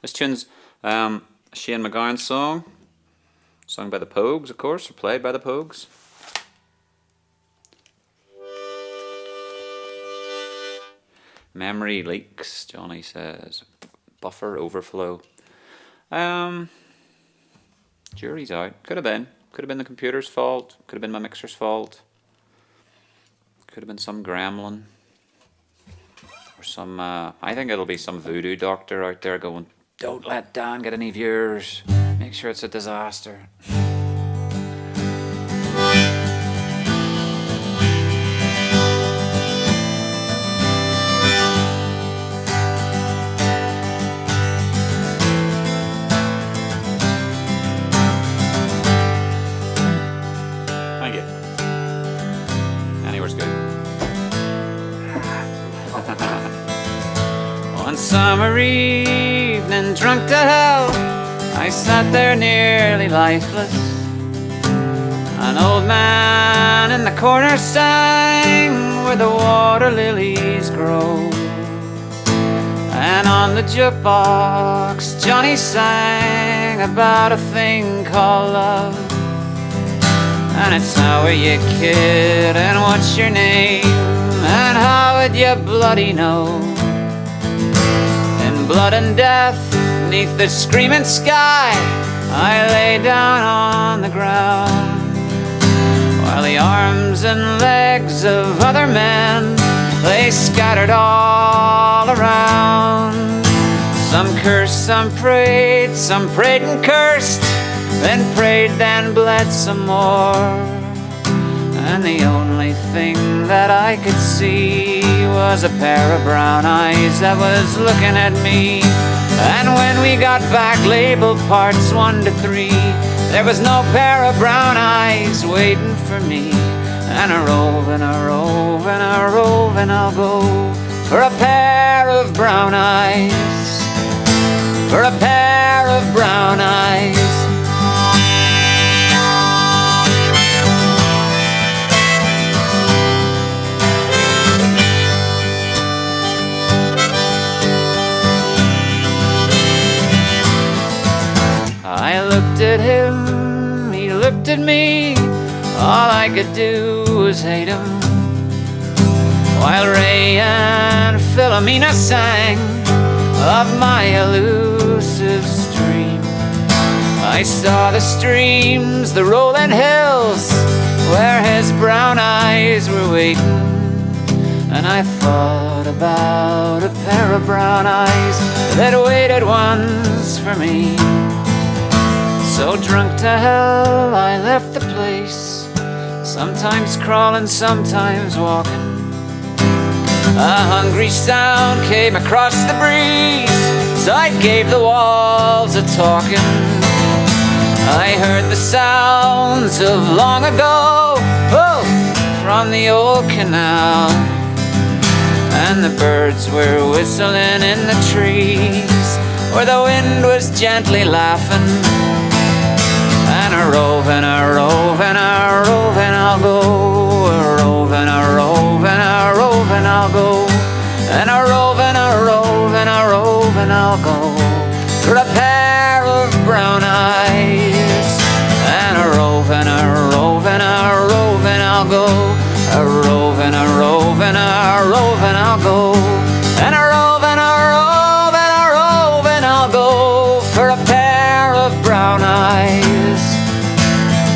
This tune's a Shane MacGowan song, sung by the Pogues, of course, or played by the Pogues. Memory leaks, Johnny says. Buffer overflow. Jury's out. Could have been. Could have been the computer's fault. Could have been my mixer's fault. Could have been some gremlin. Or some, I think it'll be some voodoo doctor out there going, don't let Dan get any viewers. Make sure it's a disaster. Thank you. Anywhere's good. One summer evening, drunk to hell, I sat there nearly lifeless. An old man in the corner sang where the water lilies grow. And on the jukebox, Johnny sang about a thing called love. And it's how are you, kid, and what's your name, and how would you bloody know? In blood and death, neath the screaming sky, I lay down on the ground, while the arms and legs of other men lay scattered all around. Some cursed, some prayed and cursed, then prayed, then bled some more. And the only thing that I could see was a pair of brown eyes that was looking at me. And when we got back labeled parts 1 to 3, there was no pair of brown eyes waiting for me. And a roving, I'll go for a pair of brown eyes, for a pair of brown eyes. I looked at him, he looked at me, all I could do was hate him, while Ray and Philomena sang of my elusive stream. I saw the streams, the rolling hills, where his brown eyes were waiting, and I thought about a pair of brown eyes that waited once for me. So drunk to hell, I left the place, sometimes crawling, sometimes walking. A hungry sound came across the breeze, so I gave the walls a talking. I heard the sounds of long ago, oh, from the old canal. And the birds were whistling in the trees, where the wind was gently laughing. And a roving, I'll go. A roving, I'll go. And a roving, I'll go for a pair of brown eyes. And a roving, I'll go. A roving, I'll go. And a roving, I'll go for a pair of brown eyes,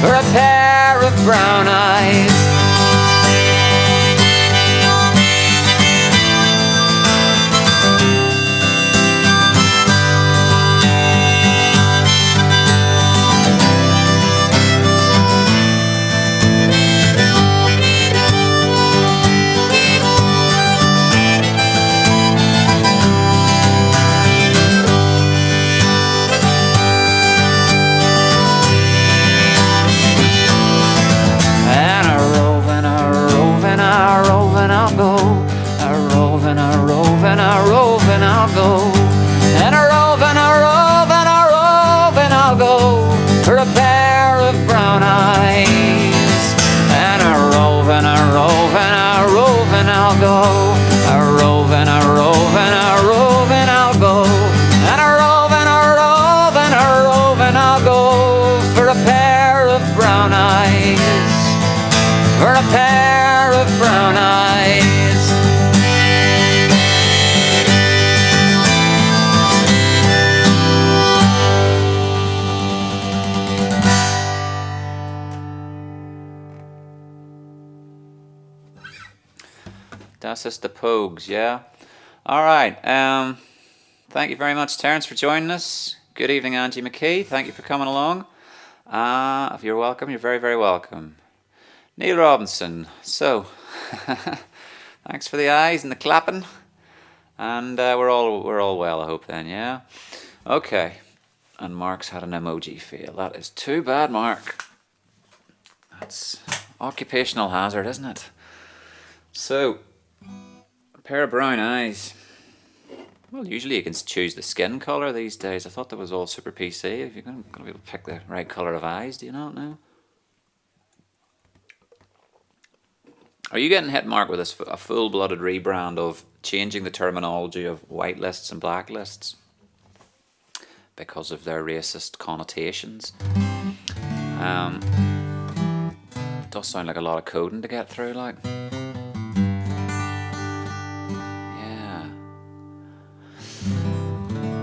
for a pair of brown eyes. I'll go. And a roving, I'll go for a pair of brown eyes. And a roving, I'll go. A roving, I'll go. And a roving, Genesis, the Pogues, yeah. Alright, thank you very much, Terence, for joining us. Good evening, Angie McKee. Thank you for coming along. If you're welcome, you're very, very welcome. Neil Robinson, so, thanks for the eyes and the clapping. And we're all well, I hope then, yeah? Okay, and Mark's had an emoji fail. That is too bad, Mark. That's occupational hazard, isn't it? So, a pair of brown eyes. Well, usually you can choose the skin colour these days. I thought that was all super PC. If you're going to be able to pick the right colour of eyes, do you not know? Are you getting hit, Mark, with a full-blooded rebrand of changing the terminology of whitelists and blacklists because of their racist connotations? It does sound like a lot of coding to get through, like.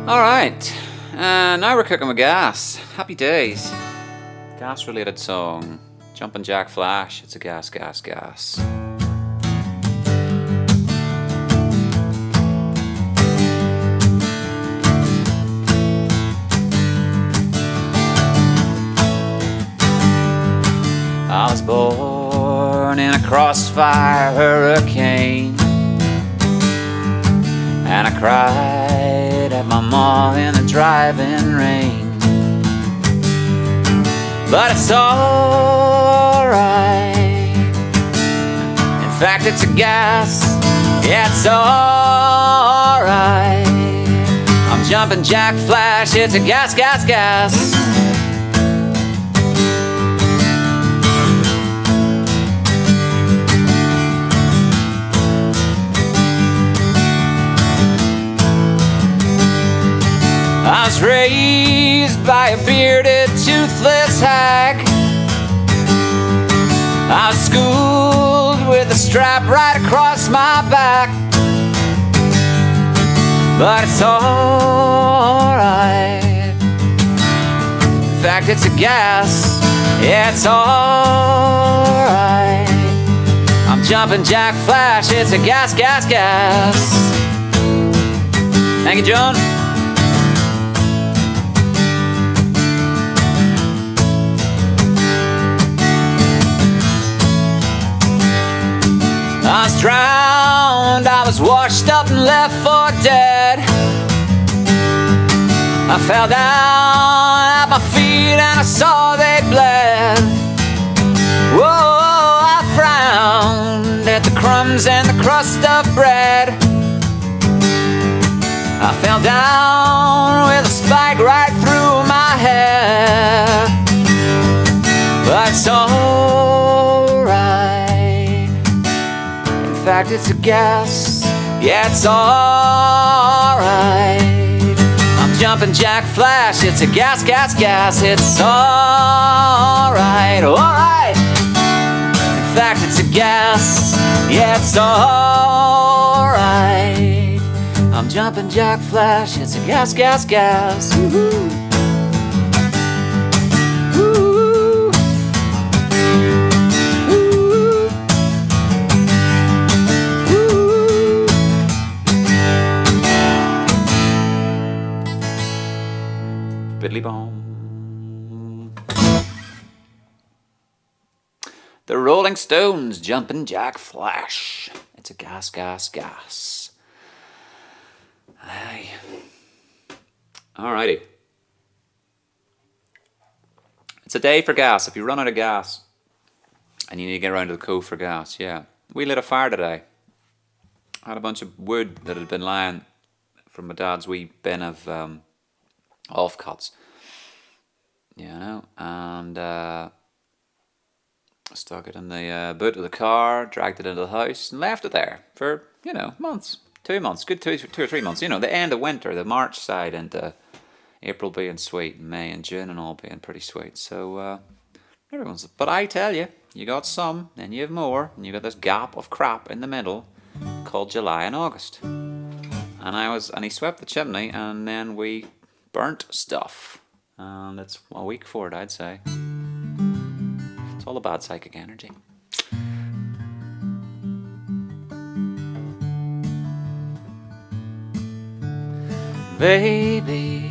Alright, now we're cooking with gas. Happy days. Gas related song. Jumpin' Jack Flash. It's a gas, gas, gas. I was born in a crossfire hurricane, and I cried at my mom in the driving rain. But it's alright. In fact, it's a gas. Yeah, it's alright. I'm jumping Jack Flash. It's a gas, gas, gas. I was raised by a bearded, toothless hag. I was schooled with a strap right across my back. But it's alright. In fact, it's a gas. Yeah, it's alright. I'm jumping Jack Flash. It's a gas, gas, gas. Thank you, John. I was drowned, I was washed up and left for dead. I fell down at my feet and I saw they bled. Whoa, I frowned at the crumbs and the crust of bread. I fell down with a spike right through my hair. But it's alright. In fact, it's a gas. Yeah, it's alright. I'm jumping Jack Flash. It's a gas, gas, gas. It's alright, alright. In fact, it's a gas. Yeah, it's alright. I'm jumping Jack Flash. It's a gas, gas, gas. Woo-hoo. Biddly-bom. The Rolling Stones, Jumpin' Jack Flash. It's a gas, gas, gas. Aye. Alrighty. It's a day for gas. If you run out of gas and you need to get around to the cove for gas, yeah. We lit a fire today. I had a bunch of wood that had been lying from my dad's wee bin of offcuts, you know, and stuck it in the boot of the car, dragged it into the house, and left it there for, you know, months, 2 months, good 2 or 3 months, you know, the end of winter, the March side into April being sweet, and May and June and all being pretty sweet. So everyone's, but I tell you, you got some, then you have more, and you got this gap of crap in the middle called July and August. And he swept the chimney, and then we burnt stuff, and it's a week for it, I'd say. It's all about psychic energy. Baby,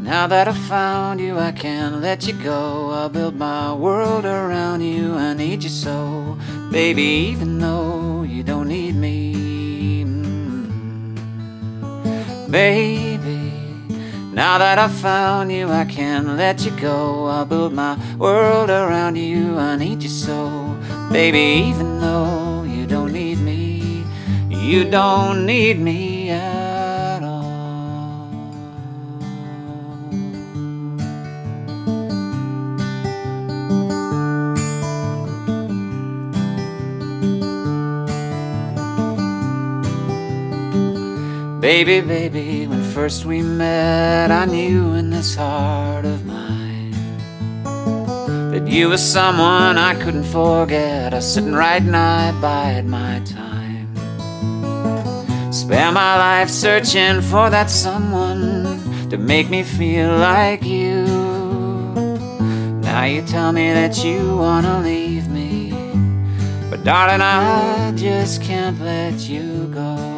now that I've found you, I can't let you go. I'll build my world around you. I need you so, baby, even though you don't need me. Baby, now that I've found you, I can't let you go. I'll build my world around you. I need you so, baby, even though you don't need me. You don't need me at all. Baby, baby, when first we met, I knew in this heart of mine that you were someone I couldn't forget. I was sitting right and I bide my time, spare my life searching for that someone to make me feel like you. Now you tell me that you wanna leave me, but darling, I just can't let you go.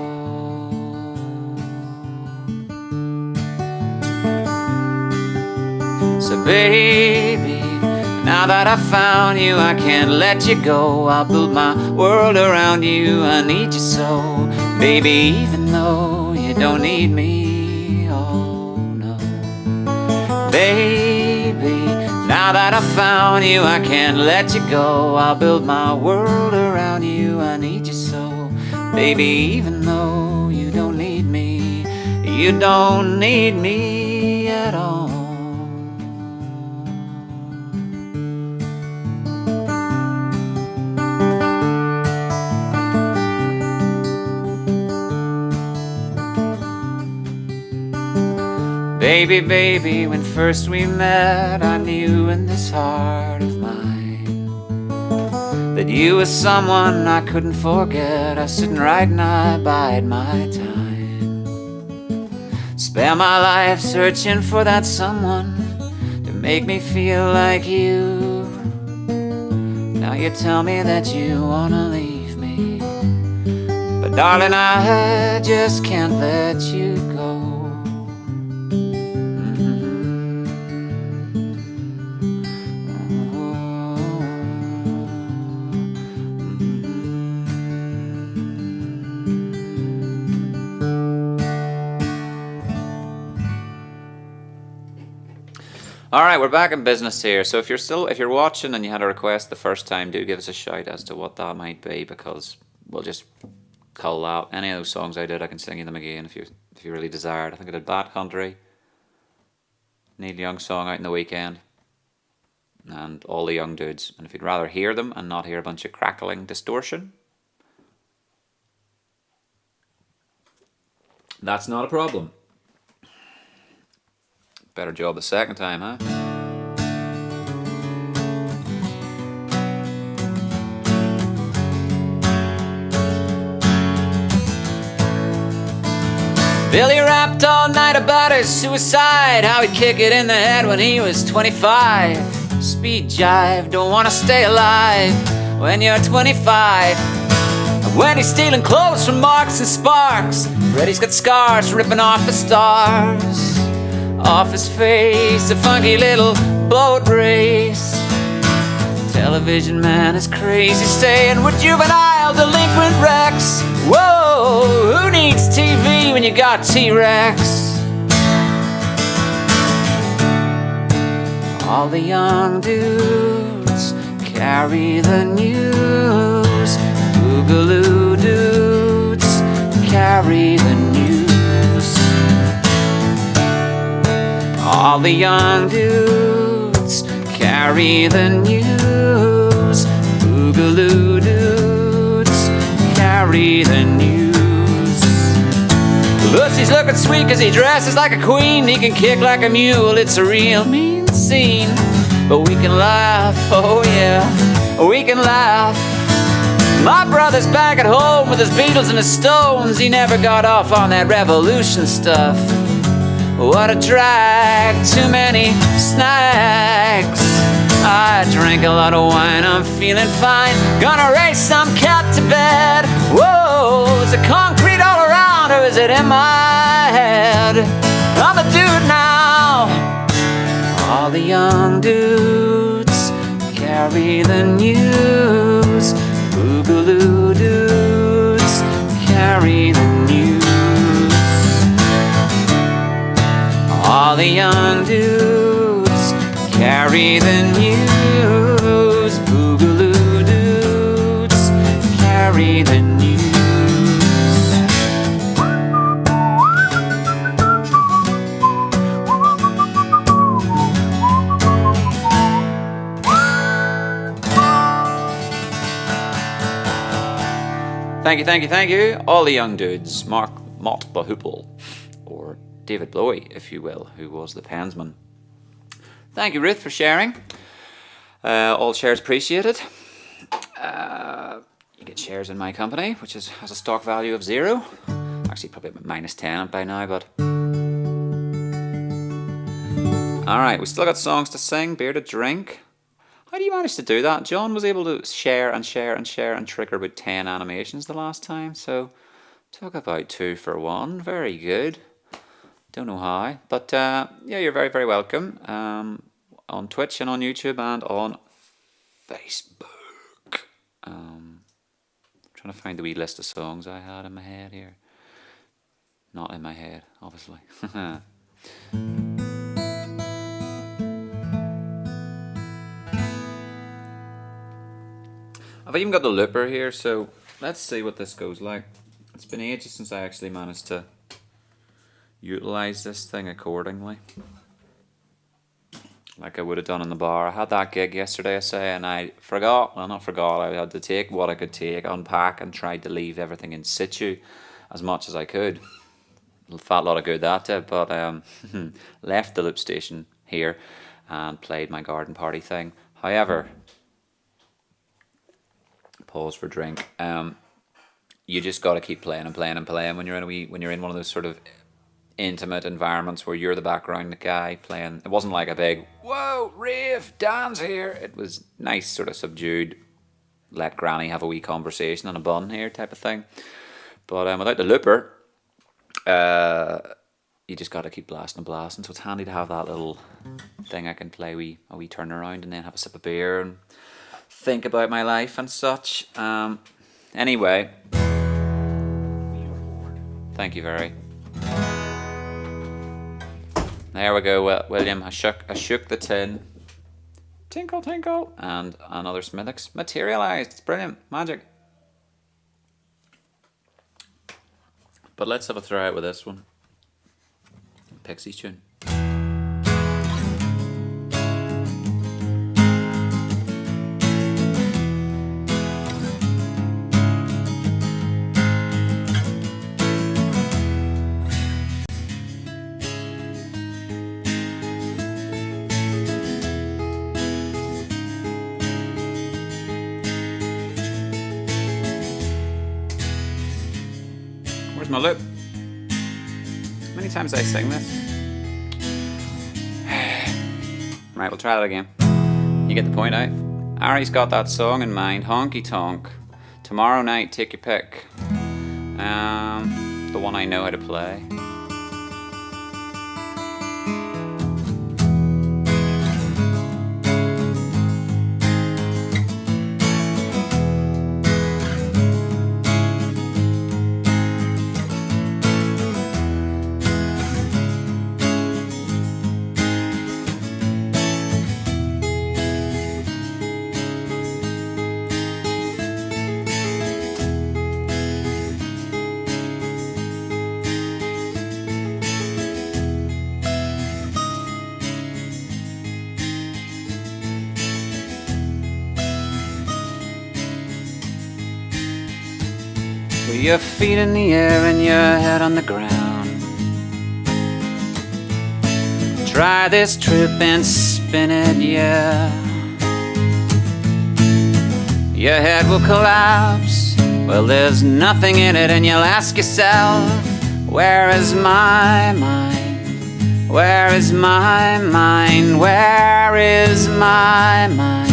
So baby, now that I've found you, I can't let you go. I'll build my world around you. I need you so, baby, even though you don't need me. Oh no. Baby, now that I've found you, I can't let you go. I'll build my world around you. I need you so, baby, even though you don't need me. You don't need me at all. Baby, baby, when first we met, I knew in this heart of mine that you were someone I couldn't forget. I was sitting right and I bide my time, spare my life searching for that someone to make me feel like you. Now you tell me that you wanna leave me, but darling, I just can't let you go. Alright, we're back in business here. So if you're watching and you had a request the first time, do give us a shout as to what that might be, because we'll just cull out any of those songs I did. I can sing you them again if you really desired. I think I did Bad Country, Neil Young song Out in the Weekend, and All the Young Dudes. And if you'd rather hear them and not hear a bunch of crackling distortion, that's not a problem. Better job the second time, huh? Billy rapped all night about his suicide, how he'd kick it in the head when he was 25. Speed jive, don't wanna stay alive when you're 25. And when he's stealing clothes from Marks and Sparks, Freddy's got scars ripping off the stars off his face, a funky little boat race. Television man is crazy, saying we're juvenile delinquent wrecks. Whoa, who needs TV when you got T-Rex? All the young dudes carry the news. Boogaloo dudes carry the news. All the young dudes carry the news. Boogaloo dudes carry the news. Lucy's looking sweet cause he dresses like a queen. He can kick like a mule, it's a real mean scene. But we can laugh, oh yeah, we can laugh. My brother's back at home with his Beatles and his Stones. He never got off on that revolution stuff. What a drag, too many snacks. I drank a lot of wine, I'm feeling fine. Gonna race some cat to bed. Whoa, is it concrete all around or is it in my head? young dudes carry the news. Boogaloo dudes carry the news. All the young dudes carry the news. Boogaloo dudes carry the news. Thank you, all the young dudes. Mott the Hoople, or David Blowy, if you will, who was the pensman. Thank you, Ruth, for sharing. All shares appreciated. You get shares in my company, which has a stock value of 0. Actually, probably -10 by now, but... Alright, we still got songs to sing, beer to drink. How do you manage to do that? John was able to share and trigger about 10 animations the last time, so took about 2 for 1. Very good. Don't know how, but yeah, you're very, very welcome on Twitch and on YouTube and on Facebook. Trying to find the wee list of songs I had in my head here. Not in my head, obviously. I've even got the looper here, so let's see what this goes like. It's been ages since I actually managed to utilize this thing accordingly, like I would have done in the bar. I had that gig yesterday, I say, and I I had to take what I could take, unpack, and tried to leave everything in situ as much as I could. A fat lot of good that did, but left the loop station here and played my garden party thing. However, pause for drink. You just got to keep playing and playing and playing when you're in one of those sort of intimate environments where you're the background guy playing. It wasn't like a big whoa rave Dan's here. It was nice, sort of subdued, let Granny have a wee conversation on a bun here type of thing. But without the looper, you just got to keep blasting and blasting. So it's handy to have that little thing I can play a wee turnaround and then have a sip of beer and think about my life and such. Anyway, thank you very. There we go, William. I shook the tin. Tinkle, tinkle. And another Smithix materialized. It's brilliant. Magic. But let's have a throw out with this one. Pixies tune. My loop. How many times I sing this? Right, we'll try that again. You get the point out. Ari's got that song in mind, Honky Tonk. Tomorrow night, take your pick. The one I know how to play. Your feet in the air and your head on the ground. Try this trip and spin it, yeah. Your head will collapse. Well, there's nothing in it, and you'll ask yourself, where is my mind? Where is my mind? Where is my mind?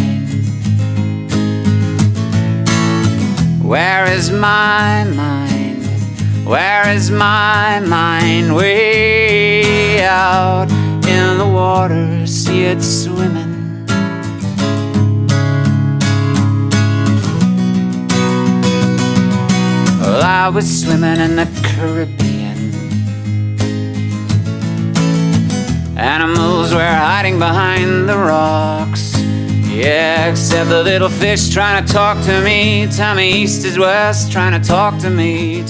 Where is my mind? Where is my mind? Way out in the waters see it swimming. Well, I was swimming in the Caribbean. Animals were hiding behind the rocks. Yeah, except the little fish trying to talk to me. Tell me east is west, trying to talk to me,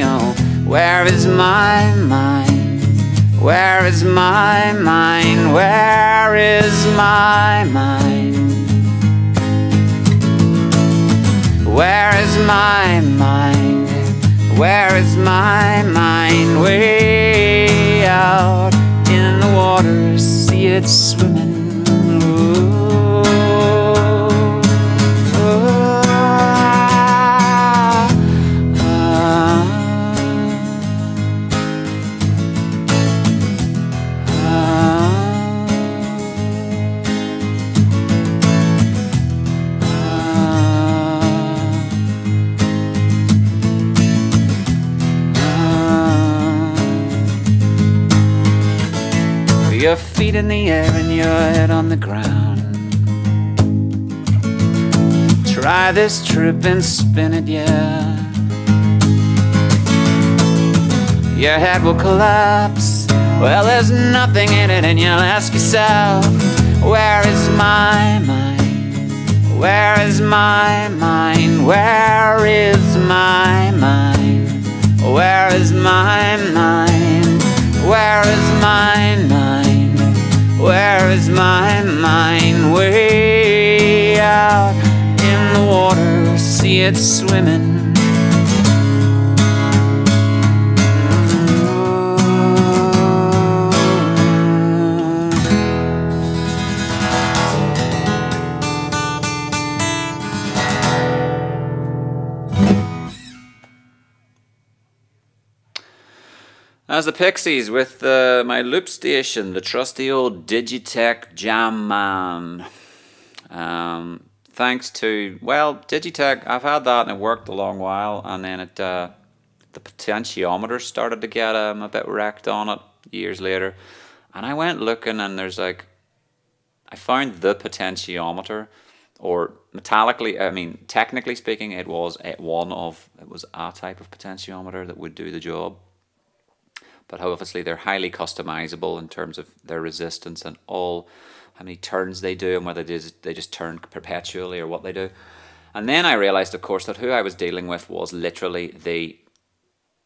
oh. Where is my mind? Where is my mind? Where is my mind? Where is my mind? Where is my mind? Way out in the water, see it swimming. Your feet in the air and your head on the ground. Try this trip and spin it, yeah. Your head will collapse. Well, there's nothing in it, and you'll ask yourself, where is my mind? Where is my mind? Where is my mind? Where is my mind? Where is my mind? Where is my mind? Way out in the water, see it swimming. As the Pixies with my loop station, the trusty old Digitech Jam Man. Thanks to, well, Digitech, I've had that and it worked a long while, and then the potentiometer started to get a bit wrecked on it years later. And I went looking, and there's like, I found the potentiometer, or technically speaking, it was a type of potentiometer that would do the job. But obviously they're highly customizable in terms of their resistance and how many turns they do, and whether they just turn perpetually or what they do. And then I realized, of course, that who I was dealing with was literally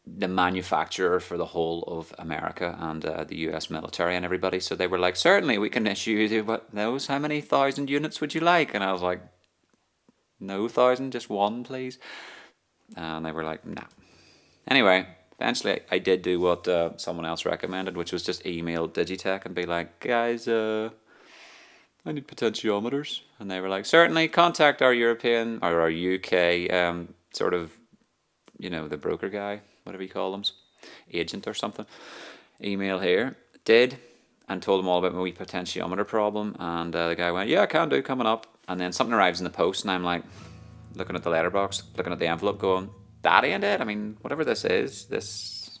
the manufacturer for the whole of America and the US military and everybody. So they were like, certainly we can issue you, but those, how many thousand units would you like? And I was like, no thousand, just one, please. And they were like, nah. Anyway, eventually I did do what someone else recommended, which was just email Digitech and be like, guys, I need potentiometers. And they were like, certainly, contact our European or our UK sort of, the broker guy, whatever you call them, agent or something. Email here. Did, and told them all about my wee potentiometer problem. And the guy went, yeah, I can do, coming up. And then something arrives in the post, and I'm like, looking at the letterbox, looking at the envelope, going, that ain't it? I mean, whatever this is, it's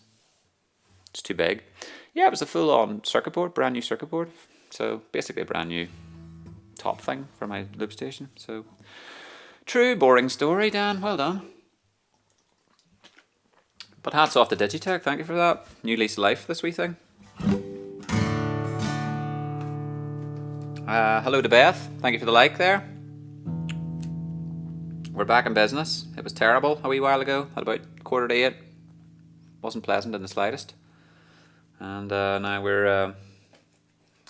too big. Yeah, it was a full-on circuit board, brand new circuit board. So basically a brand new top thing for my loop station. So true boring story, Dan. Well done. But hats off to Digitech. Thank you for that. New lease of life, this wee thing. Hello to Beth. Thank you for the like there. We're back in business. It was terrible a wee while ago, at about 7:45. Wasn't pleasant in the slightest. And now we're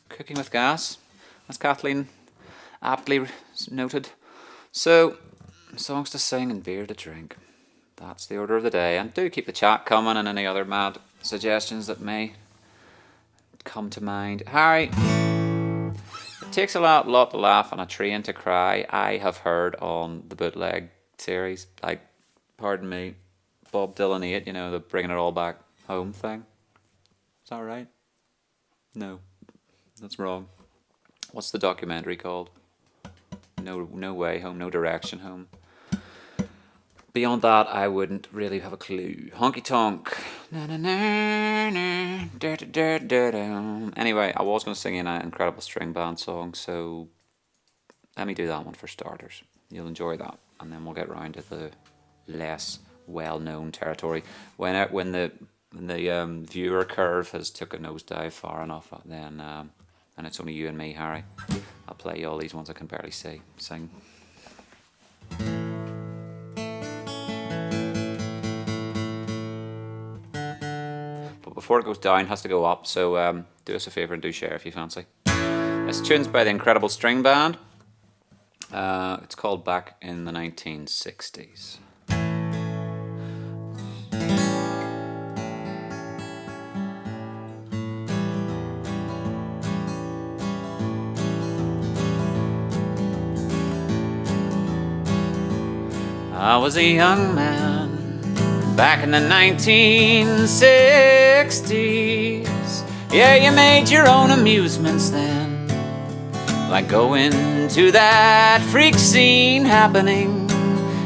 cooking with gas, as Kathleen aptly noted. So, songs to sing and beer to drink. That's the order of the day. And do keep the chat coming and any other mad suggestions that may come to mind. Harry, it takes a lot to laugh and a train to cry. I have heard on the bootleg series, like, pardon me, Bob Dylan 8, the bringing it all back home thing. Is that right? No, that's wrong. What's the documentary called? No Way Home, No Direction Home. Beyond that, I wouldn't really have a clue. Honky Tonk, Anyway, I was going to sing in an incredible string band song, so let me do that one for starters. You'll enjoy that, and then we'll get round to the less well-known territory. When the viewer curve has took a nosedive far enough, then and it's only you and me, Harry, I'll play you all these ones I can barely sing. But before it goes down, it has to go up, so do us a favour and do share if you fancy. This tune's by the Incredible String Band. It's called Back in the 1960s. I was a young man back in the 1960s. Yeah, you made your own amusements then, like going to that freak scene happening,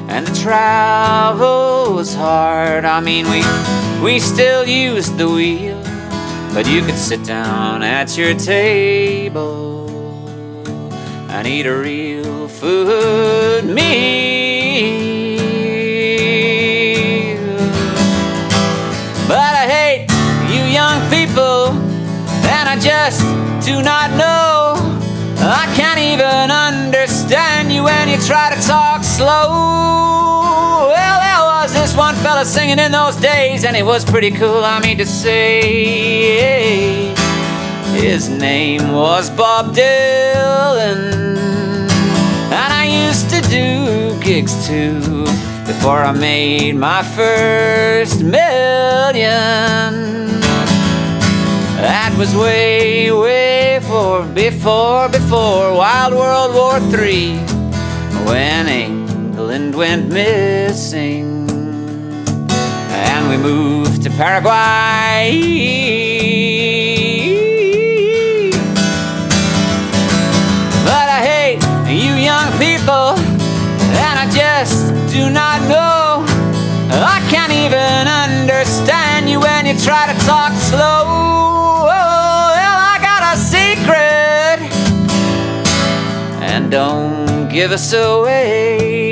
and the travel was hard. I mean, we still used the wheel, but you could sit down at your table and eat a real food meal. But I hate you young people, and I just do not know. I can't even understand you when you try to talk slow. Well, there was this one fella singing in those days, and he was pretty cool, I mean to say. His name was Bob Dylan, and I used to do gigs too before I made my first million. That was way before Wild World War III, when England went missing and we moved to Paraguay. But I hate you young people, and I just do not know. I can't even understand you when you try to talk slow. And don't give us away.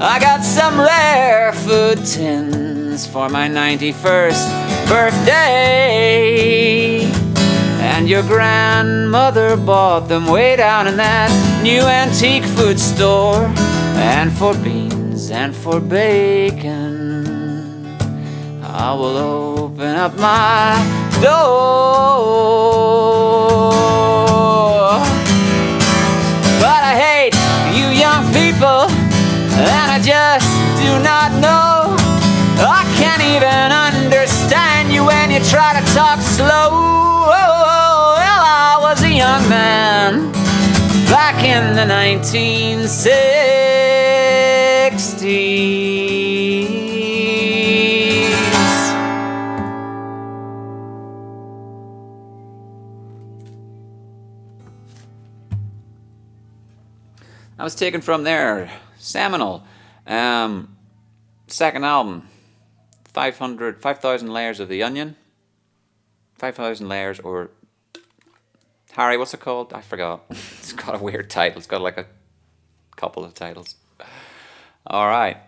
I got some rare food tins for my 91st birthday, and your grandmother bought them way down in that new antique food store. And for beans and for bacon, I will open up my door. But I hate you young people, and I just do not know. I can't even understand you when you try to talk slow. Well, I was a young man back in the 1960s. I was taken from their seminal second album, 5,000 Layers of the Onion. 5,000 Layers, or Harry, what's it called? I forgot. It's got a weird title. It's got like a couple of titles. All right.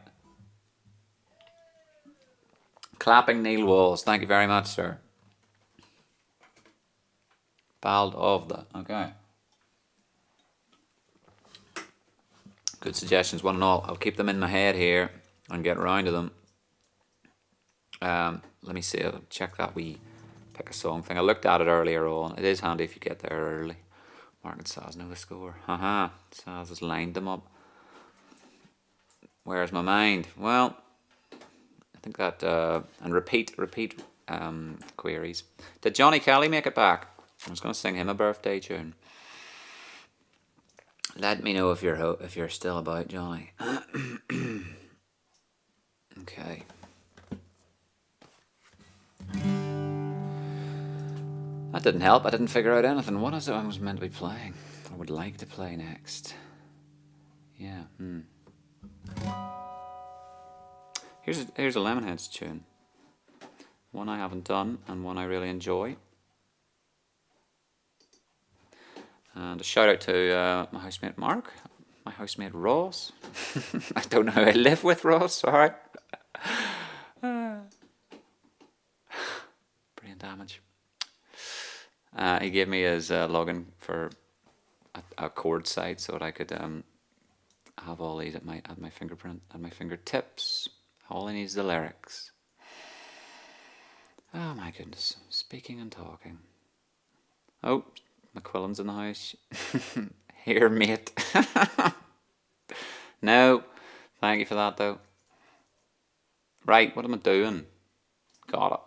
Clapping Neil Walls. Thank you very much, sir. Ballad of the. Okay. Good suggestions, one and all. I'll keep them in my head here and get around to them. Let me see. I'll check that we pick a song thing. I looked at it earlier on. It is handy if you get there early. Mark and Saz know the score. Haha. Saz has lined them up. Where's my mind? Well, I think that and repeat queries. Did Johnny Kelly make it back? I was going to sing him a birthday tune. Let me know if you're still about, Johnny. Okay. That didn't help. I didn't figure out anything. What is it I was meant to be playing? I would like to play next. Yeah. Here's a Lemonheads tune. One I haven't done and one I really enjoy. And a shout out to my housemate Mark, my housemate Ross. I don't know how I live with Ross, sorry. Brain damage. He gave me his login for a chord site so that I could have all these at my fingertips. All I need is the lyrics. Oh my goodness, speaking and talking. Oh, McQuillan's in the house. Here, mate. No, thank you for that though. Right, what am I doing? Got it.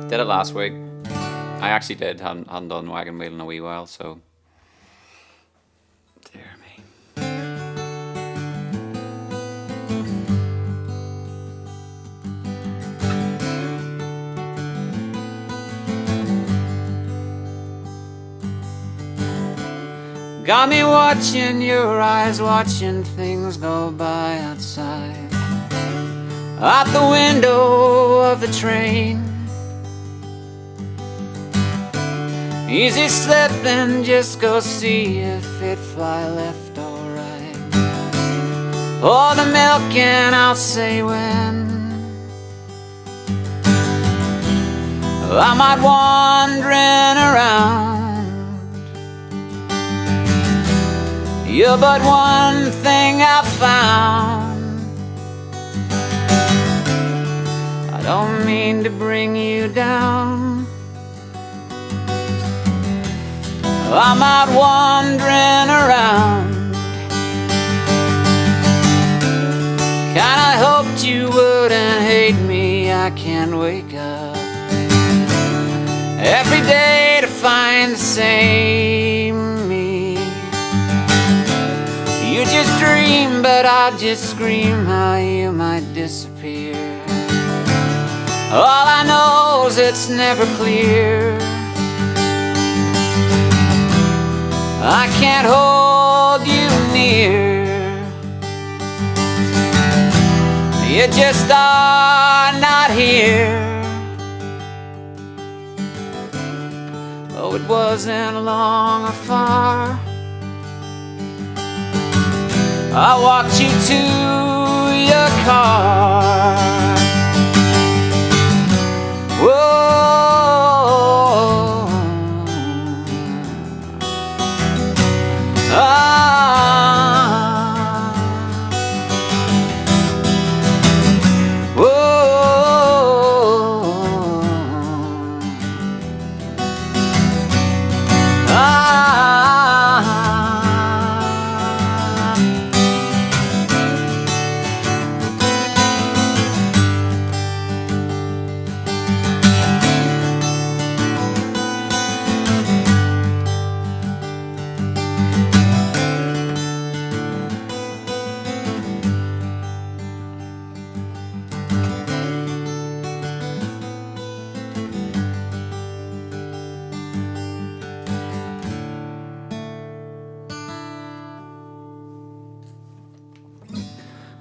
Did it last week. I actually did, hadn't done Wagon Wheel in a wee while, so... Dear me. Got me watching your eyes, watching things go by outside. Out the window of the train. Easy slipping, just go see if it fly left or right. Pour the milk and I'll say when. I'm out wandering around. You're but one thing I've found. I don't mean to bring you down. I'm out wandering around. Kinda hoped you wouldn't hate me. I can't wake up every day to find the same me. You just dream, but I just scream how you might disappear. All I know is it's never clear. I can't hold you near. You just are not here. Oh, it wasn't long or far. I walked you to your car. Whoa.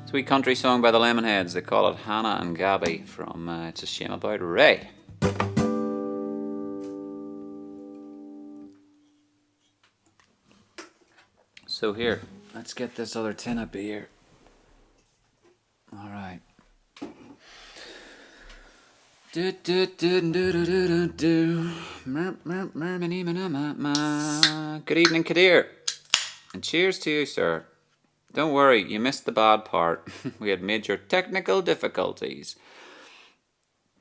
Sweet country song by the Lemonheads. They call it Hannah and Gabi from It's a Shame About Ray. So here, let's get this other tin of beer. Alright. Good evening, Kadir. And cheers to you, sir. Don't worry, you missed the bad part. We had major technical difficulties.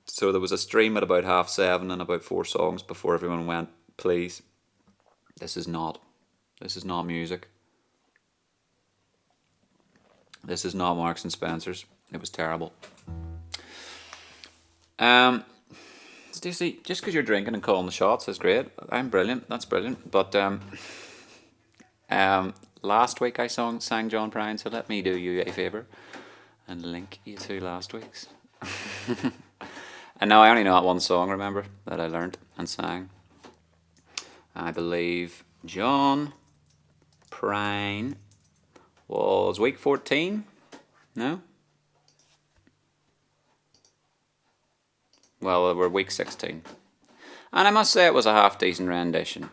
So there was a stream at about 7:30 and about 4 songs before everyone went, please. This is not music. This is not Marks and Spencer's. It was terrible. Stacey, just because you're drinking and calling the shots is great. I'm brilliant. That's brilliant. But last week I sang John Prine, so let me do you a favour and link you to last week's. And now I only know that one song, remember, that I learnt and sang. I believe John Prine was week 14. No? Well, we're week 16. And I must say it was a half-decent rendition.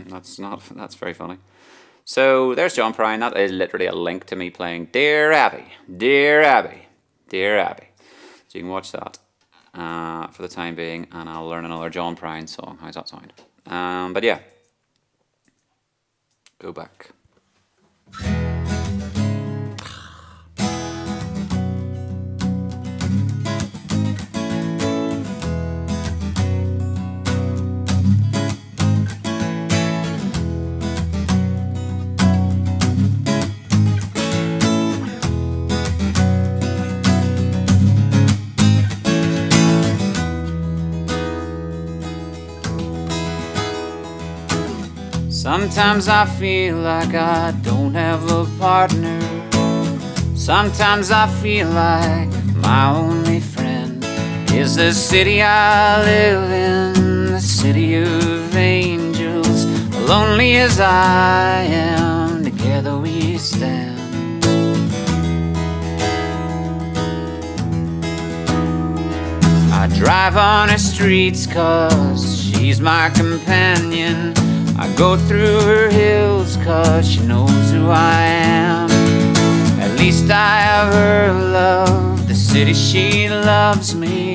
That's very funny. So there's Jumpin. That is literally a link to me playing Dear Abby, Dear Abby, Dear Abby. So you can watch that for the time being, and I'll learn another Jumpin song. How's that sound? But yeah, go back. Sometimes I feel like I don't have a partner. Sometimes I feel like my only friend is the city I live in, the city of angels. Lonely as I am, together we stand. I drive on her streets 'cause she's my companion. I go through her hills 'cause she knows who I am. At least I have her love, the city she loves me.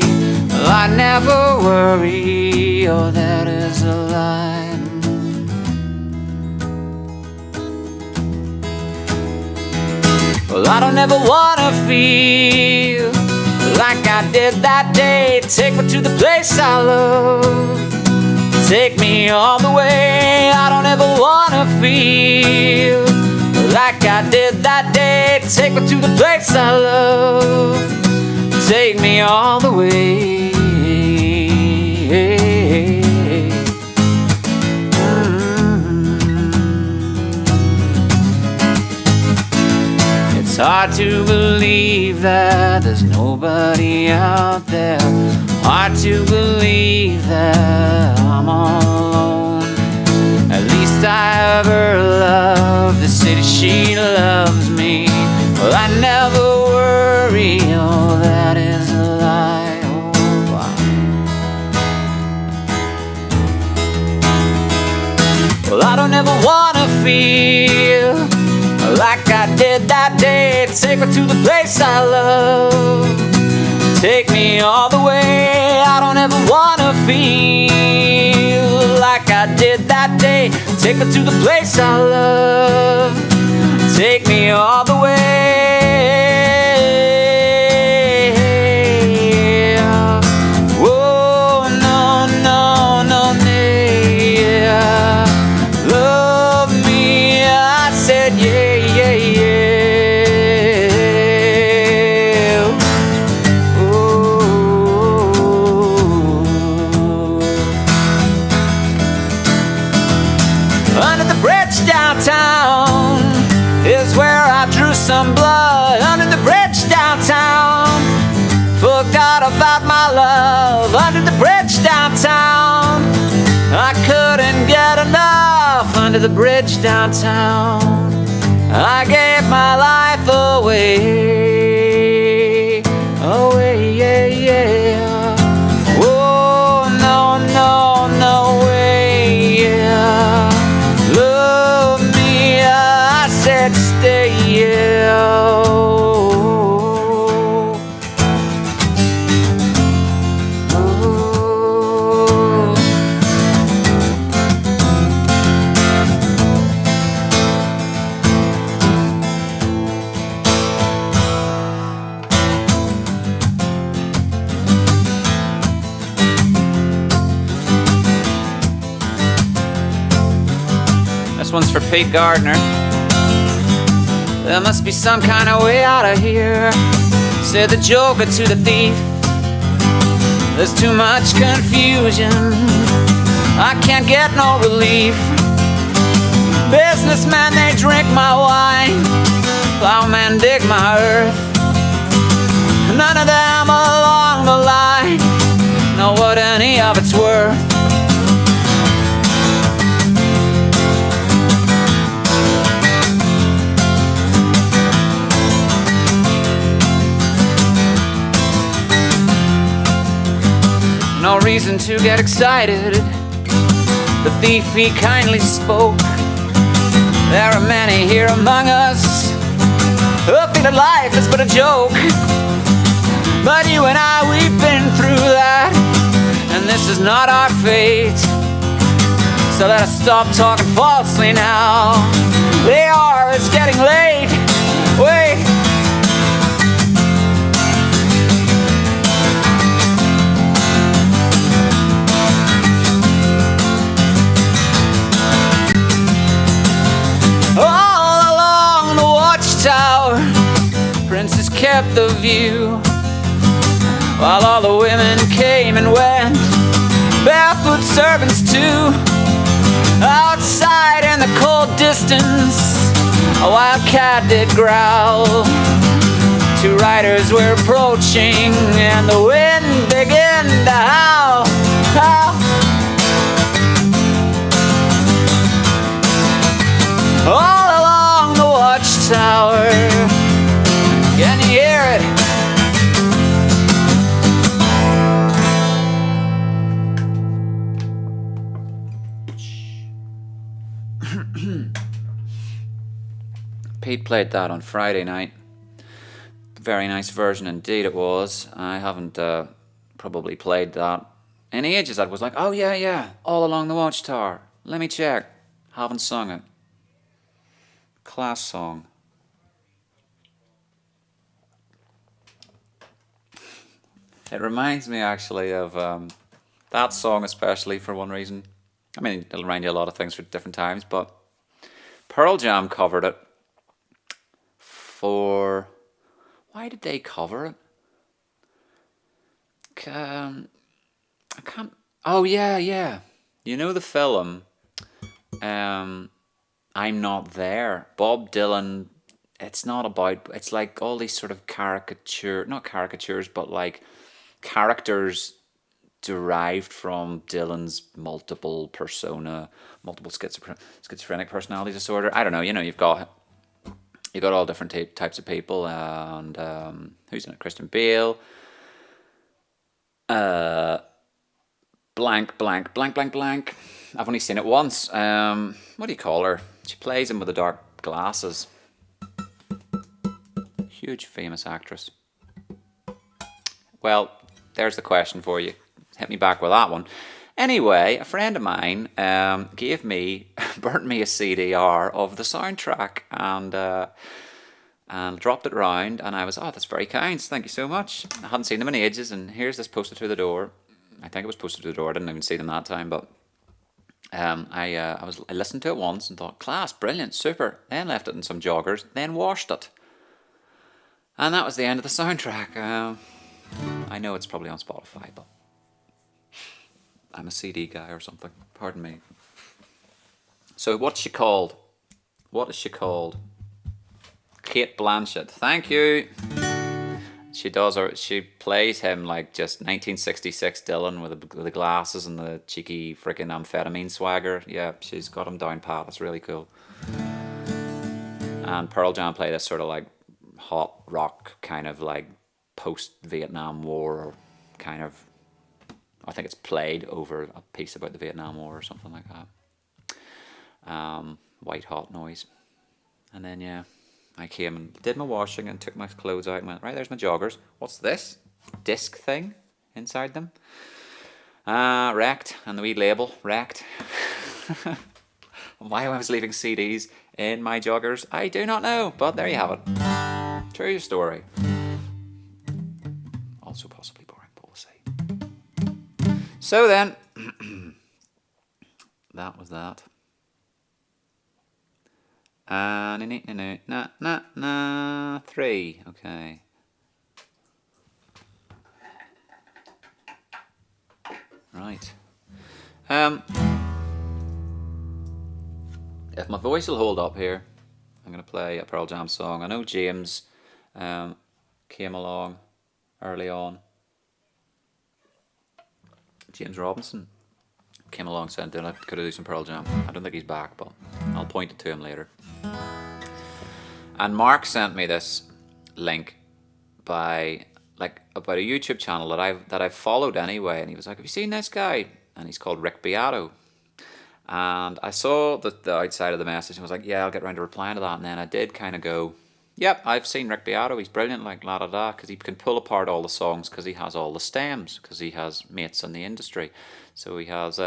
Well, I never worry, oh that is a lie. Well, I don't ever wanna feel like I did that day. Take me to the place I love, take me all the way. I don't ever wanna feel like I did that day. Take me to the place I love, take me all the way. It's hard to believe that there's nobody out there. Hard to believe that I'm all alone. At least I have her love, the city she loves me. Well, I never worry, oh that is a lie. Oh, wow. Well, I don't ever wanna feel like I did that day. Take me to the place I love, take me all the way. I don't ever wanna feel like I did that day. Take me to the place I love, take me all the way. Oh, no, no, no, yeah. Love me, I said yeah, yeah, yeah. Downtown is where I drew some blood. Under the bridge downtown, forgot about my love. Under the bridge downtown, I couldn't get enough. Under the bridge downtown, I gave my life away. Away, yeah, yeah. Oh, no, no, no way, yeah. Love me, I said stay, yeah. This one's for Pete Gardner. There must be some kind of way out of here, said the joker to the thief. There's too much confusion, I can't get no relief. Businessmen, they drink my wine, plowmen dig my earth. None of them along the line know what any of it's worth. no reason to get excited. The thief, he kindly spoke. There are many here among us who feel that life is but a joke. But you and I, we've been through that, and this is not our fate. So let us stop talking falsely now. The hour is getting late. Wait. All along the Watchtower, princes kept the view, while all the women came and went, barefoot servants too. Outside in the cold distance, a wildcat did growl. Two riders were approaching, and the wind began to howl. Howl. All along the Watchtower, can you hear it? Pete played that on Friday night. Very nice version indeed it was. I haven't probably played that in ages. I was like, oh yeah, All Along the Watchtower. Let me check. Haven't sung it. Class song. It reminds me actually of that song especially for one reason. I mean, it'll remind you a lot of things for different times, but Pearl Jam covered it for... Why did they cover it? I can't... Oh, yeah. You know the film, I'm Not There? Bob Dylan, it's not about... It's like all these sort of not caricatures, but like characters derived from Dylan's multiple schizophrenic personality disorder. I don't know, you've got all different types of people, and who's in it? Christian Bale, blank. I've only seen it once. What do you call her? She plays him with the dark glasses. Huge famous actress. Well, there's the question for you. Hit me back with that one. Anyway, a friend of mine burnt me a CDR of the soundtrack and dropped it round, and I was, oh, that's very kind, thank you so much. I hadn't seen them in ages, and here's this posted through the door. I think it was posted through the door. I didn't even see them that time, but I listened to it once and thought, class, brilliant, super. Then left it in some joggers, then washed it, and that was the end of the soundtrack. I know it's probably on Spotify, but I'm a CD guy or something. Pardon me. So what's she called? What is she called? Kate Blanchett. Thank you. She plays him like just 1966 Dylan with the glasses and the cheeky freaking amphetamine swagger. Yeah, she's got him down pat. That's really cool. And Pearl Jam play this sort of like hot rock kind of like post-Vietnam War kind of... I think it's played over a piece about the Vietnam War or something like that. White hot noise. And then, yeah, I came and did my washing and took my clothes out and went, right, there's my joggers. What's this? Disc thing inside them? Wrecked. And the wee label, wrecked. Why I was leaving CDs in my joggers, I do not know. But there you have it. True story. Also possibly boring, but we'll see. So then, that was that. 3, okay. Right. If my voice will hold up here, I'm going to play a Pearl Jam song. I know James came along early on. James Robinson came along saying, could I do some Pearl Jam? I don't think he's back, but I'll point it to him later. And Mark sent me this link by like about a YouTube channel that I've followed anyway, and he was like, "Have you seen this guy?" And he's called Rick Beato. And I saw the outside of the message and was like, yeah, I'll get around to replying to that. And then I did kind of go, yep, I've seen Rick Beato, he's brilliant, like la da da, because he can pull apart all the songs because he has all the stems, because he has mates in the industry. So he has,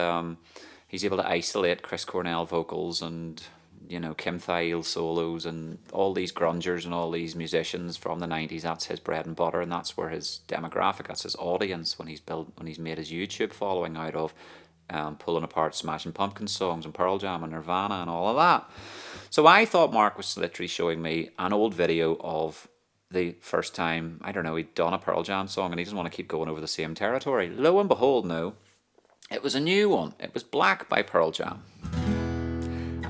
he's able to isolate Chris Cornell vocals and, you know, Kim Thayil solos and all these grungers and all these musicians from the 90s. That's his bread and butter, and that's where his demographic, that's his audience when he's made his YouTube following out of. Pulling apart Smashing Pumpkins songs and Pearl Jam and Nirvana and all of that. So I thought Mark was literally showing me an old video of the first time, I don't know, he'd done a Pearl Jam song and he doesn't want to keep going over the same territory. Lo and behold, no, it was a new one. It was Black by Pearl Jam.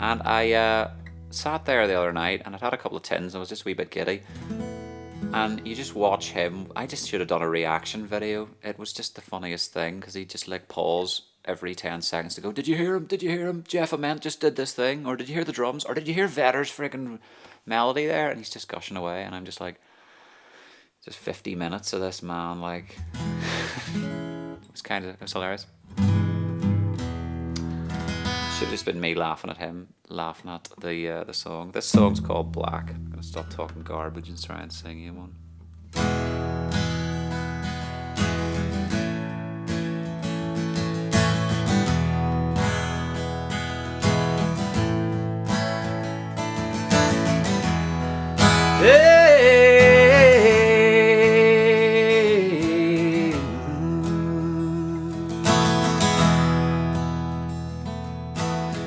And I sat there the other night and I'd had a couple of tins and I was just a wee bit giddy. And you just watch him. I just should have done a reaction video. It was just the funniest thing because he'd just like pause every 10 seconds to go, did you hear him? Did you hear him? Jeff Ament just did this thing. Or did you hear the drums? Or did you hear Vedder's freaking melody there? And he's just gushing away. And I'm just like, just 50 minutes of this man. Like, it was hilarious. Should have just been me laughing at him, laughing at the song. This song's called Black. I'm going to stop talking garbage and try and sing you one.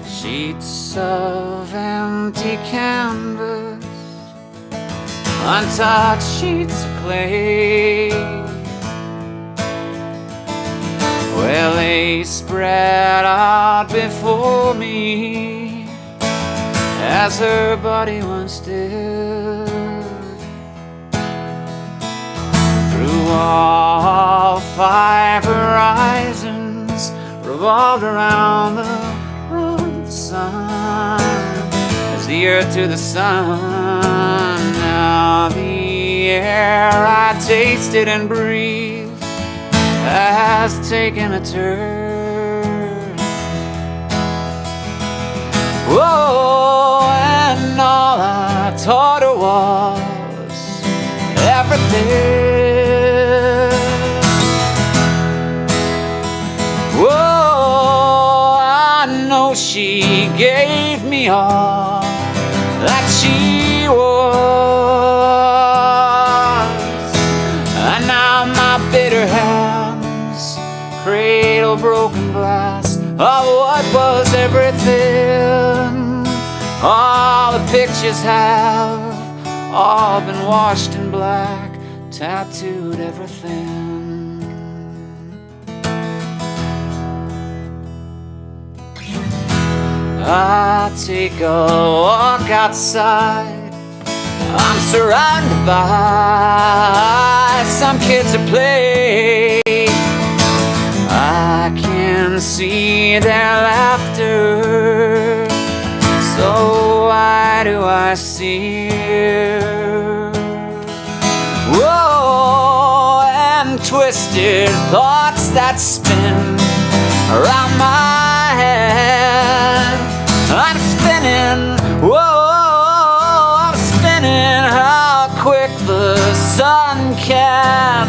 Sheets of empty canvas, untouched sheets of clay, well, they spread out before me as her body once did. Through all 5 horizons revolved around the sun, as the earth to the sun. Now the air I tasted and breathed has taken a turn. Whoa, and all I taught her was everything. Whoa, I know she gave me all that she was, and now my bitter hands cradle broken glass of what was everything. All the pictures have all been washed in black, tattooed everything. I take a walk outside, I'm surrounded by some kids at play. I can see their laughter, so why do I see her? Whoa, and twisted thoughts that spin around my head. I'm spinning, whoa, I'm spinning. How quick the sun can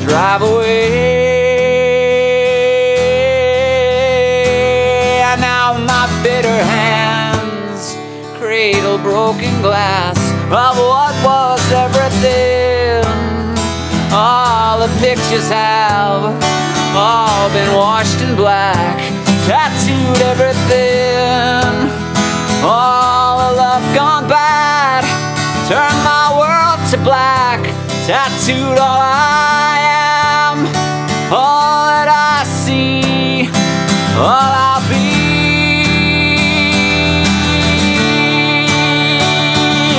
drive away. And now my bitter hands cradle broken glass of what was everything. All the pictures have all been washed in black, tattooed everything. All the love gone bad, turned my world to black, tattooed all I am, all that I see, all I'll be.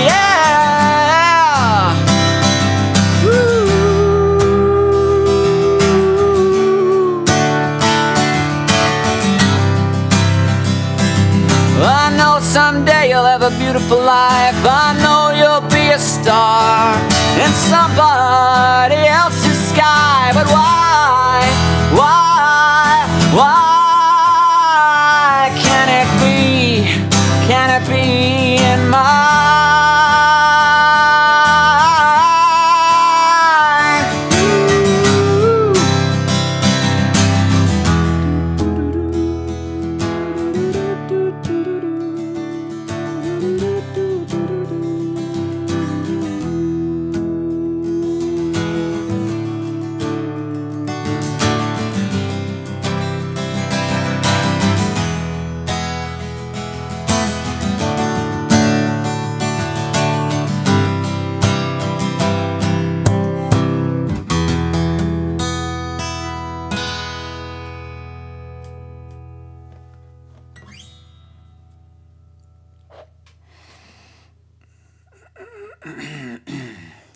Yeah. Woo. I know someday you'll have a beautiful life. I know you'll be a star in somebody Why can it be in mine?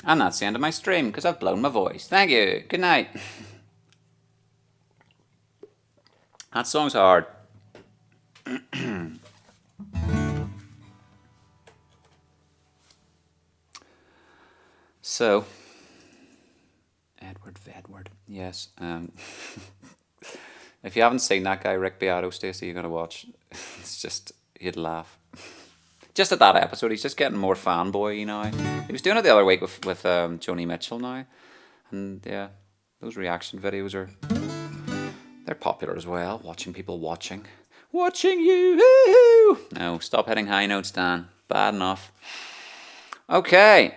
And that's the end of my stream because I've blown my voice. Thank you. Good night. That song's hard. So, Edward. Yes. If you haven't seen that guy, Rick Beato, Stacey, you're going to watch. It's just, you'd laugh. Just at that episode, he's just getting more fanboy now. He was doing it the other week with Joni Mitchell now. And yeah, those reaction videos they're popular as well. Watching people watching. Watching you! Woo-hoo! No, stop hitting high notes, Dan. Bad enough. Okay.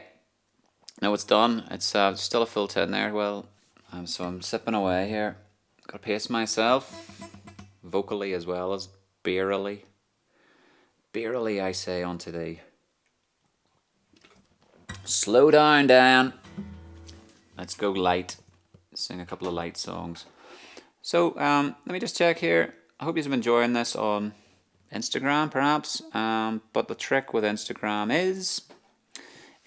No, it's done. It's still a full 10 there. Well, so I'm sipping away here. Gotta pace myself. Vocally as well as beerily. Beerily, I say unto thee. Slow down, Dan. Let's go light. Sing a couple of light songs. So, let me just check here. I hope you've been enjoying this on Instagram, perhaps. But the trick with Instagram is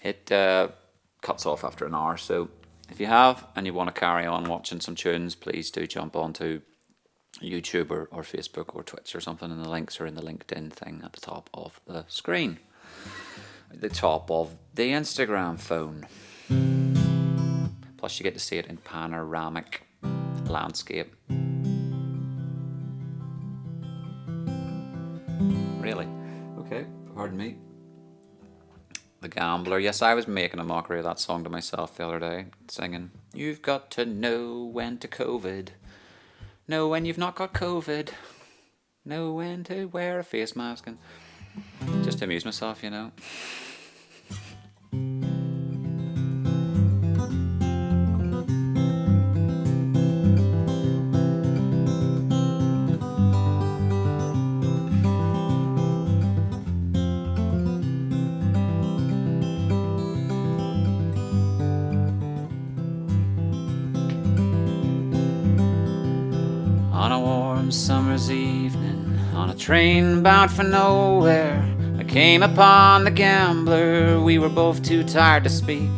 it cuts off after an hour. So, if you have and you want to carry on watching some tunes, please do jump onto YouTube or Facebook or Twitch or something, and the links are in the LinkedIn thing at the top of the screen. At the top of the Instagram phone. Plus you get to see it in panoramic landscape. Really? Okay, pardon me. The Gambler. Yes, I was making a mockery of that song to myself the other day, singing, "You've got to know when to COVID. Know when you've not got COVID. Know when to wear a face mask." And just to amuse myself, you know. On a warm summer's evening, on a train bound for nowhere, I came upon the Gambler. We were both too tired to speak,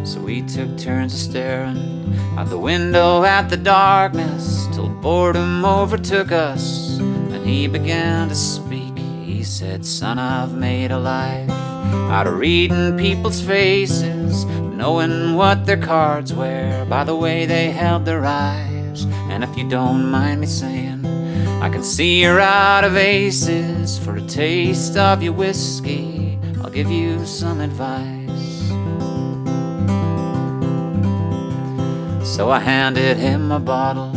so we took turns staring out the window at the darkness, till boredom overtook us, and he began to speak. He said, "Son, I've made a life out of reading people's faces, knowing what their cards were by the way they held their eyes. And if you don't mind me saying, I can see you're out of aces. For a taste of your whiskey, I'll give you some advice." So I handed him a bottle,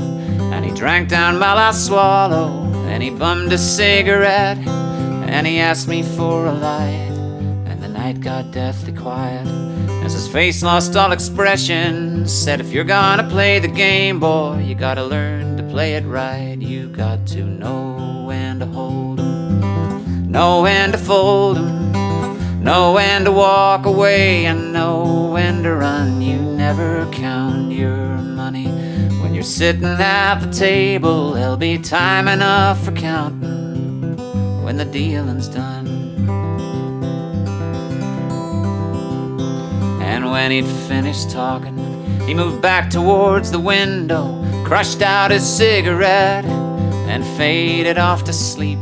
and he drank down my last swallow. And he bummed a cigarette, and he asked me for a light. And the night got deathly quiet as his face lost all expression. Said, "If you're gonna play the game, boy, you gotta learn to play it right. You got to know when to hold 'em, know when to fold 'em, know when to walk away, and know when to run. You never count your money when you're sitting at the table. There'll be time enough for counting when the dealing's done." And when he'd finished talking, he moved back towards the window, crushed out his cigarette, and faded off to sleep.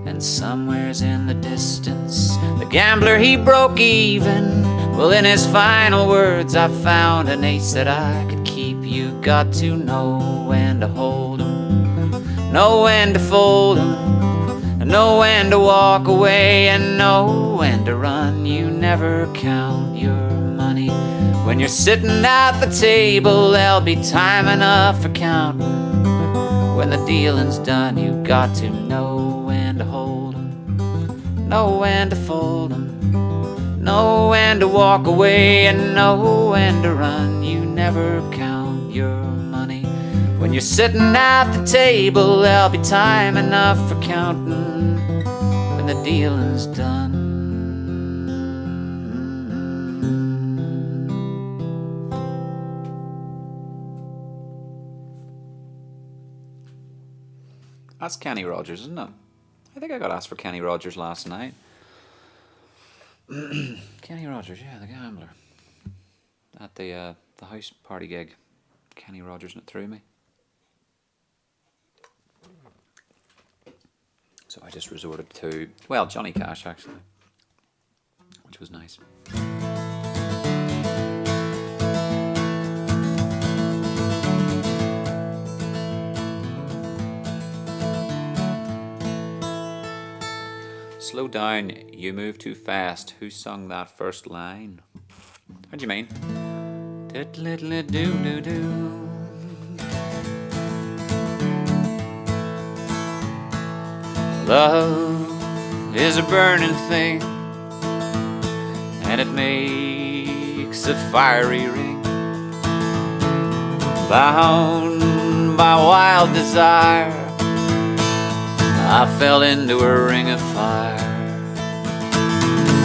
And somewheres in the distance, the Gambler, he broke even. Well, in his final words, I found an ace that I could keep. You got to know when to hold 'em, know when to fold 'em, and know when to walk away, and know when to run. You never count your money. When you're sitting at the table, there'll be time enough for counting. When the dealing's done, you got to know when to hold 'em, know when to fold 'em, know when to walk away, and know when to run. You never count your money. When you're sitting at the table, there'll be time enough for counting. When the dealing's done. That's Kenny Rogers, isn't it? I think I got asked for Kenny Rogers last night. Kenny Rogers, yeah, the gambler. At the house party gig. Kenny Rogers and it threw me. So I just resorted to, well, Johnny Cash actually, which was nice. Slow down, you move too fast. Who sung that first line? What do you mean? Diddle-diddle-doo-doo-doo. Love is a burning thing, and it makes a fiery ring. Bound by wild desire, I fell into a ring of fire.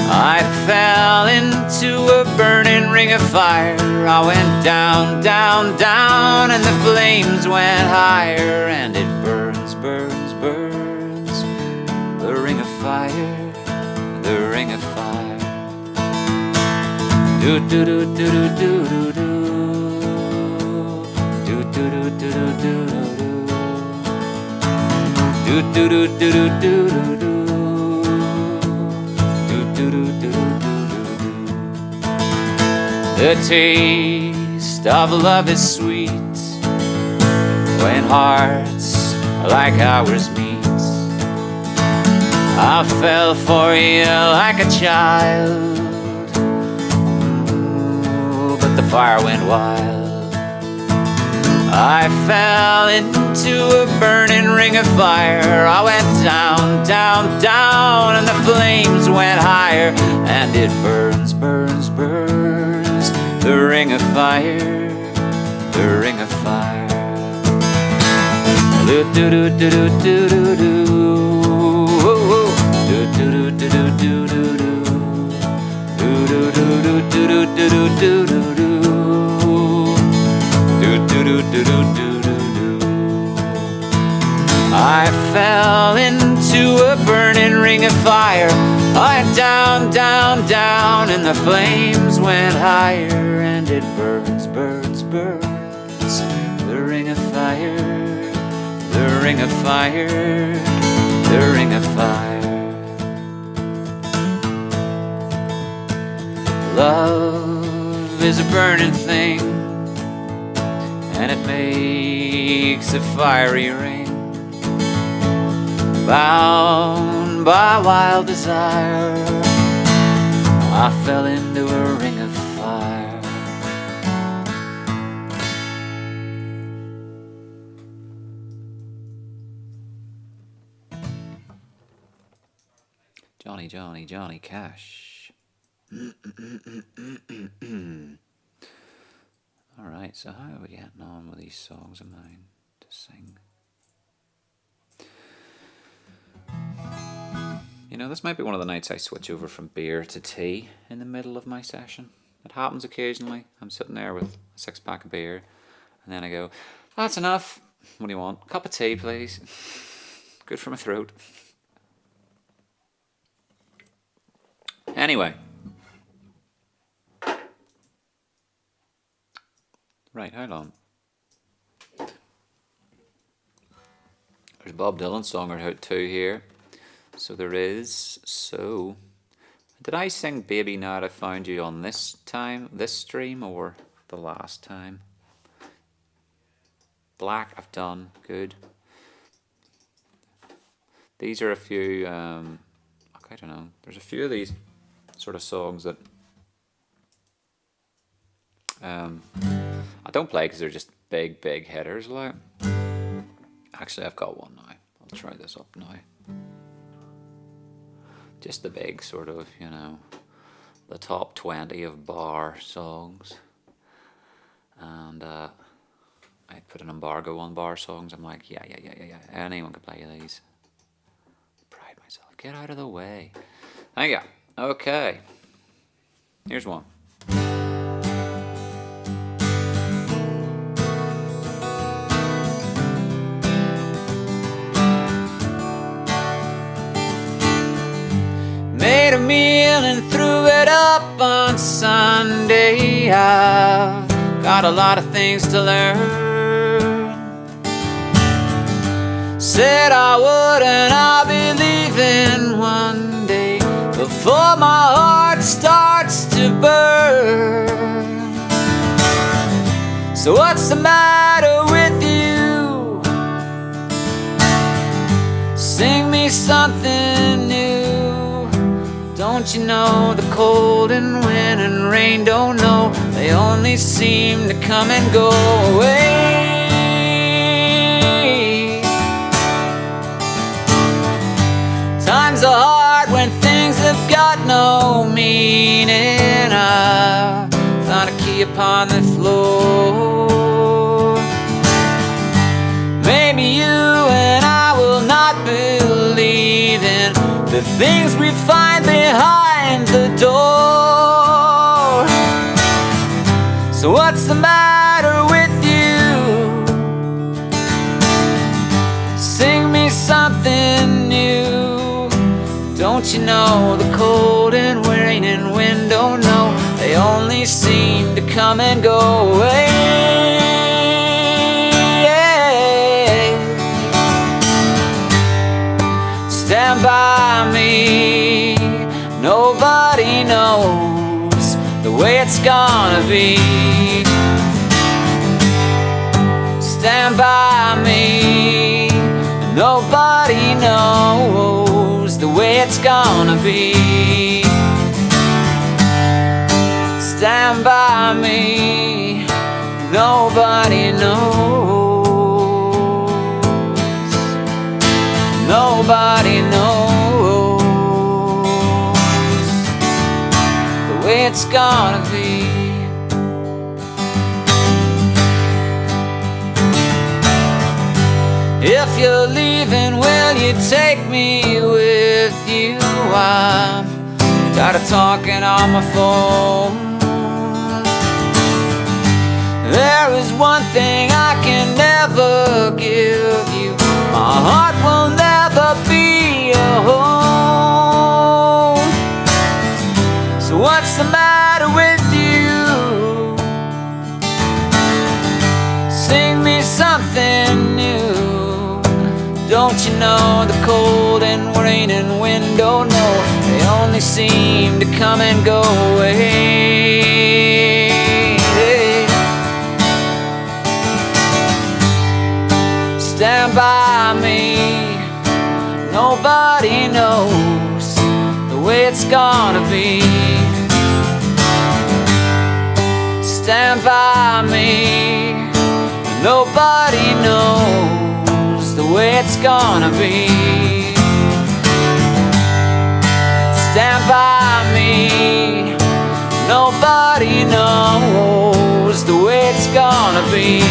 I fell into a burning ring of fire. I went down, down, down, and the flames went higher. And it burns, burns, burns, the ring of fire, the ring of fire. Do do do do do do do do, do do do do do do do, do do do do do do do. The taste of love is sweet when hearts like ours meet. I fell for you like a child, but the fire went wild. I fell into a burning ring of fire. I went down, down, down, and the flames went higher. And it burns, burns, burns, the ring of fire, the ring of fire. Do do do do do do do do, do do do do do do do, do do do do do do do do do. I fell into a burning ring of fire. I went down, down, down, and the flames went higher. And it burns, burns, burns, the ring of fire, the ring of fire, the ring of fire. Love is a burning thing, and it makes a fiery ring. Bound by wild desire, I fell into a ring of fire. Johnny, Johnny, Johnny Cash. Alright, so how are we getting on with these songs of mine to sing? You know, this might be one of the nights I switch over from beer to tea in the middle of my session. It happens occasionally. I'm sitting there with a 6-pack of beer, and then I go, that's enough. What do you want? Cup of tea, please. Good for my throat. Anyway. Right, hold on. There's a Bob Dylan song or two here. So there is. So I Did I sing Baby Now That I Found You on this stream, or the last time? Black I've done, good. These are a few, I don't know, there's a few of these sort of songs that I don't play because they're just big hitters. Like, actually I've got one now. I'll try this up now. Just the big sort of, you know, the top 20 of bar songs. And I put an embargo on bar songs. I'm like, yeah. Anyone can play these. Pride myself. Get out of the way. There you go. Okay. Here's one. Made a meal and threw it up on Sunday. I've got a lot of things to learn. Said I would and I'll be leaving one day before my heart starts to burn. So what's the matter with you? Sing me something new. Don't you know the cold and wind and rain don't know? They only seem to come and go away. Times are hard when things have got no meaning. I found a key upon the floor. Maybe you and I will not believe in the things we find behind the door. So what's the matter with you? Sing me something new. Don't you know the cold and rain and wind don't know? They only seem to come and go away. Stand by me, nobody knows the way it's gonna be. Stand by me, nobody knows the way it's gonna be. Stand by me, nobody knows. Nobody knows the way it's gonna be. If you're leaving, will you take me with you? I'm tired of talking on my phone. There is one thing I can never give you. My heart will never be a home. So what's the matter with you? Sing me something new. Don't you know the cold and rain and wind don't know? They only seem to come and go away. Stand by me, nobody knows the way it's gonna be. Stand by me, nobody knows the way it's gonna be. Stand by me, nobody knows the way it's gonna be.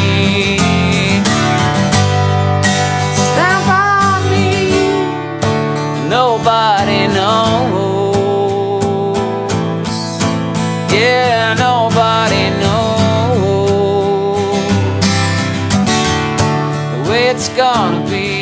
Nobody knows. Yeah, nobody knows the way it's gonna be.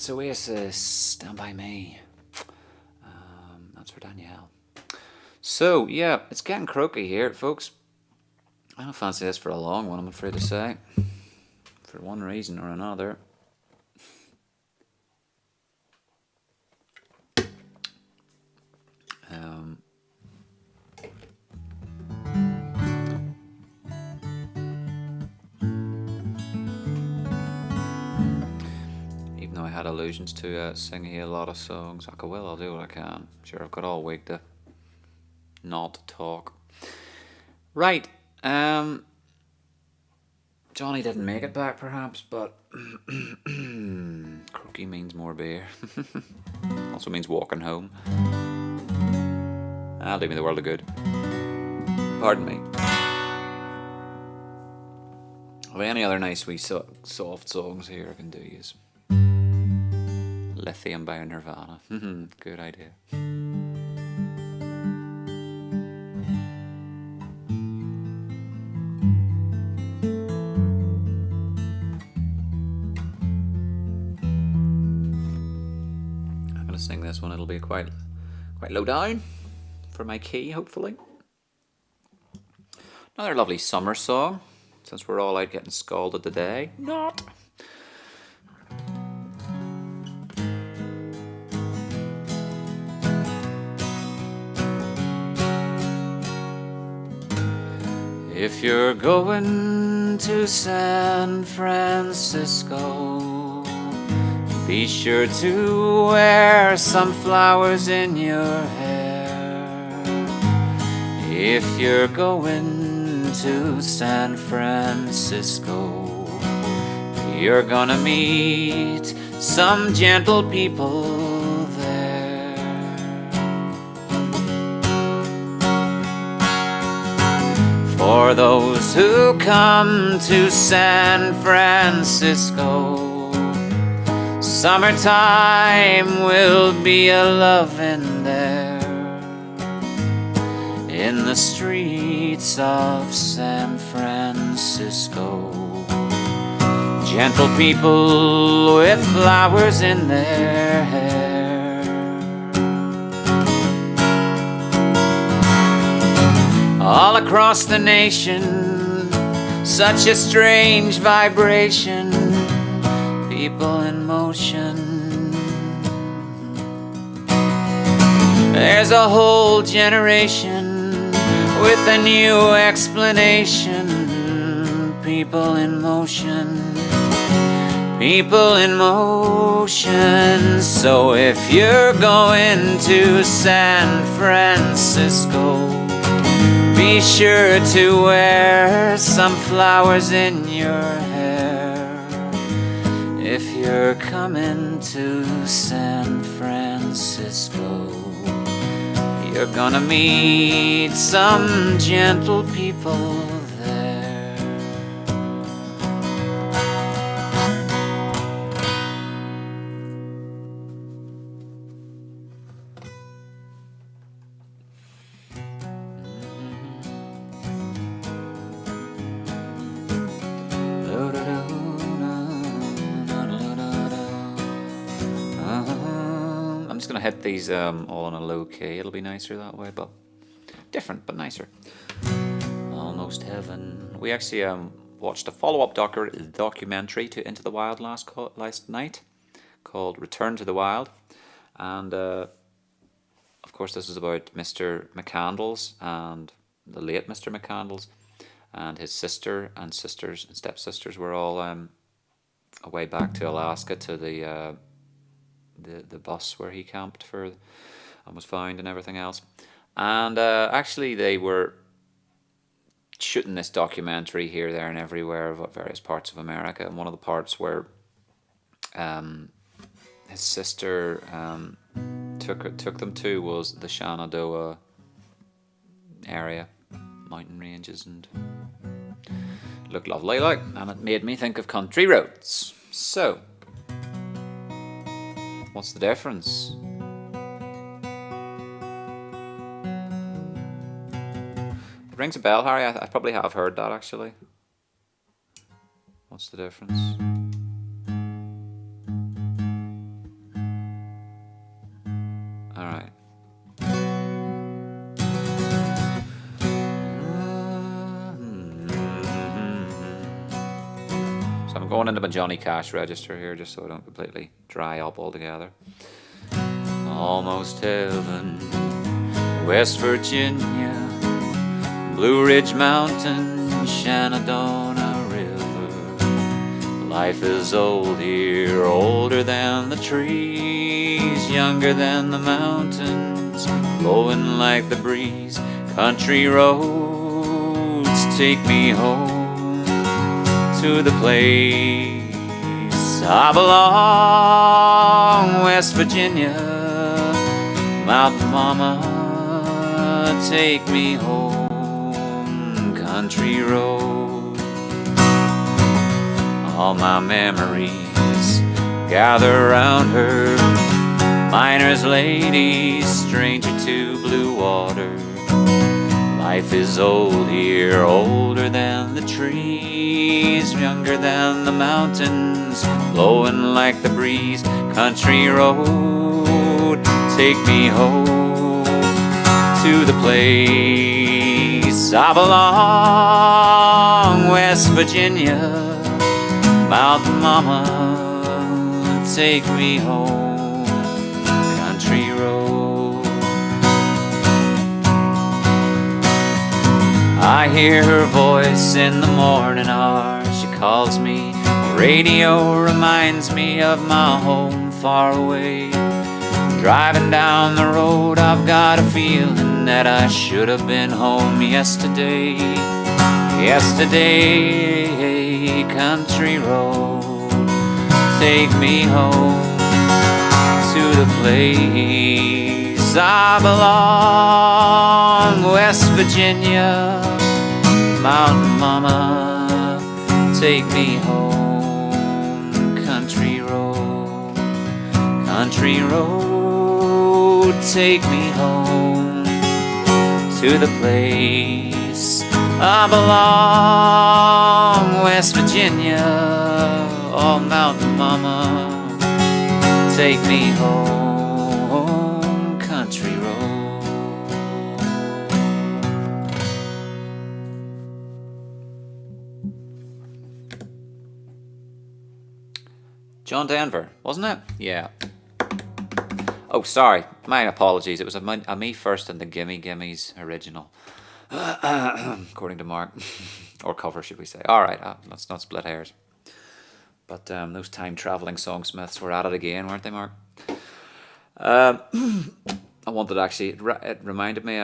That's Oasis, Stand By Me. That's for Danielle. So, yeah, it's getting croaky here, folks. I don't fancy this for a long one, I'm afraid to say. For one reason or another. Even though I had illusions to singing a lot of songs, I'll do what I can. Sure, I've got all week to not talk. Right, Johnny didn't make it back perhaps, but croaky means more beer. Also means walking home. That'll do me the world of good. Pardon me. Have any other nice wee soft songs here I can do use? Lithium by Nirvana. Good idea. I'm gonna sing this one. It'll be quite low down for my key, hopefully. Another lovely summer song, since we're all out getting scalded today. Not. If you're going to San Francisco, be sure to wear some flowers in your hair. If you're going to San Francisco, you're gonna meet some gentle people there. For those who come to San Francisco, summertime will be a lovin' there. In the streets of San Francisco, gentle people with flowers in their hair. All across the nation, such a strange vibration, people in motion. There's a whole generation with a new explanation. People in motion, people in motion. So if you're going to San Francisco, be sure to wear some flowers in your hair. If you're coming to San Francisco, you're gonna meet some gentle people there. I'm just gonna hit these all on a low key. It'll be nicer that way, but different but nicer. Almost Heaven. We actually watched a follow-up documentary to Into the Wild last night called Return to the Wild, and of course this is about Mr. McCandles and the late Mr. McCandles, and his sister and sisters and stepsisters were all away back to Alaska to the bus where he camped for and was found and everything else. And actually they were shooting this documentary here, there and everywhere of various parts of America, and one of the parts where his sister took them to was the Shenandoah area, mountain ranges, and looked lovely like, and it made me think of country roads. So what's the difference? It rings a bell, Harry. I probably have heard that actually. What's the difference? Going into my Johnny Cash register here just so I don't completely dry up altogether. Almost heaven, West Virginia, Blue Ridge Mountain, Shenandoah River. Life is old here, older than the trees, younger than the mountains, blowing like the breeze. Country roads take me home to the place I belong. West Virginia, Mountain Mama, take me home. Country road, all my memories gather round her. Miner's lady, stranger to blue water. Life is old here, older than the trees, younger than the mountains, blowing like the breeze. Country road, take me home to the place I belong. West Virginia, Mountain Mama, take me home. Country road. I hear her voice in the morning hour. She calls me. The radio reminds me of my home far away. Driving down the road, I've got a feeling that I should have been home yesterday. Yesterday, country road, take me home to the place I belong. West Virginia, Mountain Mama, take me home. Country road, country road, take me home to the place I belong. West Virginia, oh Mountain Mama, take me home. Country road. John Denver, wasn't it? Yeah. Oh, sorry. My apologies. It was a me first and the Gimme Gimmes original. According to Mark. Or cover, should we say. Alright, let's not split hairs. But those time-travelling songsmiths were at it again, weren't they, Mark? I wanted actually... It reminded me...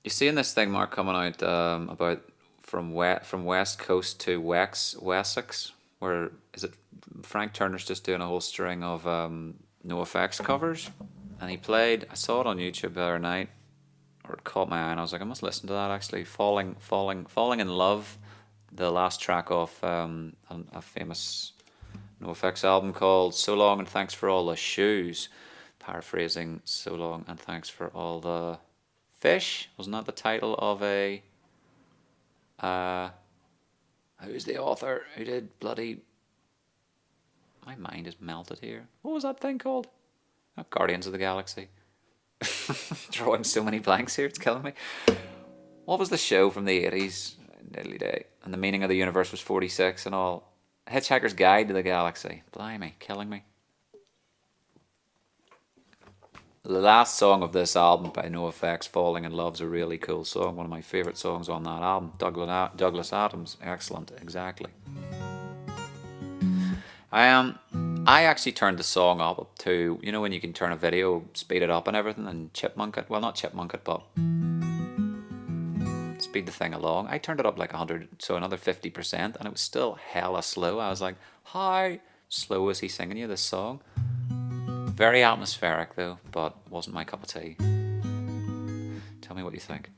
you seeing this thing, Mark, coming out about from West Coast to Wessex? Where is it? Frank Turner's just doing a whole string of NoFX covers, and he played. I saw it on YouTube the other night, or it caught my eye, and I was like, I must listen to that. Actually, Falling in Love, the last track off a famous NoFX album called So Long and Thanks for All the Shoes. Paraphrasing, So Long and Thanks for All the Fish. Wasn't that the title of a? Who's the author who did bloody... My mind is melted here. What was that thing called? Oh, Guardians of the Galaxy. Drawing so many blanks here, it's killing me. What was the show from the 80s? Diddly day. And the meaning of the universe was 46 and all. Hitchhiker's Guide to the Galaxy. Blimey, killing me. The last song of this album by NoFX, Falling in Love's a really cool song. One of my favourite songs on that album. Douglas Adams. Excellent, exactly. I actually turned the song up to, you know when you can turn a video, speed it up and everything, and chipmunk it. Well, not chipmunk it, but speed the thing along. I turned it up like 100, so another 50%, and it was still hella slow. I was like, how slow is he singing you this song? Very atmospheric though, but wasn't my cup of tea. Tell me what you think.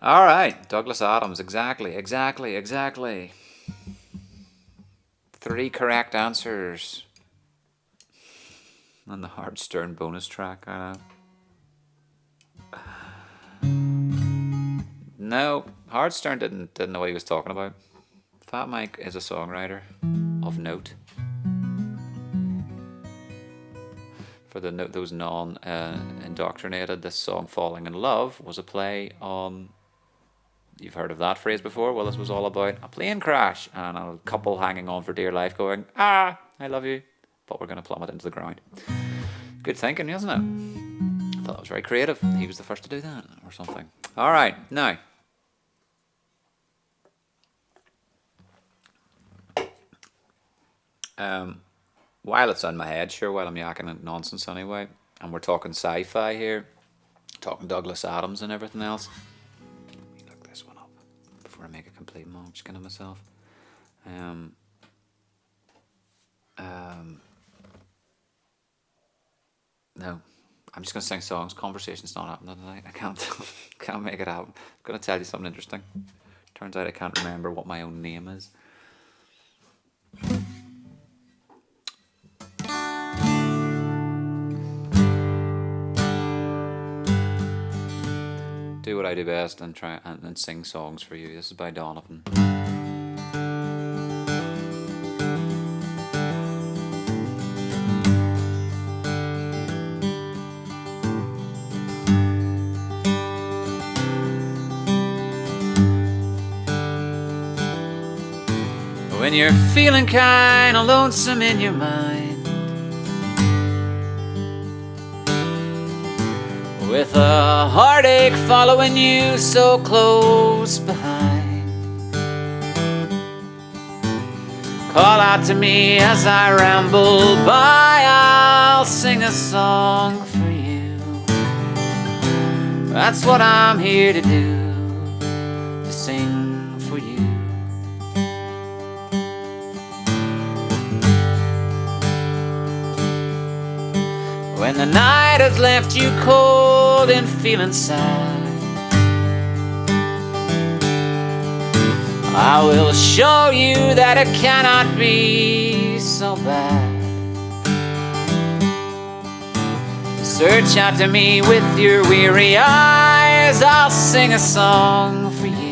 Alright, Douglas Adams, exactly. 3 correct answers. And the Hard Stern bonus track, I know. No, Hard Stern didn't know what he was talking about. Fat Mike is a songwriter of note. For those non-indoctrinated, this song "Falling in Love" was a play on you've heard of that phrase before. Well, this was all about a plane crash and a couple hanging on for dear life going, I love you, but we're going to plummet into the ground. Good thinking, isn't it? I thought that was very creative. He was the first to do that or something. All right, now. While it's on my head, sure, while I'm yakking at nonsense anyway, and we're talking sci-fi here, talking Douglas Adams and everything else. Let me look this one up before I make a complete munchkin of myself. No, I'm just going to sing songs. Conversation's not happening tonight. I can't make it happen. I'm going to tell you something interesting. Turns out I can't remember what my own name is. Do what I do best and try and sing songs for you. This is by Donovan. When you're feeling kinda lonesome in your mind, with a heartache following you so close behind, call out to me as I ramble by. I'll sing a song for you. That's what I'm here to do, to sing for you. When the night has left you cold and feeling sad, I will show you that it cannot be so bad. Search out to me with your weary eyes. I'll sing a song for you.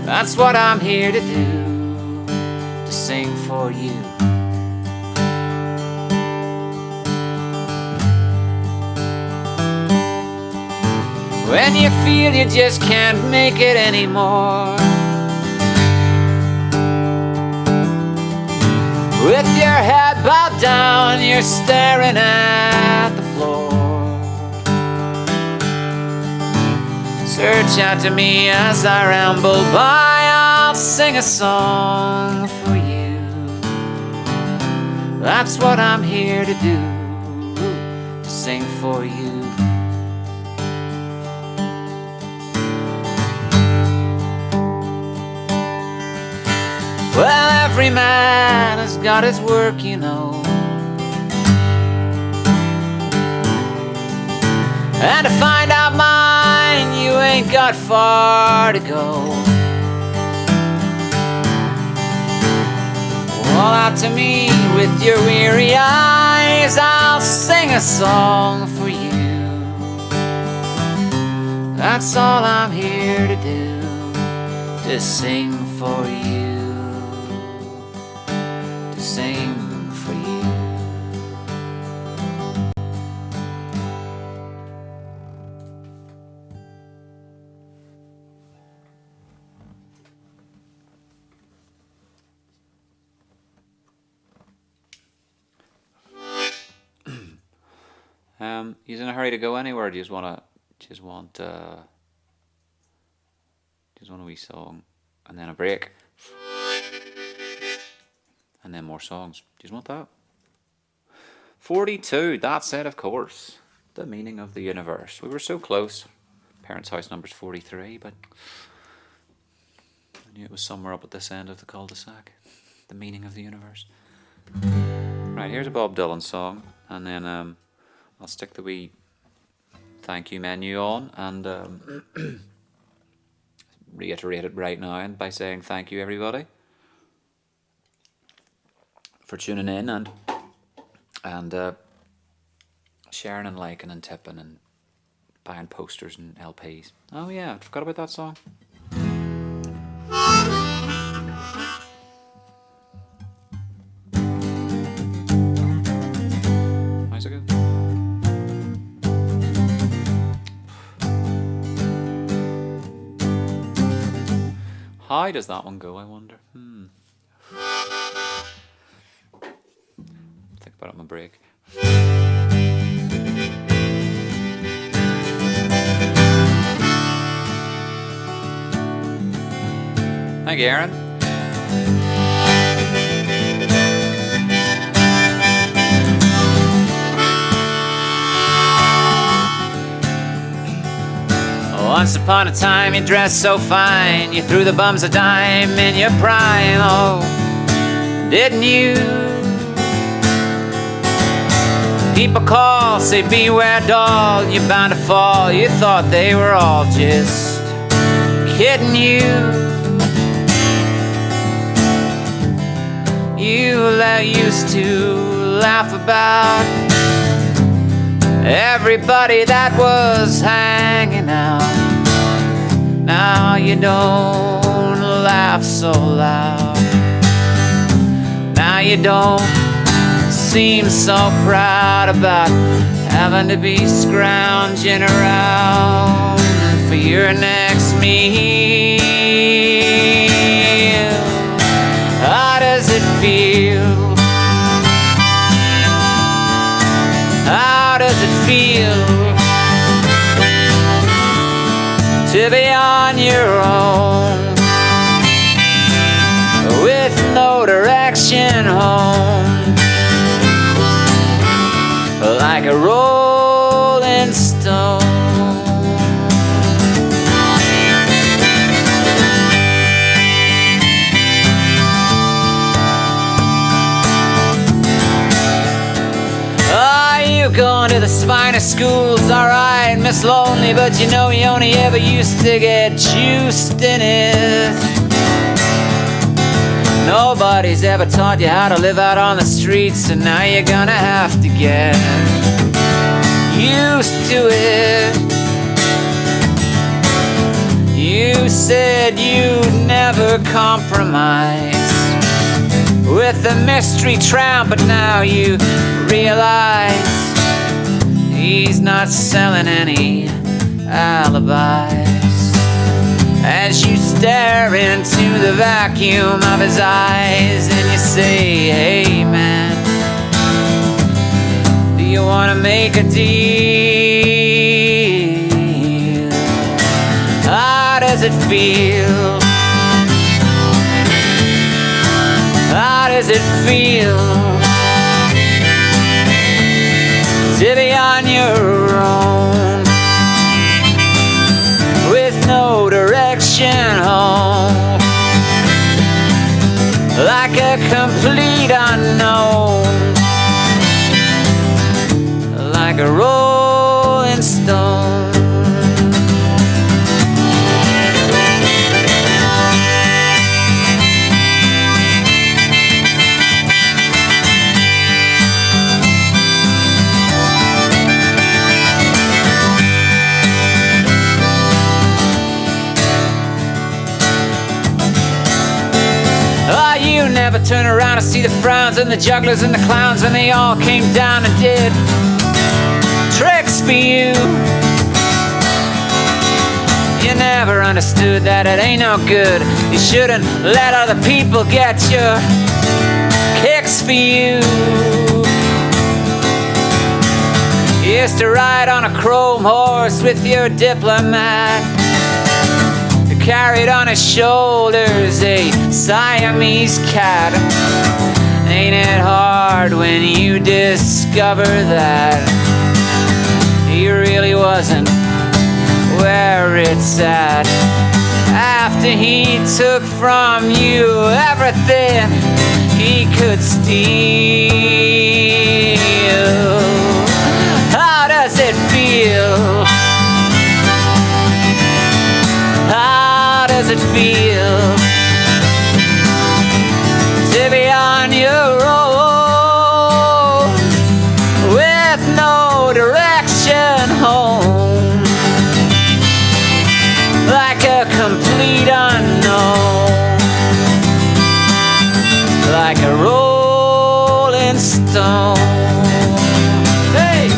That's what I'm here to do, to sing for you. When you feel you just can't make it anymore, with your head bowed down, you're staring at the floor. Search out to me as I ramble by. I'll sing a song for you. That's what I'm here to do, to sing for you. Well, every man has got his work, you know, and to find out mine, you ain't got far to go. Call out to me with your weary eyes. I'll sing a song for you. That's all I'm here to do, to sing for you. Sing for you. You in a hurry to go anywhere? Do you just want a wee song and then a break? And then more songs. Do you want that? 42, that's it, of course. The Meaning of the Universe. We were so close. Parents' House number's 43, but I knew it was somewhere up at this end of the cul-de-sac. The Meaning of the Universe. Right, here's a Bob Dylan song, and then I'll stick the wee thank you menu on and reiterate it right now by saying thank you, everybody, for tuning in and sharing and liking and tipping and buying posters and LPs. Oh yeah, I forgot about that song. How's it go? How does that one go, I wonder? Think about it on my break. Thank you, Aaron. Once upon a time you dressed so fine, you threw the bums a dime in your prime, oh, didn't you? People call, say beware doll, you're bound to fall, you thought they were all just kidding you. You used to laugh about everybody that was hanging out. Now you don't laugh so loud. Now you don't seem so proud about having to be scrounging around for your next meal. How does it feel? How does it feel to be on your own with no direction home, like a rolling stone? Going to the finest schools, alright, Miss Lonely, but you know you only ever used to get juiced in it. Nobody's ever taught you how to live out on the streets, and now you're gonna have to get used to it. You said you'd never compromise with the mystery tramp, but now you realize he's not selling any alibis. As you stare into the vacuum of his eyes and you say, hey man, do you want to make a deal? How does it feel? How does it feel to be on your own with no direction home, like a complete unknown, like a rolling stone? You never turn around to see the frowns and the jugglers and the clowns when they all came down and did tricks for you. You never understood that it ain't no good. You shouldn't let other people get your kicks for you. You used to ride on a chrome horse with your diplomat, carried on his shoulders a Siamese cat. Ain't it hard when you discover that he really wasn't where it's at? After he took from you everything he could steal. How does it feel? How does it feel to be on your own with no direction home, like a complete unknown, like a rolling stone? Hey!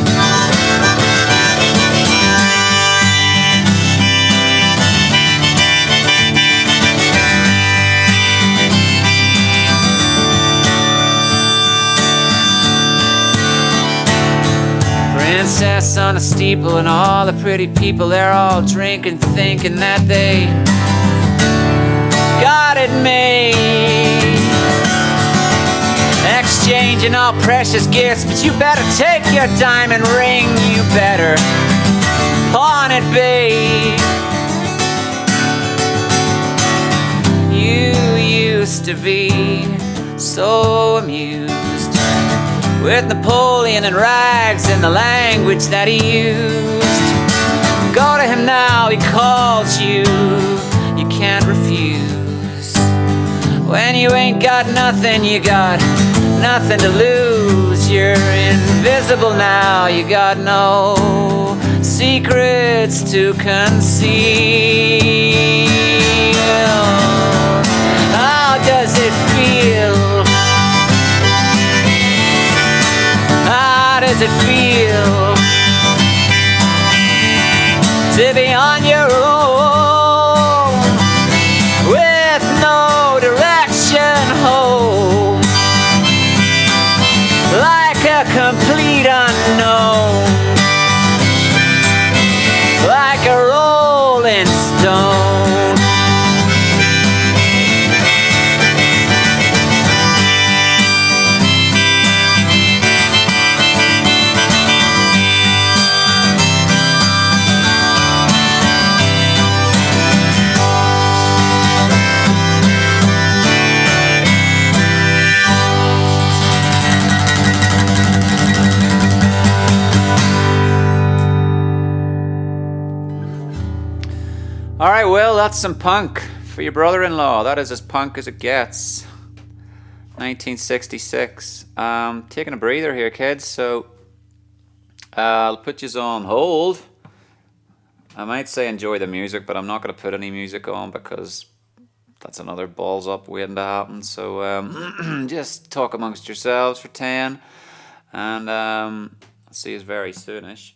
lights on a steeple, and all the pretty people, they're all drinking, thinking that they got it made. Exchanging all precious gifts, but you better take your diamond ring, you better pawn it, babe. You used to be so amused with Napoleon and rags and the language that he used. Go to him now, he calls you, you can't refuse. When you ain't got nothing, you got nothing to lose. You're invisible now, you got no secrets to conceal. How does it feel? How does it feel to be on your own with no direction home, like a complete unknown, like a rolling stone? All right, well, that's some punk for your brother-in-law. That is as punk as it gets. 1966. Taking a breather here, kids. So I'll put you on hold. I might say enjoy the music, but I'm not going to put any music on because that's another balls up waiting to happen. So just talk amongst yourselves for 10, and I'll see you very soonish.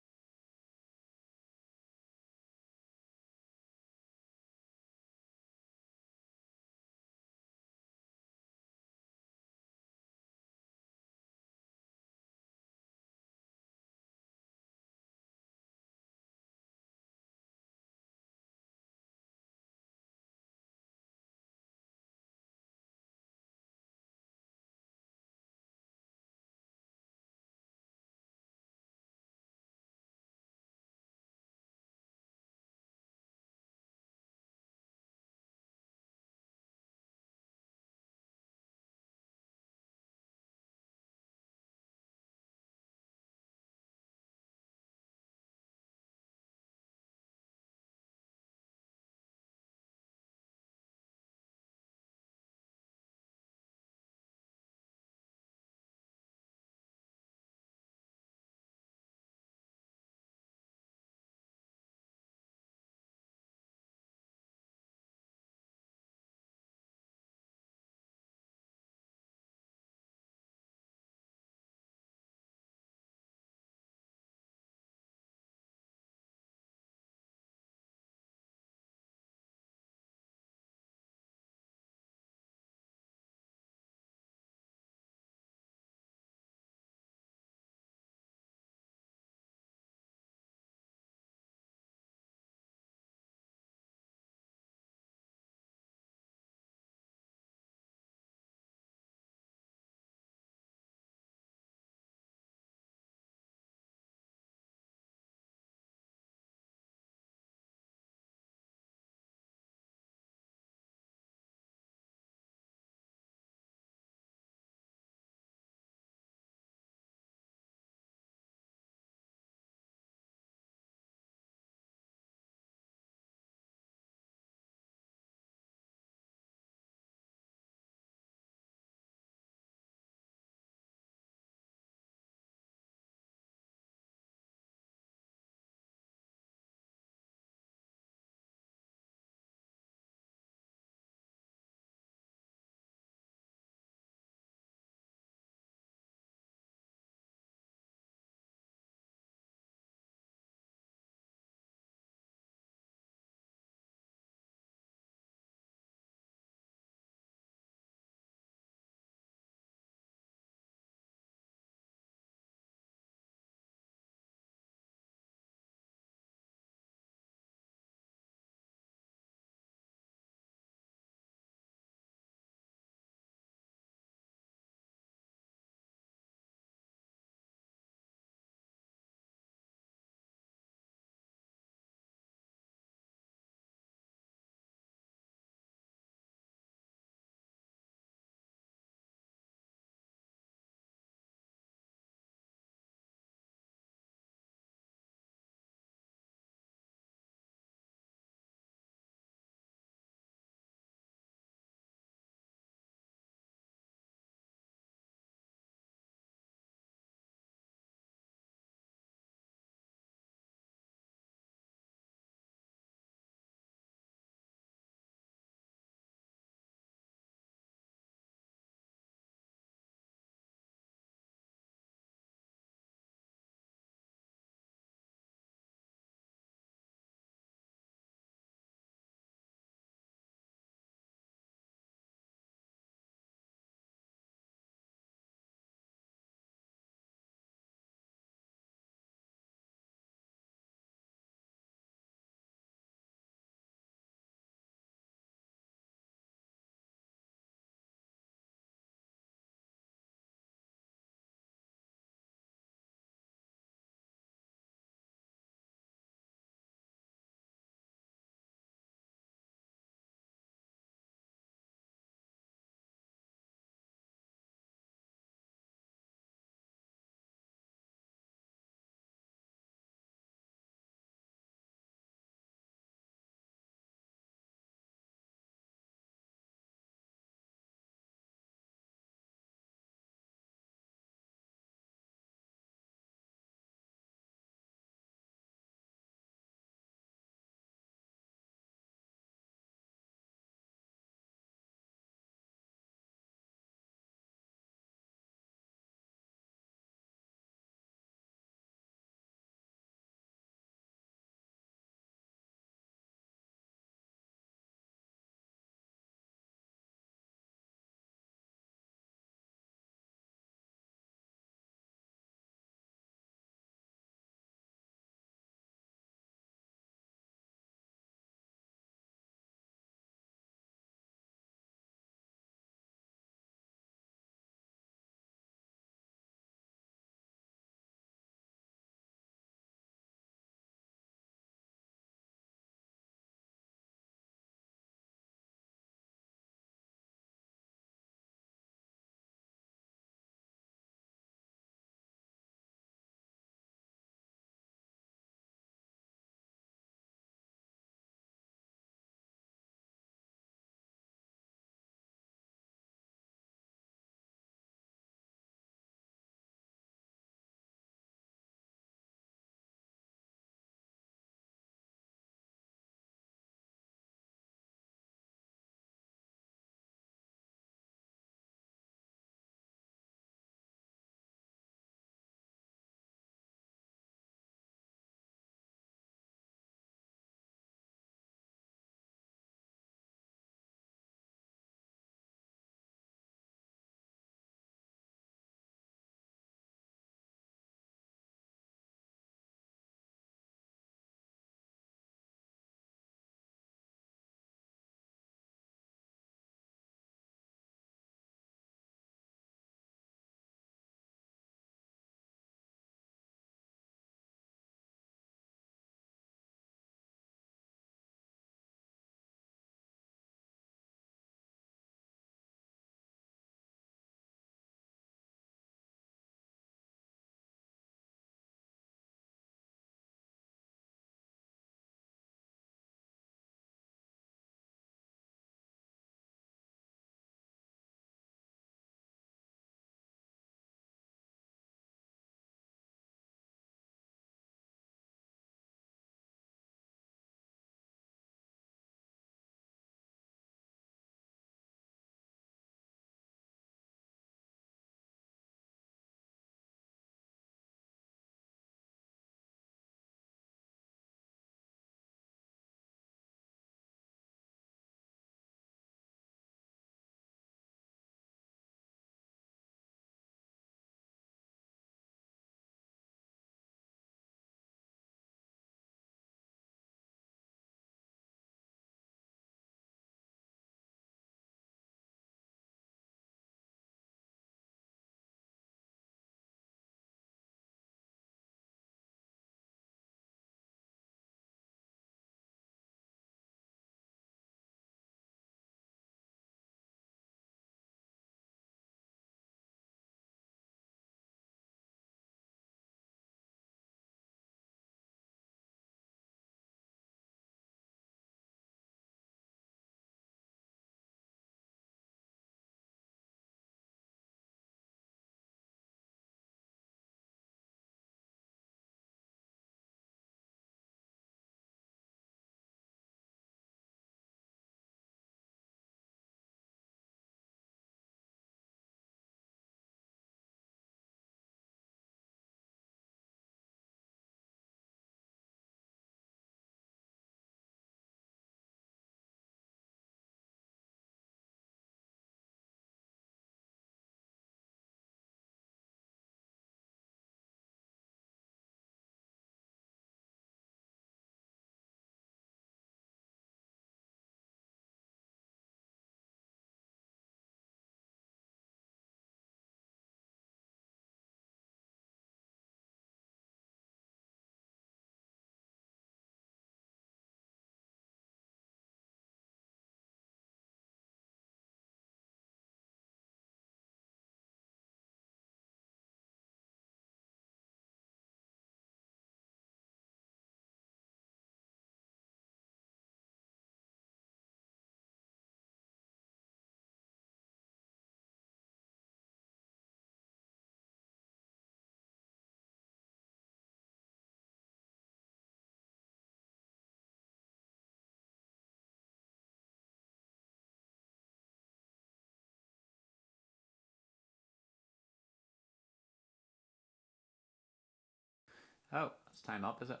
Oh, it's time up, is it?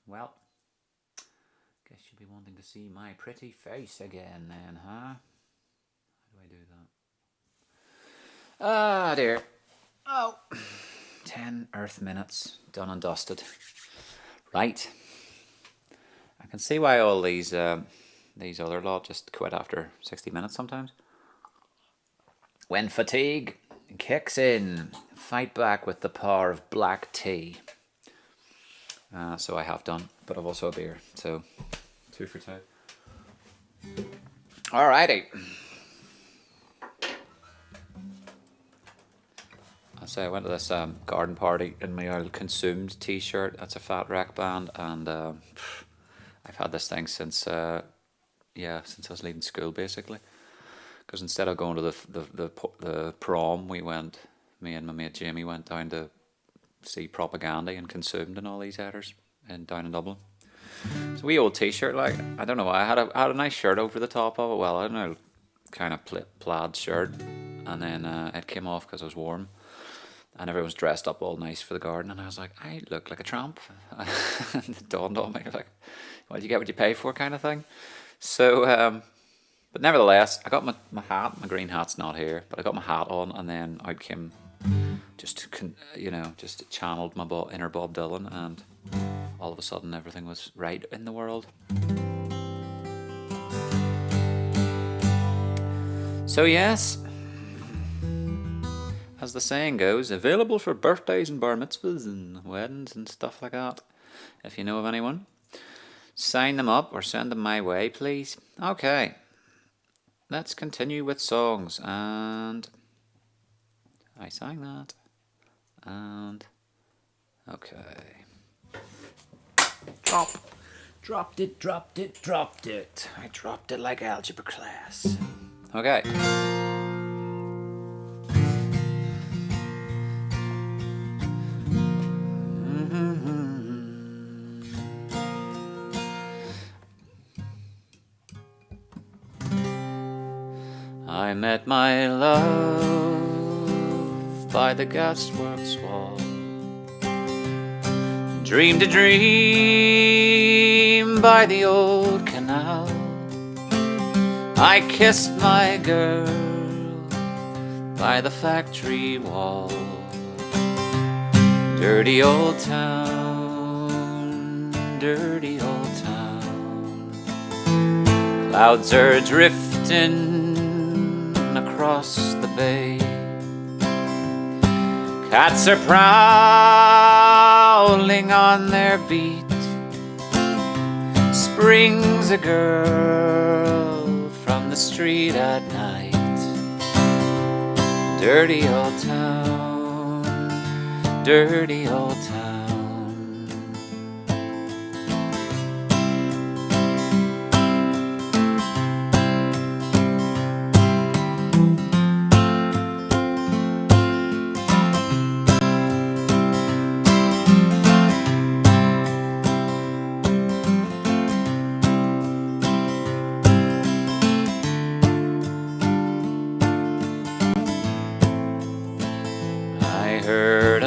Well, guess you'll be wanting to see my pretty face again then, huh? How do I do that? Ah, dear. Oh, 10 Earth minutes, done and dusted. Right. I can see why all these other lot just quit after 60 minutes sometimes. When fatigue kicks in, fight back with the power of black tea. So I have done, but I've also a beer, so 2 for 2. Alrighty. So I went to this garden party in my old Consumed t-shirt. That's a Fat Wreck band, and I've had this thing since since I was leaving school, basically. Because instead of going to the prom, me and my mate Jamie went down to see Propaganda and Consumed and all these headers down in Dublin. So wee old t-shirt, like, I don't know why, I had a nice shirt over the top of it. Well, I don't know, kind of plaid shirt, and then it came off because it was warm. And everyone's dressed up all nice for the garden, and I was like, I look like a tramp. And it dawned on me, like, well, you get what you pay for, kind of thing. So, but nevertheless, I got my hat. My green hat's not here, but I got my hat on, and then out came just channeled my inner Bob Dylan, and all of a sudden everything was right in the world. So yes, as the saying goes, available for birthdays and bar mitzvahs and weddings and stuff like that. If you know of anyone, sign them up or send them my way, please. Okay, let's continue with songs. And I sang that. And okay. Dropped it. I dropped it like algebra class. Okay. I met my love by the gasworks wall, dreamed a dream by the old canal. I kissed my girl by the factory wall. Dirty old town, dirty old town. Clouds are drifting across the bay. Cats are prowling on their beat. Springs a girl from the street at night. Dirty old town, dirty old town.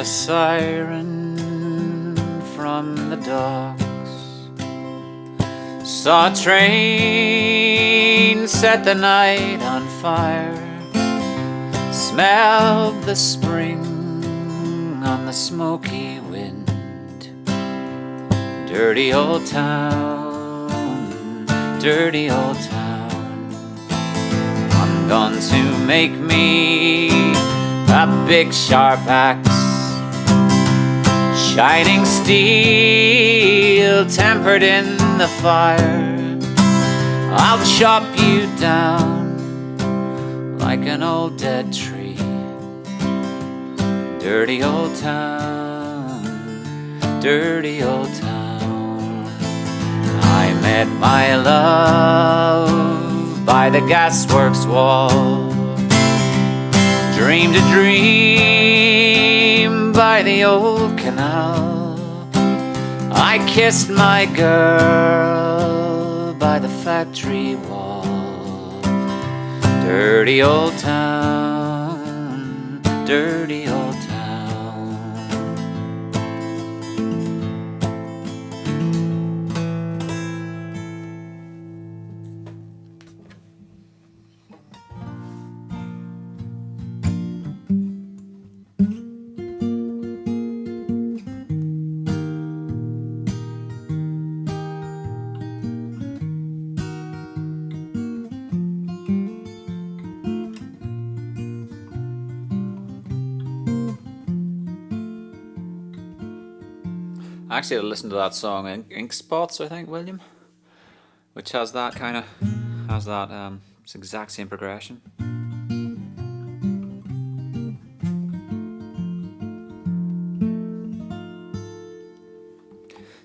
Siren from the docks, saw a train set the night on fire, smelled the spring on the smoky wind. Dirty old town, dirty old town. I'm going to make me a big sharp axe, shining steel tempered in the fire. I'll chop you down like an old dead tree. Dirty old town, dirty old town. I met my love by the gasworks wall, dreamed a dream by the old canal. I kissed my girl by the factory wall. Dirty old town, dirty old town. Actually, I listened to that song Ink Spots, I think, William, which has that kind of, it's the exact same progression.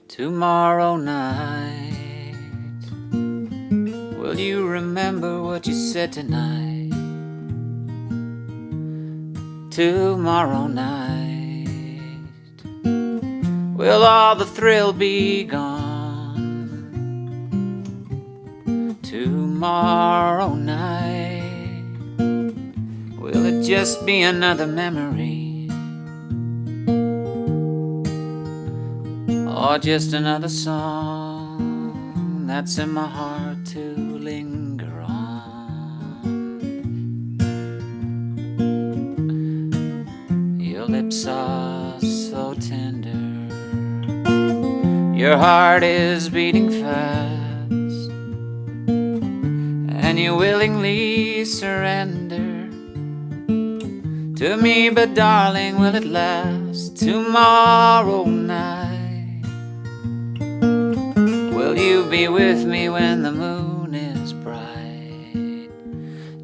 Tomorrow night, will you remember what you said tonight? Tomorrow night, will all the thrill be gone? Tomorrow night, will it just be another memory? Or just another song that's in my heart to linger on? Your lips are so tender, your heart is beating fast, and you willingly surrender to me, but darling, will it last? Tomorrow night, will you be with me when the moon is bright?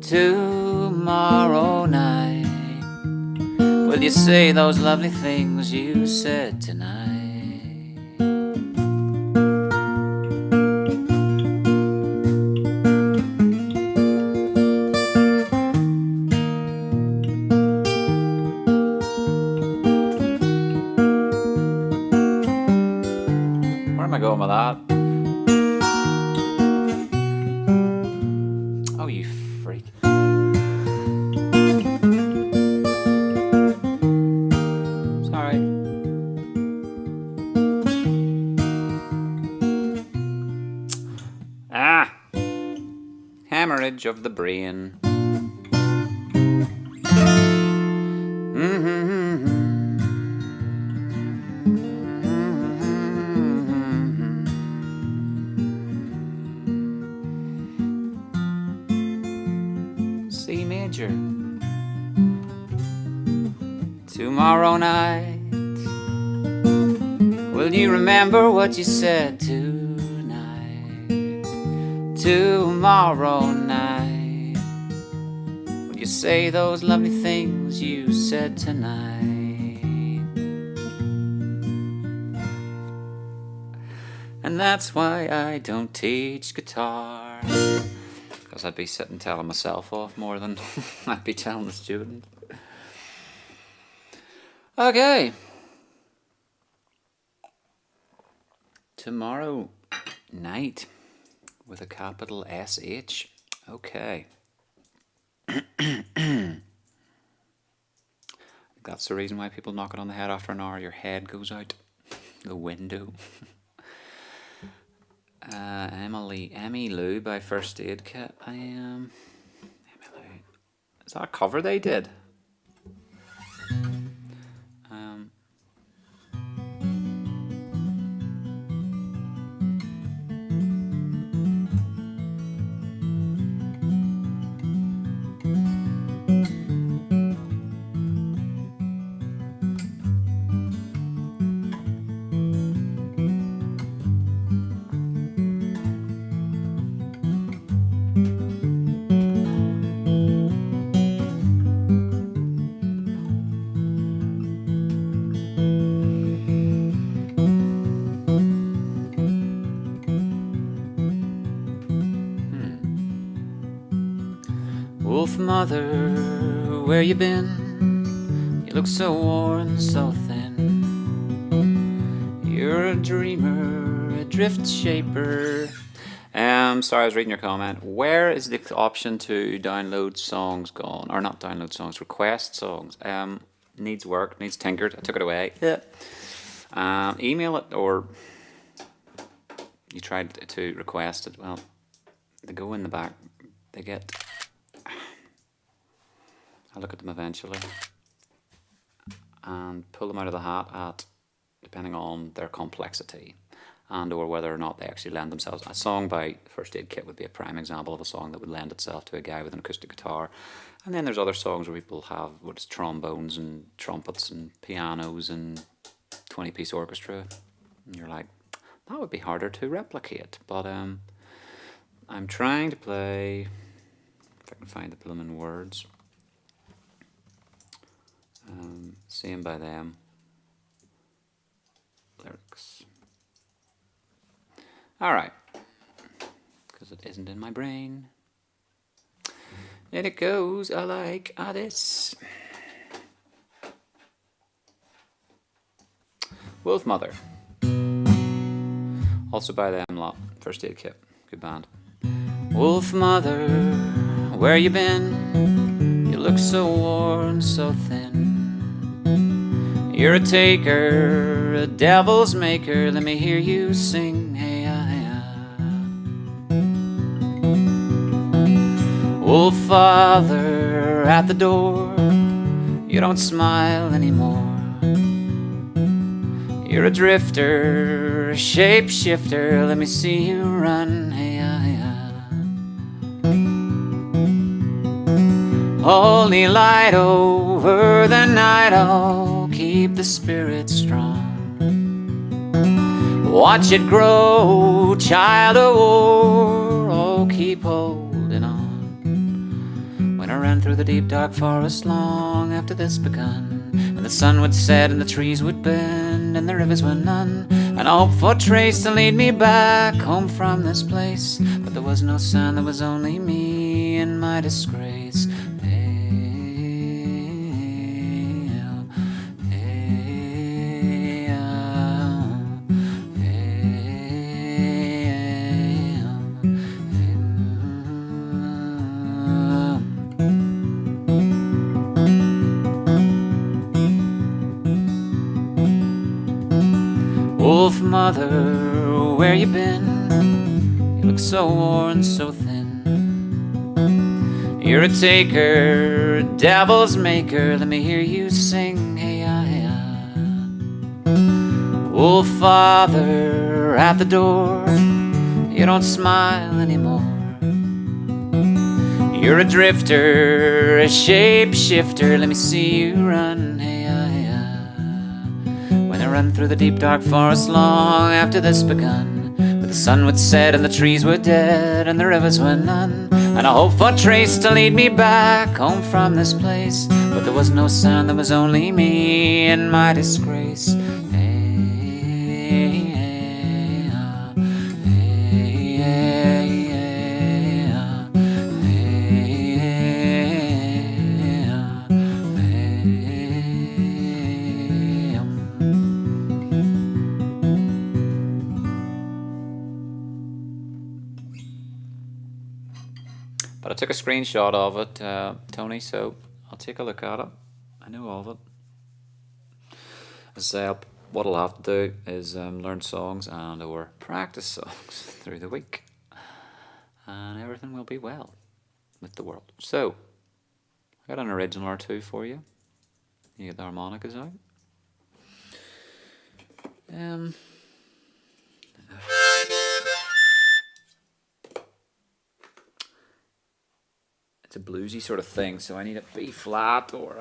Tomorrow night, will you say those lovely things you said tonight? Where am I going with that? Oh, you freak. Sorry. Ah! Hemorrhage of the brain. C major. Tomorrow night, will you remember what you said tonight? Tomorrow night, will you say those lovely things you said tonight? And that's why I don't teach guitar, because I'd be sitting telling myself off more than I'd be telling the student. Okay. Tomorrow night with a capital SH. Okay. That's the reason why people knock it on the head after an hour. Your head goes out the window. Emmy Lou by First Aid Kit. Emmy Lou. Is that a cover they did? Wolf mother, where you been? You look so worn, so thin. You're a dreamer, a drift shaper. Sorry, I was reading your comment. Where is the option to download songs gone? Or not download songs, request songs. Needs work, needs tinkered. I took it away. Yeah. Email it, or you tried to request it. Well, they go in the back. They get... I'll look at them eventually and pull them out of the hat at, depending on their complexity and or whether or not they actually lend themselves. A song by First Aid Kit would be a prime example of a song that would lend itself to a guy with an acoustic guitar. And then there's other songs where people have trombones and trumpets and pianos and 20-piece orchestra. And you're like, that would be harder to replicate. But I'm trying to play, if I can find the blooming words. Same by them. Lyrics. Alright. Because it isn't in my brain. And it goes like this. Wolf Mother. Also by them lot. First Aid Kit. Good band. Wolf Mother, where you been? You look so worn, so thin. You're a taker, a devil's maker. Let me hear you sing. Hey, Wolf Father at the door. You don't smile anymore. You're a drifter, a shapeshifter. Let me see you run. Hey, holy light over the night. Oh, keep the spirit strong. Watch it grow, child of war. Oh, keep holding on. When I ran through the deep dark forest long after this begun, when the sun would set and the trees would bend and the rivers were none, and I hoped for a trace to lead me back home from this place, but there was no sound, there was only me and my disgrace. Wolf Mother, where you been? You look so worn, so thin. You're a taker, a devil's maker. Let me hear you sing. Hey, Wolf Father at the door. You don't smile anymore. You're a drifter, a shapeshifter. Let me see you run. Hey, I run through the deep dark forest long after this begun, where the sun would set and the trees were dead and the rivers were none, and I hoped for a trace to lead me back home from this place, but there was no sound, there was only me and my disgrace. But I took a screenshot of it, Tony, so I'll take a look at it. I know of it. As I say, what I'll have to do is learn songs and or practice songs through the week. And everything will be well with the world. So, I got an original or two for you. You get the harmonicas out. It's a bluesy sort of thing, so I need a B flat or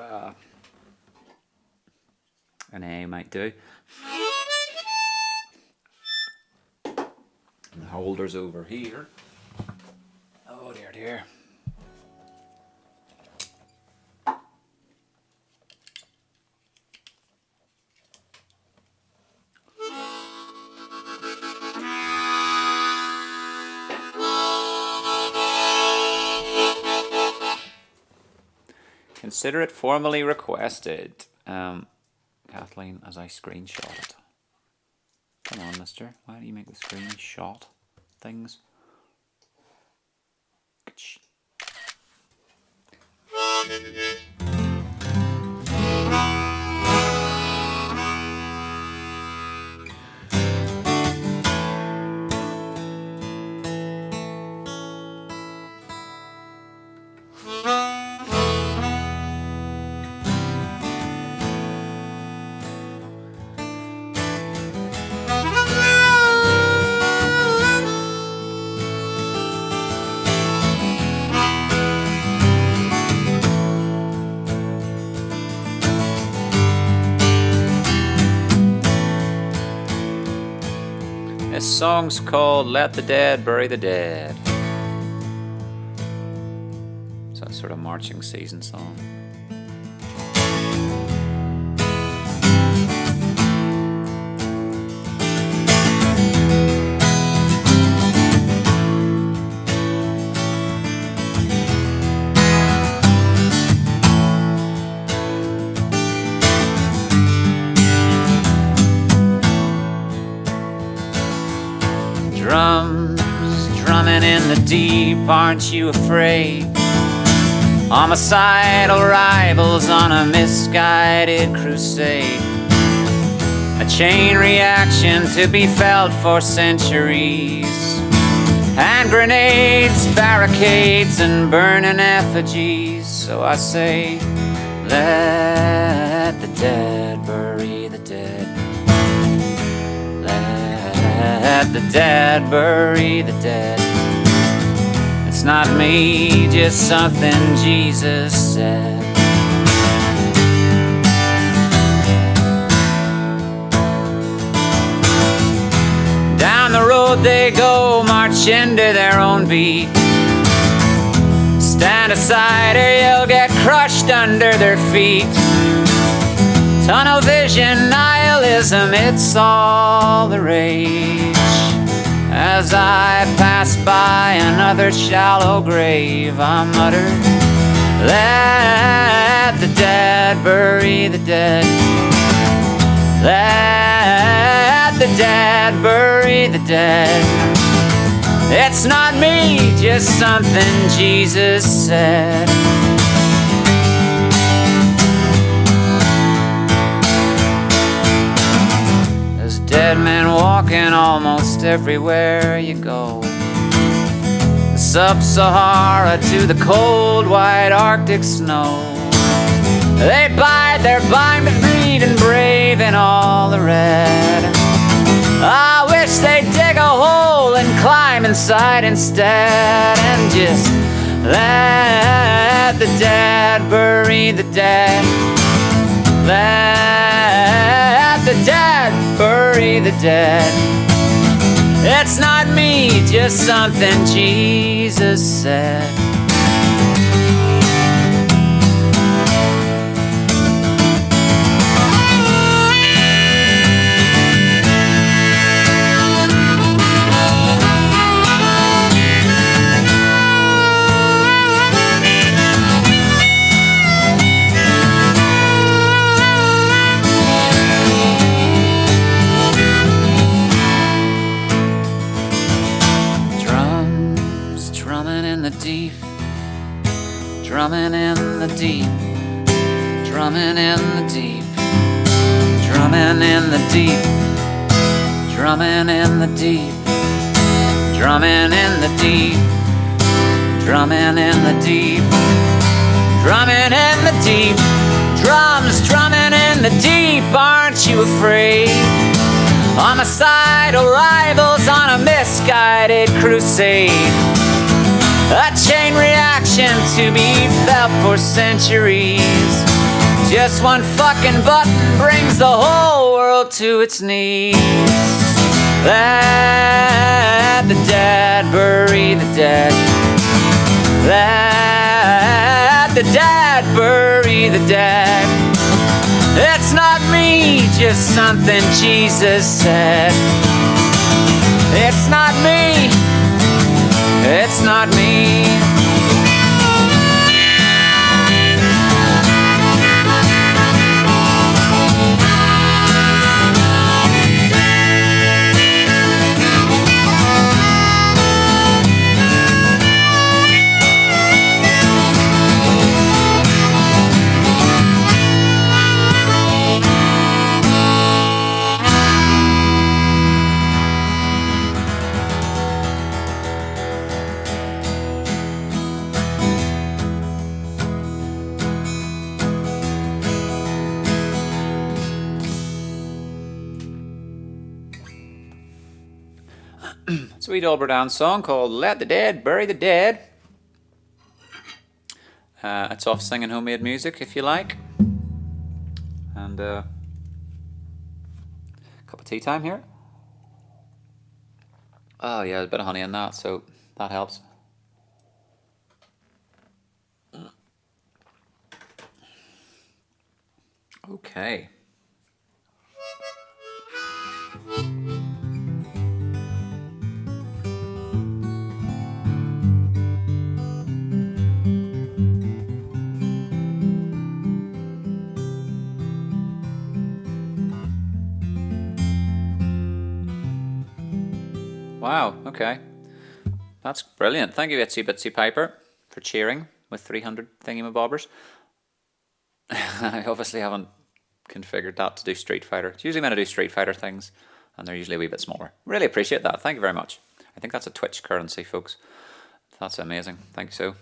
an A might do. And the holder's over here. Oh dear, dear. Consider it formally requested. Kathleen, as I screenshot it. Come on, mister. Why do you make the screenshot things? song's called Let the Dead Bury the Dead. So that's sort of marching season song. Drums drumming in the deep, aren't you afraid? Homicidal rivals on a misguided crusade. A chain reaction to be felt for centuries. Hand grenades, barricades, and burning effigies. So I say, let the dead bury the dead. Let the dead bury the dead. It's not me, just something Jesus said. Down the road they go, march into their own beat. Stand aside or you'll get crushed under their feet. Tunnel vision, nihilism, it's all the rage. As I pass by another shallow grave, I mutter, let the dead bury the dead. Let the dead bury the dead. It's not me, just something Jesus said. Dead men walking almost everywhere you go. The Sub-Sahara to the cold white Arctic snow. They bide their bind with greed and brave in all the red. I wish they'd dig a hole and climb inside instead. And just let the dead bury the dead. Let the dead bury the dead. It's not me, just something Jesus said. Drumming in the deep, drumming in the deep, drumming in the deep, drumming in the deep, drumming in the deep, drumming in the deep, drumming in the deep, drums drumming in the deep, aren't you afraid? Homicidal rivals on a misguided crusade. A chain reaction to be felt for centuries. Just one fucking button brings the whole world to its knees. Let the dead bury the dead. Let the dead bury the dead. It's not me, just something Jesus said. It's not me. It's not me. Sweet Dolbro Dan song called Let the Dead Bury the Dead. It's off Singing Homemade Music if you like. And cup of tea time here. Oh yeah, a bit of honey in that, so that helps. Okay. Wow, okay. That's brilliant. Thank you, Itsy Bitsy Piper, for cheering with 300 thingamabobbers. I obviously haven't configured that to do Street Fighter. It's usually when I do Street Fighter things, and they're usually a wee bit smaller. Really appreciate that. Thank you very much. I think that's a Twitch currency, folks. That's amazing. Thank you so.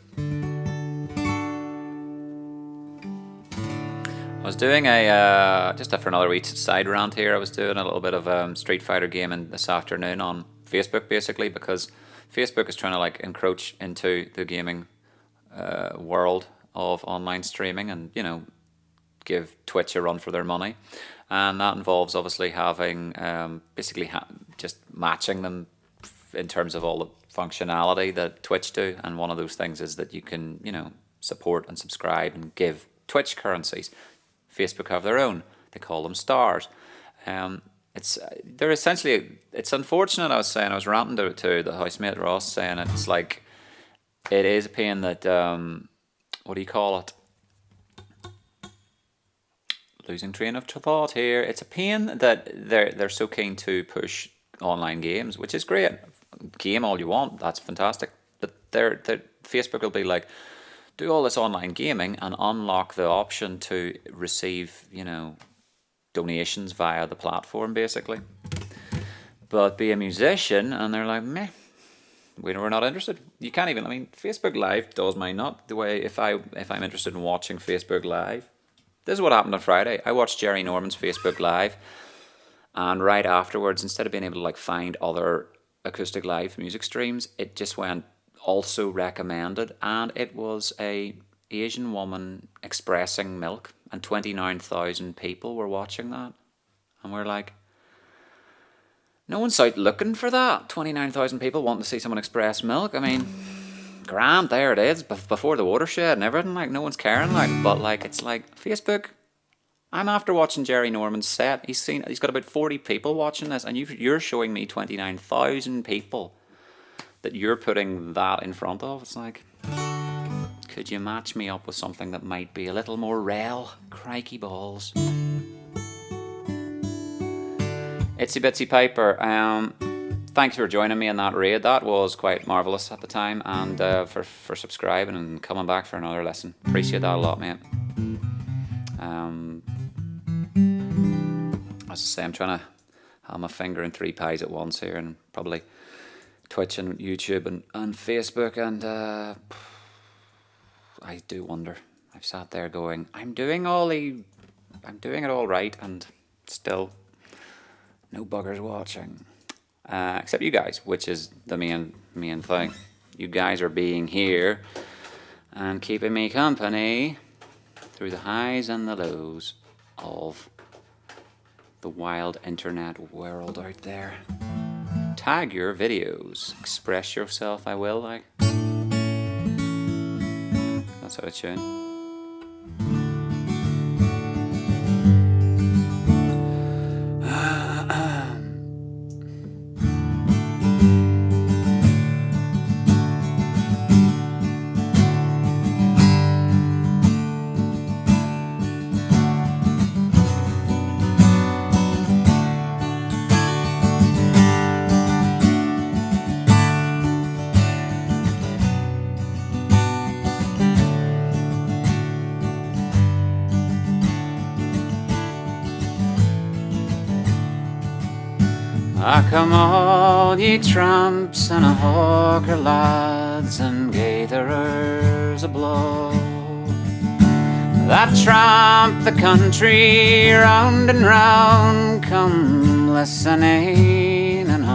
I was doing a, just for another wee side rant here, I was doing a little bit of Street Fighter gaming this afternoon on Facebook, basically, because Facebook is trying to like encroach into the gaming world of online streaming and, you know, give Twitch a run for their money. And that involves obviously having, basically just matching them in terms of all the functionality that Twitch do. And one of those things is that you can, you know, support and subscribe and give Twitch currencies. Facebook have their own. They call them stars. They're essentially, it's unfortunate. I was ranting to the housemate Ross, saying it's like, it is a pain that, what do you call it? Losing train of thought here. It's a pain that they're so keen to push online games, which is great. Game all you want, that's fantastic. But Facebook will be like, do all this online gaming and unlock the option to receive, you know, donations via the platform, basically. But be a musician, and they're like, meh, we're not interested. You can't even, I mean, Facebook Live does mine not the way, if I'm interested in watching Facebook Live. This is what happened on Friday. I watched Jerry Norman's Facebook Live, and right afterwards, instead of being able to like find other Acoustic Live music streams, it just went also recommended, and it was a Asian woman expressing milk, and 29,000 people were watching that, and we're like, no one's out looking for that. 29,000 people wanting to see someone express milk. I mean, grand, there it is, before the watershed and everything. Like, no one's caring. Like, but like, it's like Facebook. I'm after watching Jerry Norman's set. He's got about 40 people watching this, and you're showing me 29,000 people that you're putting that in front of. It's like, could you match me up with something that might be a little more real? Crikey balls. Itsy Bitsy Piper, thanks for joining me in that raid. That was quite marvellous at the time, and for subscribing and coming back for another lesson. Appreciate that a lot, mate. As I say, I'm trying to have my finger in 3 pies at once here, and probably Twitch and YouTube and Facebook, and I do wonder. I've sat there going, I'm doing it all right, and still no buggers watching, except you guys, which is the main thing. You guys are being here and keeping me company through the highs and the lows of the wild internet world out there. Tag your videos, express yourself. I will, like. That's how it's tune. Ah, come all ye tramps and hawker lads and gatherers of blood that tramp the country round and round, come listening and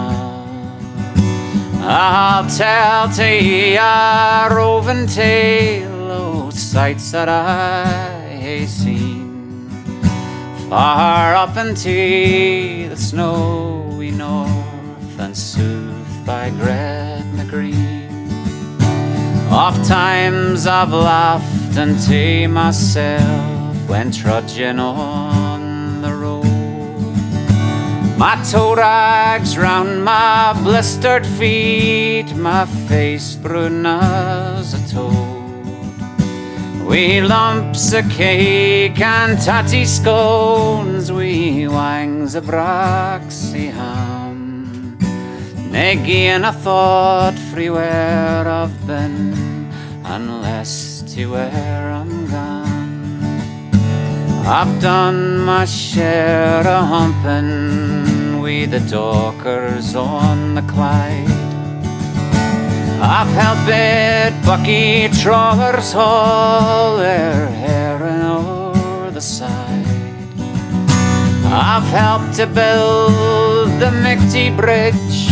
I'll tell to ye a roving tale o' sights that I hae seen far up into the snowy north and sooth by Greg McGreen. Oft times I've laughed unto myself when trudging on the road. My toe rags round my blistered feet, my face brune as a toad. Wee lumps of cake and tatty scones, wee wangs of braxy ham. Again I thought free where I've been, unless to where I'm gone. I've done my share of humping with the dockers on the Clyde. I've helped bucky trawlers haul their herring o'er the side. I've helped to build the Mckenzie bridge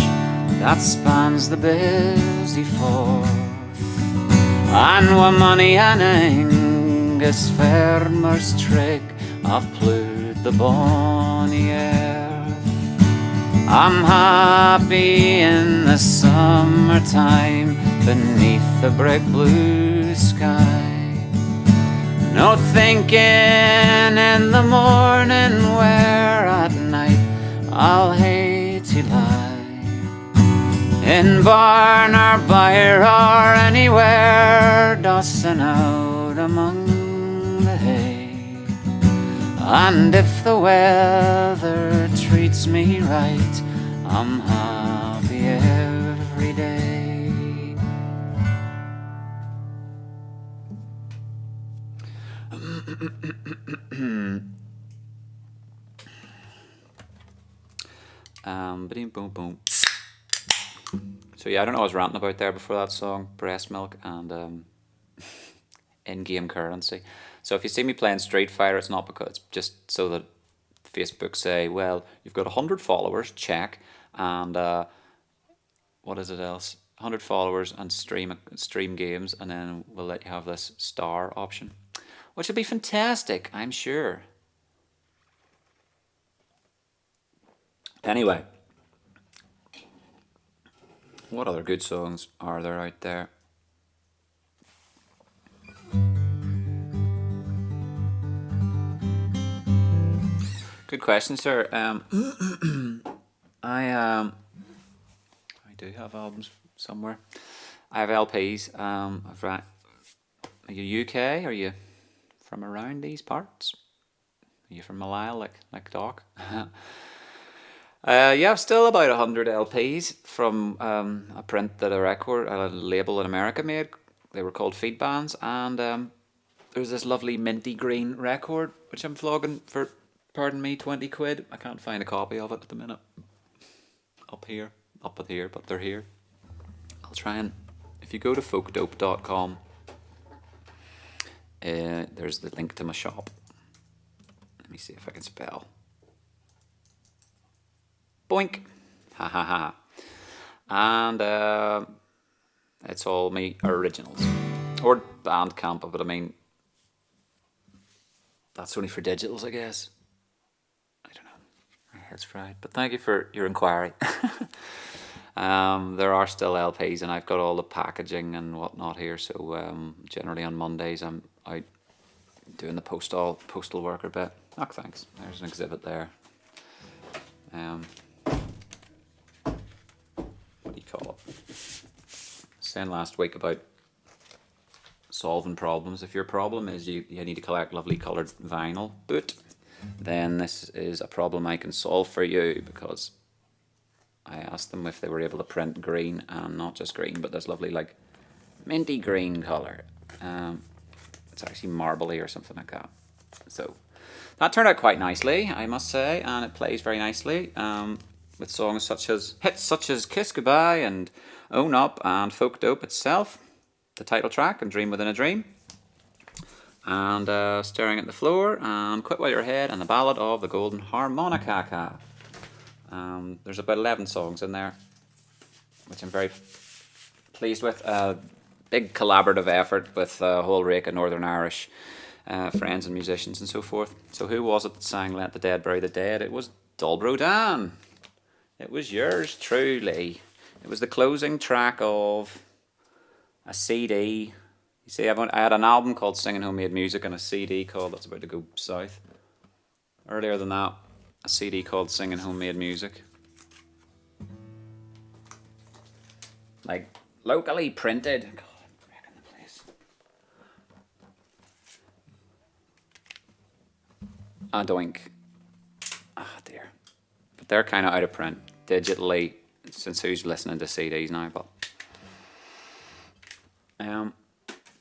that spans the busy Forth, and with money and Angus farmer's trig I've ploughed the bonny earth. I'm happy in the summertime beneath the bright blue sky. No thinking in the morning where at night I'll hate to lie. In barn or byre or anywhere, dossing out among the hay. And if the weather treats me right, I'm happy every day. Boom, boom, boom. So yeah, I don't know what I was ranting about there before that song, breast milk and in-game currency. So if you see me playing Street Fighter, it's not because, it's just so that Facebook say, well, you've got 100 followers, check, and what is it else? 100 followers and stream games, and then we'll let you have this star option, which would be fantastic, I'm sure. Anyway, what other good songs are there out there? Good question, sir. I do have albums somewhere. I have LPs. Are you UK? Are you from around these parts? Are you from Malaya, like Doc? Yeah, I've still about 100 LPs from a print that a label in America made. They were called Feed Bands, and there's this lovely minty green record which I'm flogging for, pardon me, 20 quid. I can't find a copy of it at the minute. Up here, but they're here. I'll try and, if you go to folkdope.com, there's the link to my shop. Let me see if I can spell. Boink. Ha ha ha. And it's all me originals. Or Bandcamp, but I mean, that's only for digitals, I guess. I don't know. My head's fried. But thank you for your inquiry. There are still LPs, and I've got all the packaging and whatnot here. So generally on Mondays, I'm out doing the postal worker bit. Oh, thanks. There's an exhibit there. What do you call it? Saying last week about solving problems. If your problem is you need to collect lovely coloured vinyl boot, then this is a problem I can solve for you, because I asked them if they were able to print green, and not just green, but this lovely like minty green colour. It's actually marbly or something like that. So that turned out quite nicely, I must say, and it plays very nicely with songs such as Kiss Goodbye and Own Up and Folk Dope itself, the title track, and Dream Within a Dream, and Staring at the Floor, and Quit While You're Ahead, and the Ballad of the Golden Harmonica. There's about 11 songs in there, which I'm very pleased with. Big collaborative effort with a whole rake of Northern Irish friends and musicians and so forth. So who was it that sang Let the Dead Bury the Dead? It was Dolbro Dan. It was yours truly. It was the closing track of a CD. You see, I had an album called Singing Homemade Music and a CD called That's About to Go South. Earlier than that, a CD called Singing Homemade Music. Like, locally printed. God, I'm wrecking the place. A doink. Ah, dear. But they're kind of out of print digitally, since who's listening to CDs now, but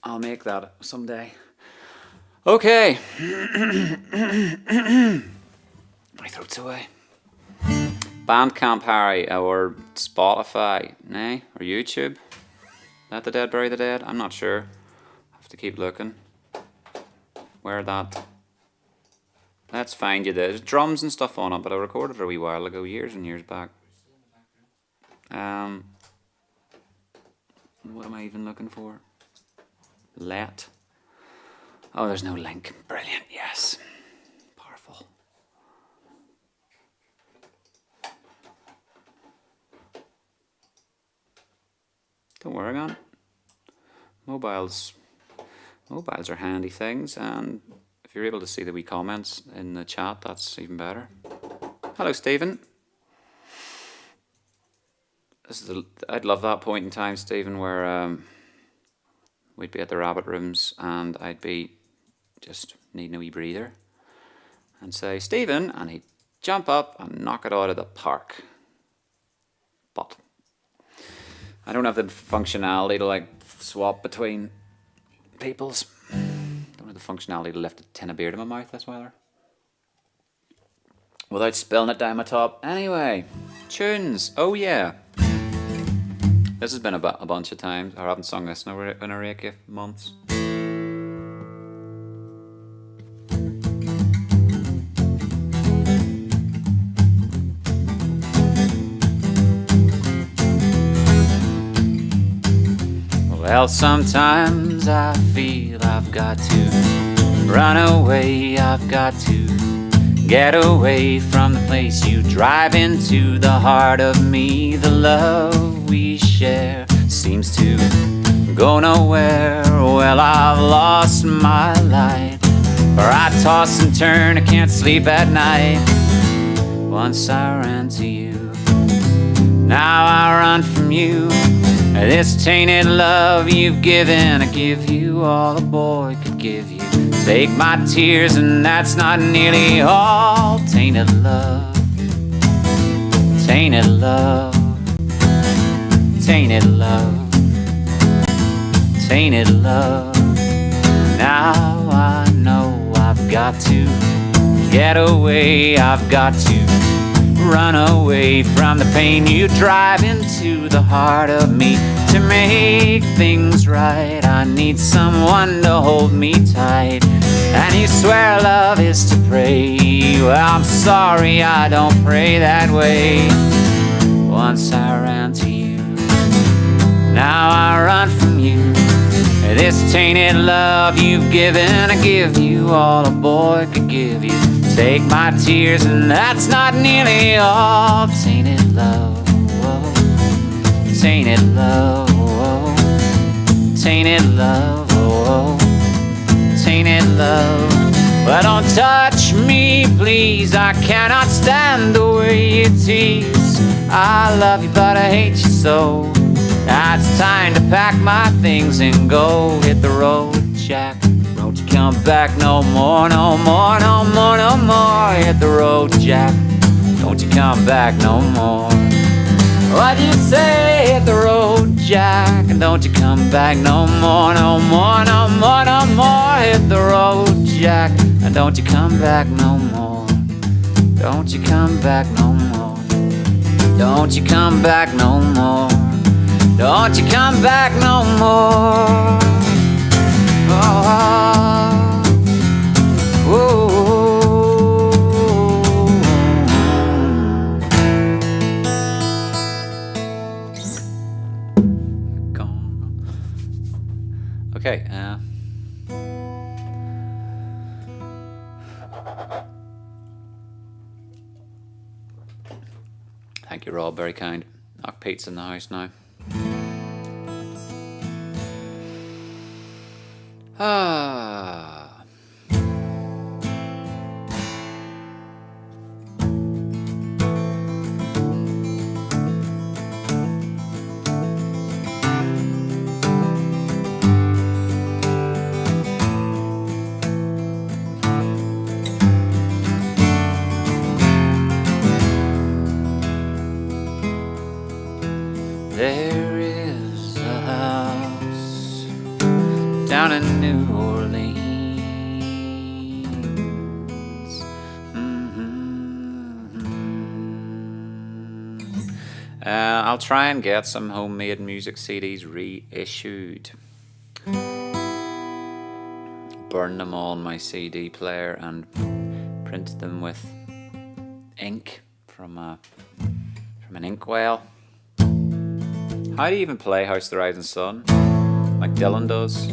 I'll make that someday. Okay. My throat's away. Bandcamp Harry or Spotify, nay, or YouTube. Let the Dead Bury the Dead? I'm not sure. I have to keep looking. Where that. Let's find you. There's drums and stuff on it, but I recorded it a wee while ago, years and years back. What am I even looking for? Let. Oh, there's no link. Brilliant, yes. Powerful. Don't worry, man. Mobiles are handy things, and if you're able to see the wee comments in the chat, that's even better. Hello, Stephen. I'd love that point in time, Stephen, where we'd be at the rabbit rooms and I'd be just needing a wee breather and say, Stephen, and he'd jump up and knock it out of the park. But I don't have the functionality to like swap between people's. Don't have the functionality to lift a tin of beer to my mouth, that's why. Without spilling it down my top. Anyway, tunes. Oh yeah. This has been a bunch of times. I haven't sung this in a rake of months. Well, sometimes I feel I've got to run away, I've got to get away from the place you drive into the heart of me. The love we share seems to go nowhere. Well, I've lost my light, or I toss and turn, I can't sleep at night. Once I ran to you, now I run from you. This tainted love you've given, I give you all a boy could give you. Take my tears and that's not nearly all. Tainted love, tainted love, tainted love, tainted love. Now I know I've got to get away, I've got to run away from the pain you drive into the heart of me. To make things right, I need someone to hold me tight. And you swear love is to pray. Well, I'm sorry, I don't pray that way. Once I ran to you, now I run from you. This tainted love you've given, I give you all a boy could give you. Take my tears and that's not nearly all. Tainted love, whoa. Tainted love, whoa. Tainted love, whoa. Tainted love. Well, don't touch me, please. I cannot stand the way you tease. I love you, but I hate you so. Now it's time to pack my things and go. Hit the road, Jack. Don't you come back no more, no more, no more, no more. Hit the road, Jack. Don't you come back no more. What'd you say? Hit the road, Jack. And don't you come back no more, no more, no more, no more. Hit the road, Jack. And don't you come back no more. Don't you come back no more. Don't you come back no more. Don't you come back no more. Oh, oh, okay. Thank you, Rob. Very kind. Pete's in the house now. Ah. There is a house down in New Orleans. I'll try and get some homemade music CDs reissued. Burn them all on my CD player and print them with ink from an inkwell. How do you even play House of the Rising Sun? Like Dylan does?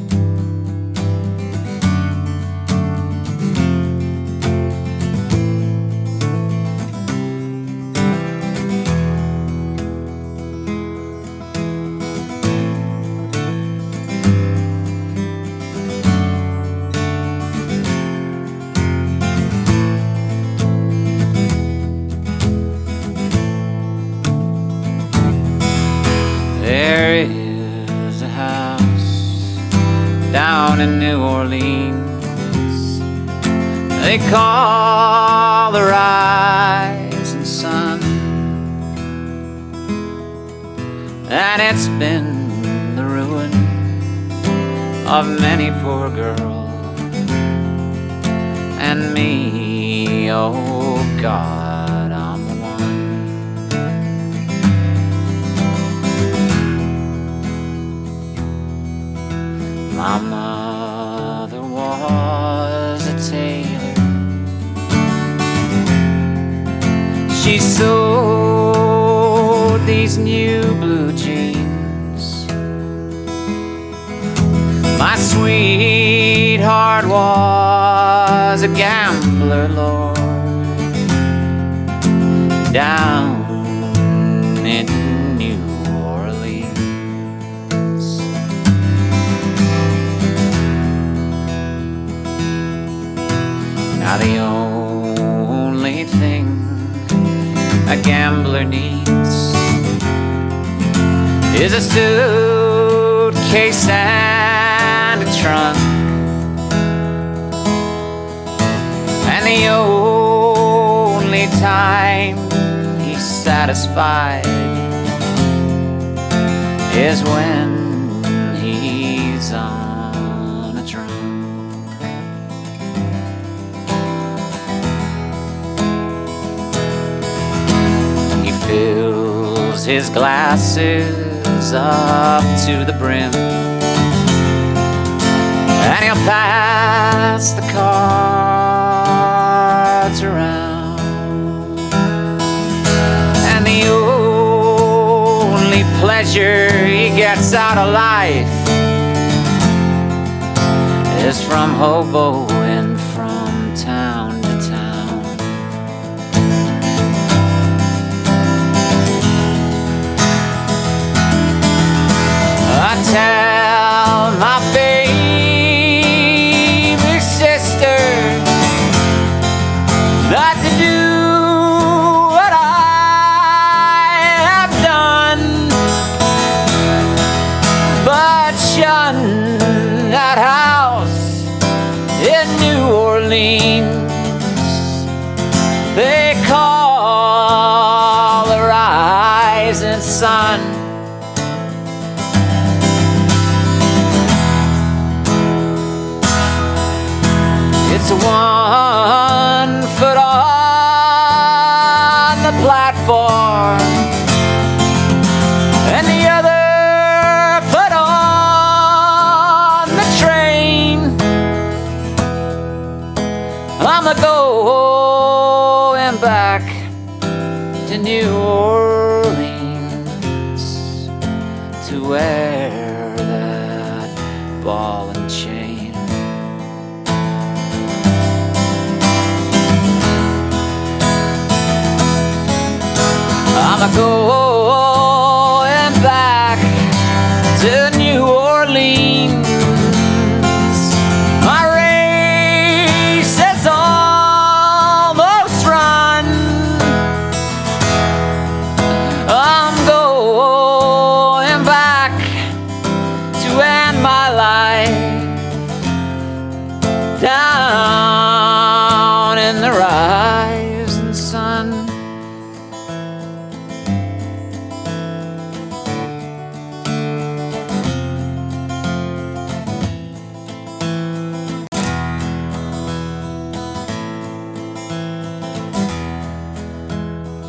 There is a house down in New Orleans they call the rising sun, and it's been the ruin of many poor girls and me. Oh God, I'm one. My mother was a tailor. She sewed these new blue jeans. My sweetheart was a gambler, Lord, down in New Orleans. Now the only thing a gambler needs is a suitcase and a trunk, and the only time he's satisfied is when he's on a drunk. He fills his glasses up to the brim, and he'll pass the cards around, and the only pleasure he gets out of life is from hoboing from town to town. I tell my baby sister not to do what I have done, but shun that house in New Orleans they call the rising sun. It's 1 foot on the platform and the other foot on the train. I'm going back to New Orleans to wear that ball and chain. I'm going the rising sun.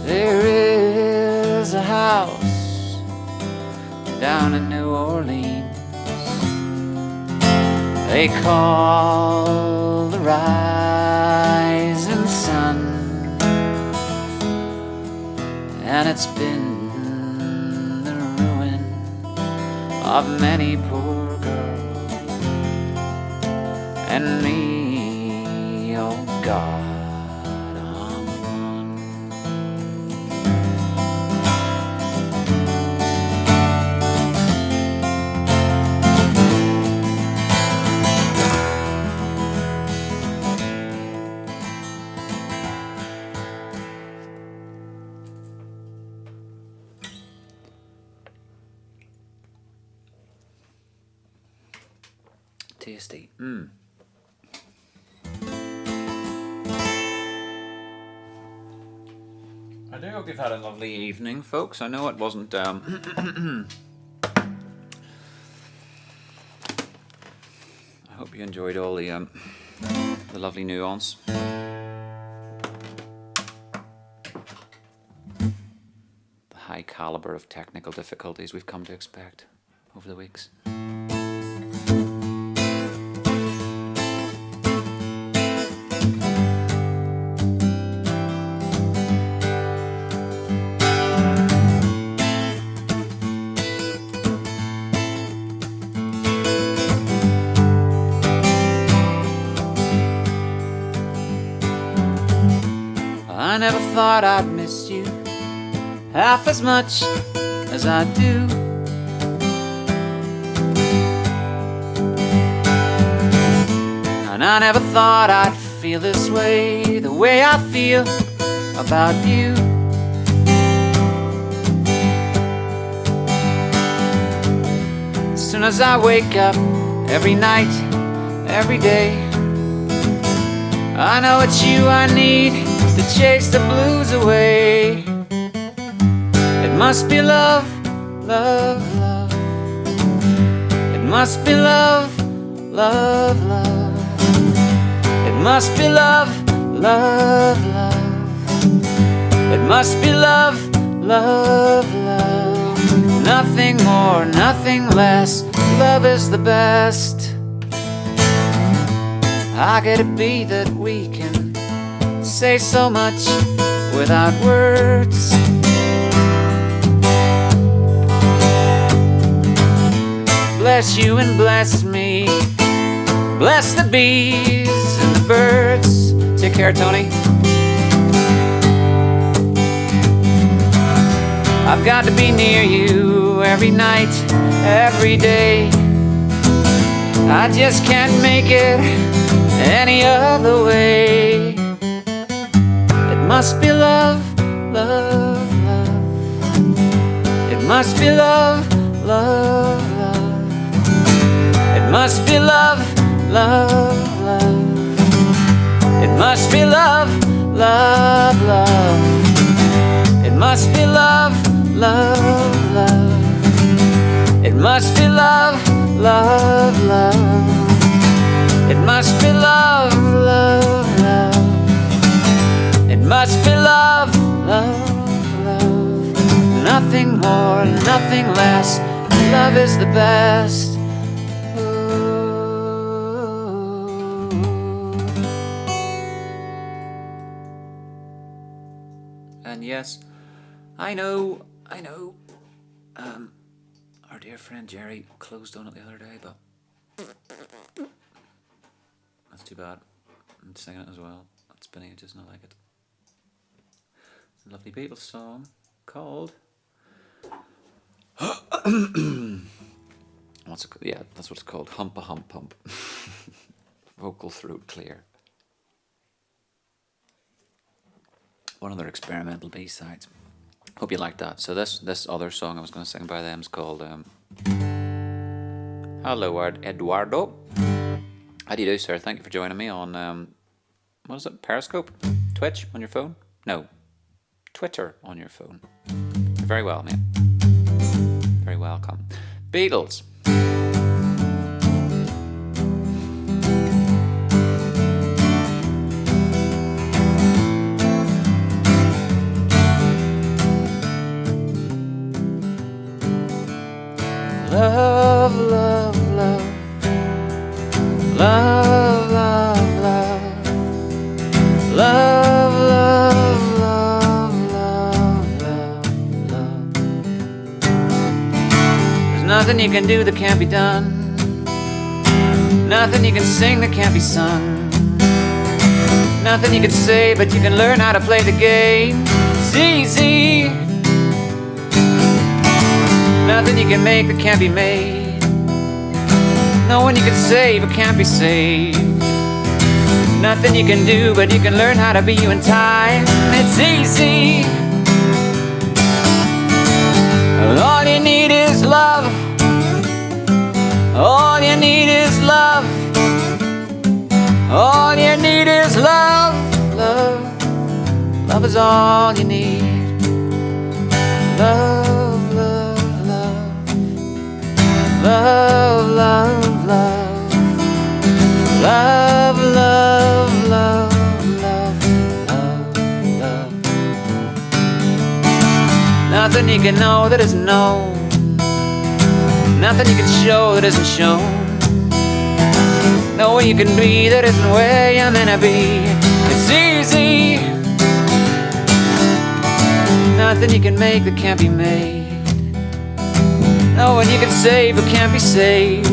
There is a house down in New Orleans they call the rising sun, and it's been the ruin of many poor girls and me, oh God. Tasty. I do hope you've had a lovely evening, folks. I know it wasn't I hope you enjoyed all the lovely nuance. The high caliber of technical difficulties we've come to expect over the weeks. I never thought I'd miss you half as much as I do. And I never thought I'd feel this way, the way I feel about you. As soon as I wake up, every night, every day, I know it's you I need to chase the blues away. It must be love, love, love. It must be love, love, love. It must be love, love, love. It must be love, love, love. Nothing more, nothing less. Love is the best. How could it be that we can say so much without words? Bless you and bless me. Bless the bees and the birds. Take care, Tony. I've got to be near you every night, every day. I just can't make it any other way. It must be love, love, love. It must be love, love, love. It must be love, love, love. It must be love, love, love. It must be love, love, love. It must be love, love, love. It must be love, love, love. It must be love, love, love. Nothing more, nothing less. Love is the best. Ooh. And yes, I know. Our dear friend Jerry closed on it the other day, but that's too bad. I'm singing it as well. It's been ages and I like it. A lovely Beatles song called what's it called? Yeah, that's what it's called. Hump a Hump Pump. Vocal throat clear. One of their experimental B-sides. Hope you like that. So this other song I was going to sing by them is called Hello Eduardo. How do you do, sir? Thank you for joining me on what is it? Periscope? Twitch on your phone? No. Twitter on your phone. You're very well, mate. Very welcome. Beatles. Love, love, love. Love, love, love. Love, love, love, love, love, love. There's nothing you can do that can't be done. Nothing you can sing that can't be sung. Nothing you can say, but you can learn how to play the game. It's easy. Nothing you can make that can't be made. No one you can save but can't be saved. Nothing you can do, but you can learn how to be you in time. It's easy. All you need is love. All you need is love. All you need is love. Love. Love is all you need. Love. Love, love, love. Love, love, love, love, love, love. Nothing you can know that isn't known. Nothing you can show that isn't shown. No way you can be that isn't where you're meant to be. It's easy. Nothing you can make that can't be made. No one you can save but can't be saved.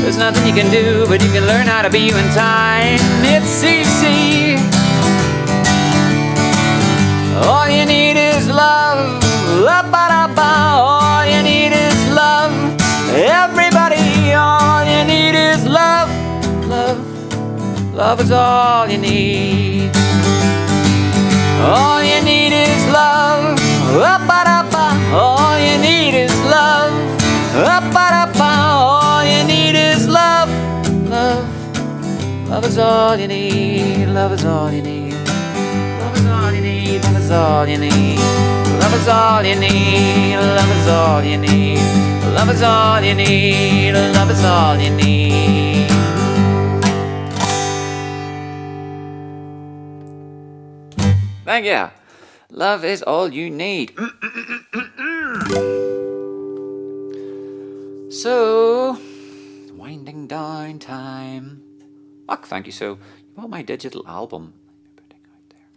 There's nothing you can do, but you can learn how to be you in time. It's easy. All you need is love. All you need is love. Everybody, all you need is love. Love. Love is all you need. All you need is love. All you need is love. All you need is love. Love. Love is all you need. Love is all you need. Love is all you need. Love is all you need. Love is all you need. Love is all you need. Love is all you need. Love is all you need. Thank you. Love is all you need. So, winding down time. Fuck, thank you. So, you want my digital album? Putting out there.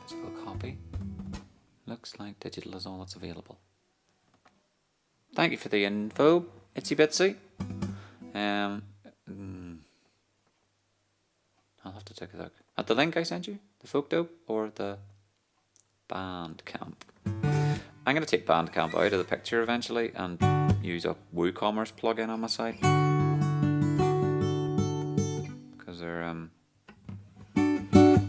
Physical copy. Looks like digital is all that's available. Thank you for the info, Itsy Bitsy. I'll have to take a look at the link I sent you, the Folk Dope or the Bandcamp. I'm going to take Bandcamp out of the picture eventually and use a WooCommerce plugin on my site because they're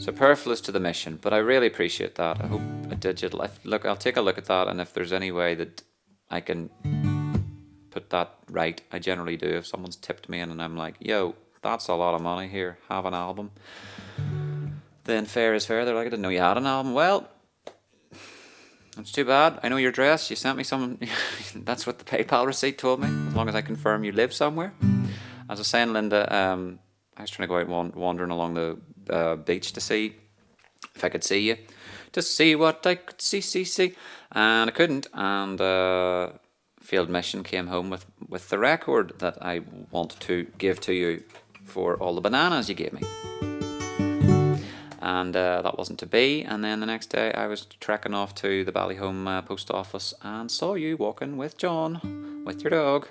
superfluous to the mission. But I really appreciate that. I hope a digital. I'll take a look at that, and if there's any way that I can put that right, I generally do. If someone's tipped me in and I'm like, yo, that's a lot of money here, have an album, then fair is fair. They're like, I didn't know you had an album. Well, it's too bad. I know your address. You sent me some. That's what the PayPal receipt told me. As long as I confirm you live somewhere. As I was saying, Linda, I was trying to go out wandering along the beach to see if I could see you, to see what I could see, and I couldn't. And Field Mission came home with the record that I wanted to give to you for all the bananas you gave me. And that wasn't to be. And then the next day I was trekking off to the Ballyhome post office and saw you walking with John, with your dog.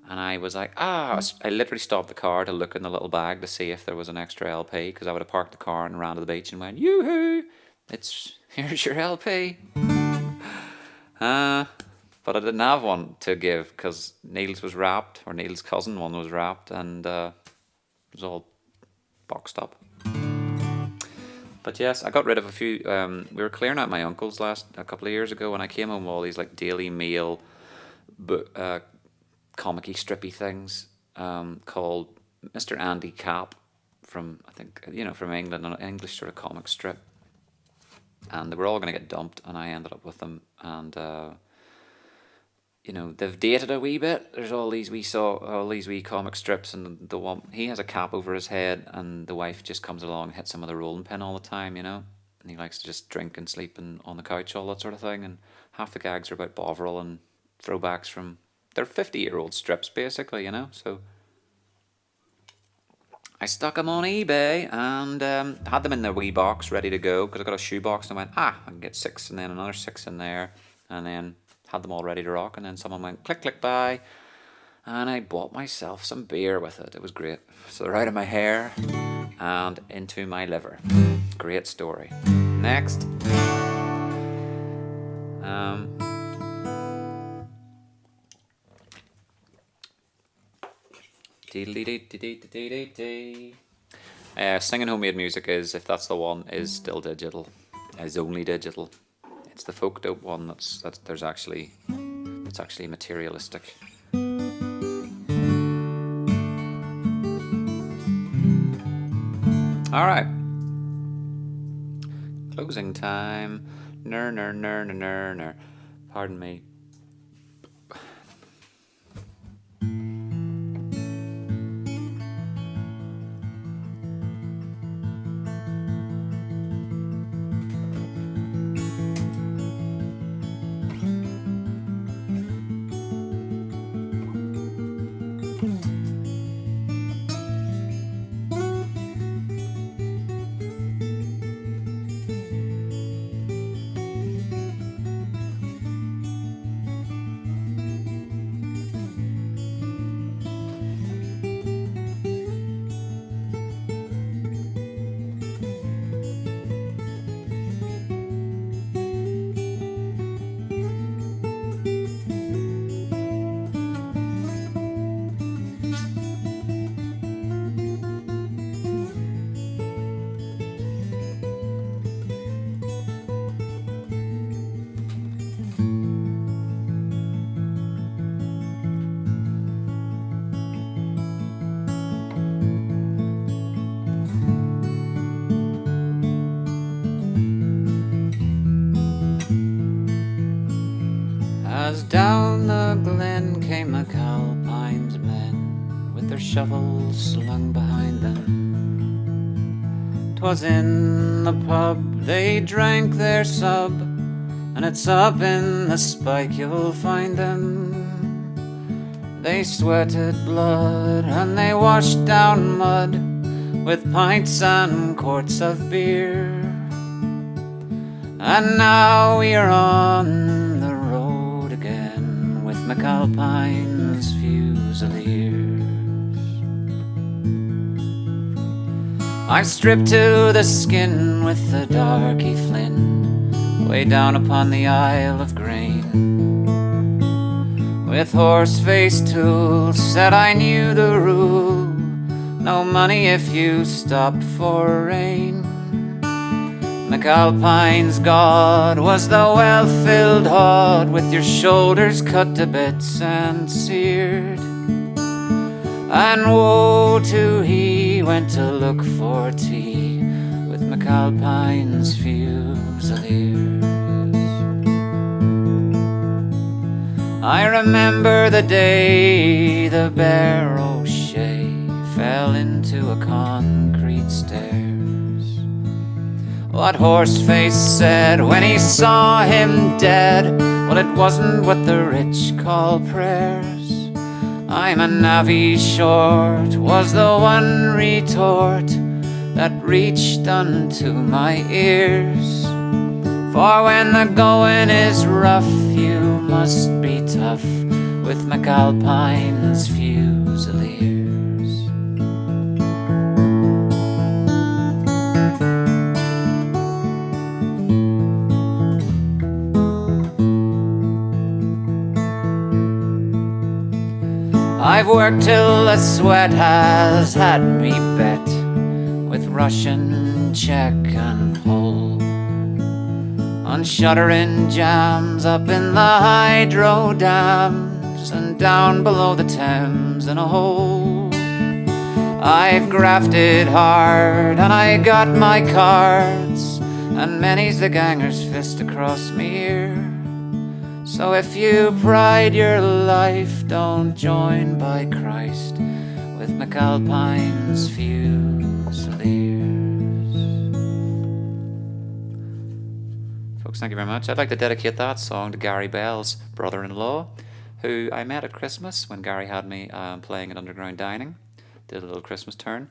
And I was like, I literally stopped the car to look in the little bag to see if there was an extra LP, because I would have parked the car and ran to the beach and went, yoo-hoo, here's your LP. But I didn't have one to give because Neil's was wrapped, or Neil's cousin one was wrapped, and it was all boxed up. But yes, I got rid of a few. We were clearing out my uncle's a couple of years ago, and I came home with all these like Daily Mail, comic-y, strippy things called Mr. Andy Cap from, I think, you know, from England, an English sort of comic strip. And they were all going to get dumped, and I ended up with them. And, you know, they've dated a wee bit. There's all these wee comic strips, and the one, he has a cap over his head, and the wife just comes along and hits him with a rolling pin all the time, you know. And he likes to just drink and sleep on the couch, all that sort of thing. And half the gags are about Bovril and throwbacks from... They're 50-year-old strips, basically, you know. So I stuck them on eBay and had them in their wee box ready to go, because I got a shoe box, and I went, I can get 6 and then another 6 in there. And then had them all ready to rock. And then someone went, click, click, buy. And I bought myself some beer with it. It was great. So they're out of my hair and into my liver. Great story. Next. Singing homemade music is, if that's the one, is still digital. Is only digital. It's the folk dope one that's actually materialistic. All right. Closing time. Ner. Pardon me. As down the glen came McAlpine's men, with their shovels slung behind them. 'Twas in the pub they drank their sub, and it's up in the spike you'll find them. They sweated blood and they washed down mud, with pints and quarts of beer. And now we are on the road again, with McAlpine's Fusiliers. I've stripped to the skin with the darky Flynn, way down upon the Isle of Grain. With horse-faced tools said I knew the rule, no money if you stopped for rain. McAlpine's God was the well-filled hod, with your shoulders cut to bits and seared. And woe to he went to look for tea with McAlpine's Fusiliers. I remember the day the Bear O'Shea fell into a concrete stairs. What Horseface said when he saw him dead, well, it wasn't what the rich call prayers. I'm a navvy short, was the one retort that reached unto my ears. For when the going is rough, you must be tough with McAlpine's Fusiliers. I've worked till the sweat has had me bet, with Russian check and pull, on shuttering jams up in the hydro dams, and down below the Thames in a hole. I've grafted hard and I got my cards, and many's the ganger's fist across me ear. So if you pride your life, don't join by Christ with McAlpine's Fusiliers. Folks, thank you very much. I'd like to dedicate that song to Gary Bell's brother-in-law, who I met at Christmas when Gary had me playing at Underground Dining. Did a little Christmas turn,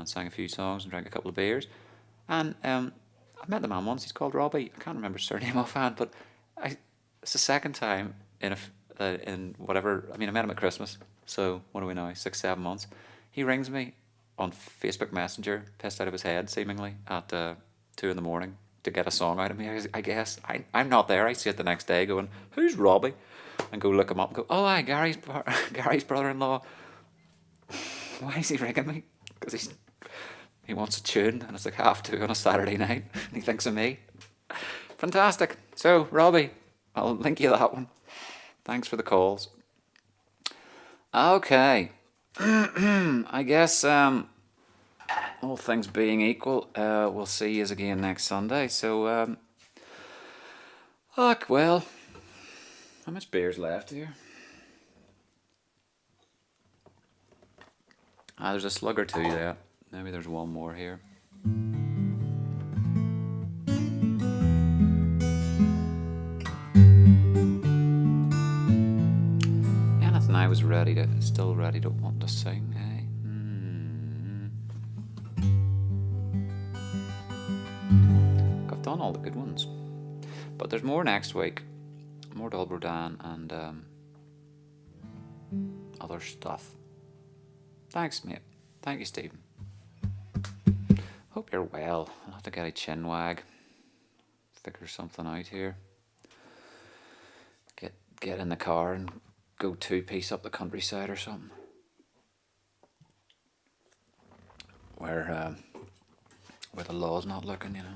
sang a few songs and drank a couple of beers. And I met the man once. He's called Robbie. I can't remember his surname offhand, but it's the second time in whatever. I mean, I met him at Christmas. So what are we now? 6-7 months. He rings me on Facebook Messenger, pissed out of his head, seemingly at 2 a.m. to get a song out of me. I guess I'm not there. I see it the next day, going, "Who's Robbie?" And go look him up. And go, "Oh, Gary's brother-in-law." Why is he ringing me? Because he wants a tune, and it's like 2:30 on a Saturday night, and he thinks of me. Fantastic. So, Robbie, I'll link you that one. Thanks for the calls. Okay. I guess, all things being equal, we'll see you again next Sunday. So, well, how much beer's left here? There's a slug or two there. Maybe there's one more here. Anything I was still ready to want to sing, hey? I've done all the good ones. But there's more next week. More Dolbro Dan and other stuff. Thanks, mate. Thank you, Stephen. Hope you're well. I'll have to get a chin wag. Figure something out here. Get in the car and go 2-piece up the countryside or something. Where the law's not looking, you know.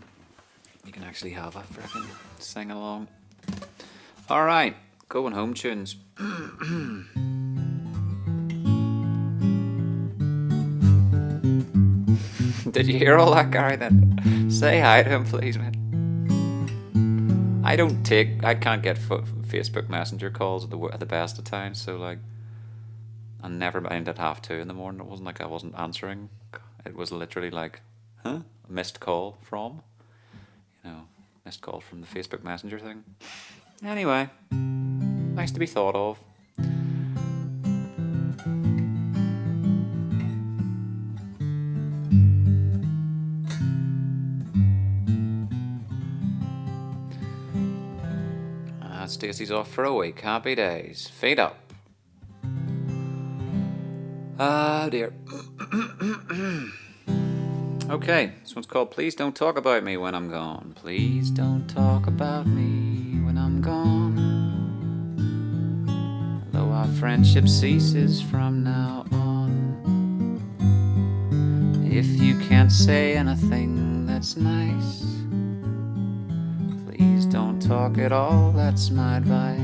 You can actually have a frickin' sing along. Alright, going home tunes. Did you hear all that, Gary? Then say hi to him, please, man. I can't get Facebook Messenger calls at the best of times, so like, I never mind at 2:30 in the morning. It wasn't like I wasn't answering. It was literally like, a missed call from, missed call from the Facebook Messenger thing. Anyway, nice to be thought of. Stacey's off for a week. Happy days. Feet up. Oh dear. Okay, this one's called Please Don't Talk About Me When I'm Gone. Please don't talk about me when I'm gone. Though our friendship ceases from now on. If you can't say anything that's nice, please don't talk at all, that's my advice.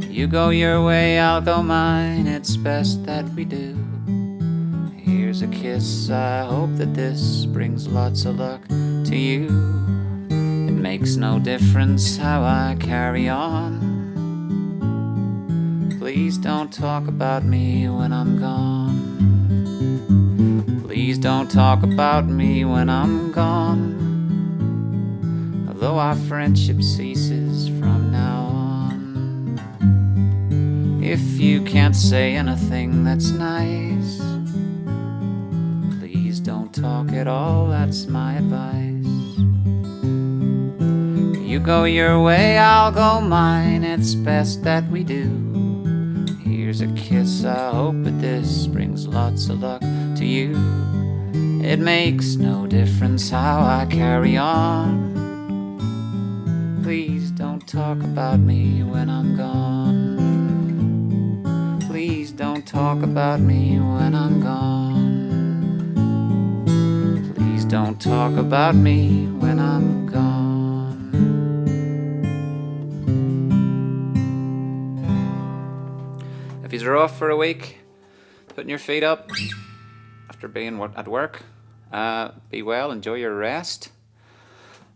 You go your way, I'll go mine, it's best that we do. Here's a kiss, I hope that this brings lots of luck to you. It makes no difference how I carry on. Please don't talk about me when I'm gone. Please don't talk about me when I'm gone. Though our friendship ceases from now on. If you can't say anything that's nice, please don't talk at all, that's my advice. You go your way, I'll go mine, it's best that we do. Here's a kiss, I hope that this brings lots of luck to you. It makes no difference how I carry on. Please don't talk about me when I'm gone. Please don't talk about me when I'm gone. Please don't talk about me when I'm gone. If you're off for a week, putting your feet up after being at work. Be well, enjoy your rest.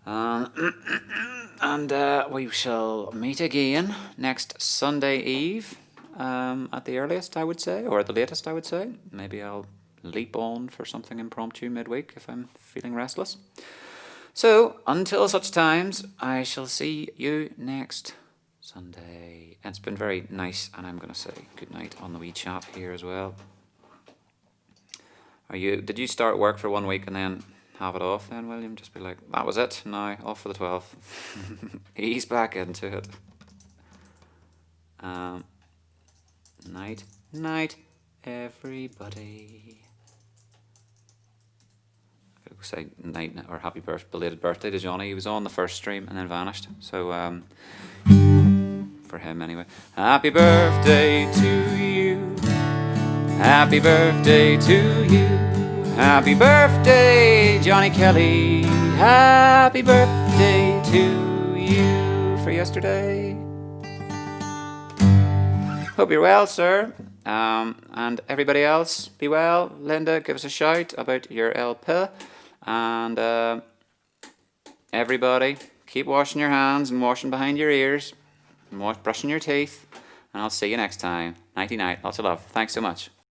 And we shall meet again next Sunday Eve, at the earliest, I would say, or at the latest, I would say. Maybe I'll leap on for something impromptu midweek if I'm feeling restless. So, until such times, I shall see you next Sunday. And it's been very nice, and I'm going to say good night on the wee chat here as well. Did you start work for 1 week and then have it off then, William? Just be like, that was it, now off for the 12th. Ease back into it. Night, everybody. I could say night or happy belated birthday to Johnny. He was on the first stream and then vanished. So, for him anyway. Happy birthday to you. Happy birthday to you. Happy birthday, Johnny Kelly. Happy birthday to you for yesterday. Hope you're well, sir. And everybody else, be well. Linda, give us a shout about your LP. And everybody, keep washing your hands and washing behind your ears. And brushing your teeth. And I'll see you next time. Nighty night. Lots of love. Thanks so much.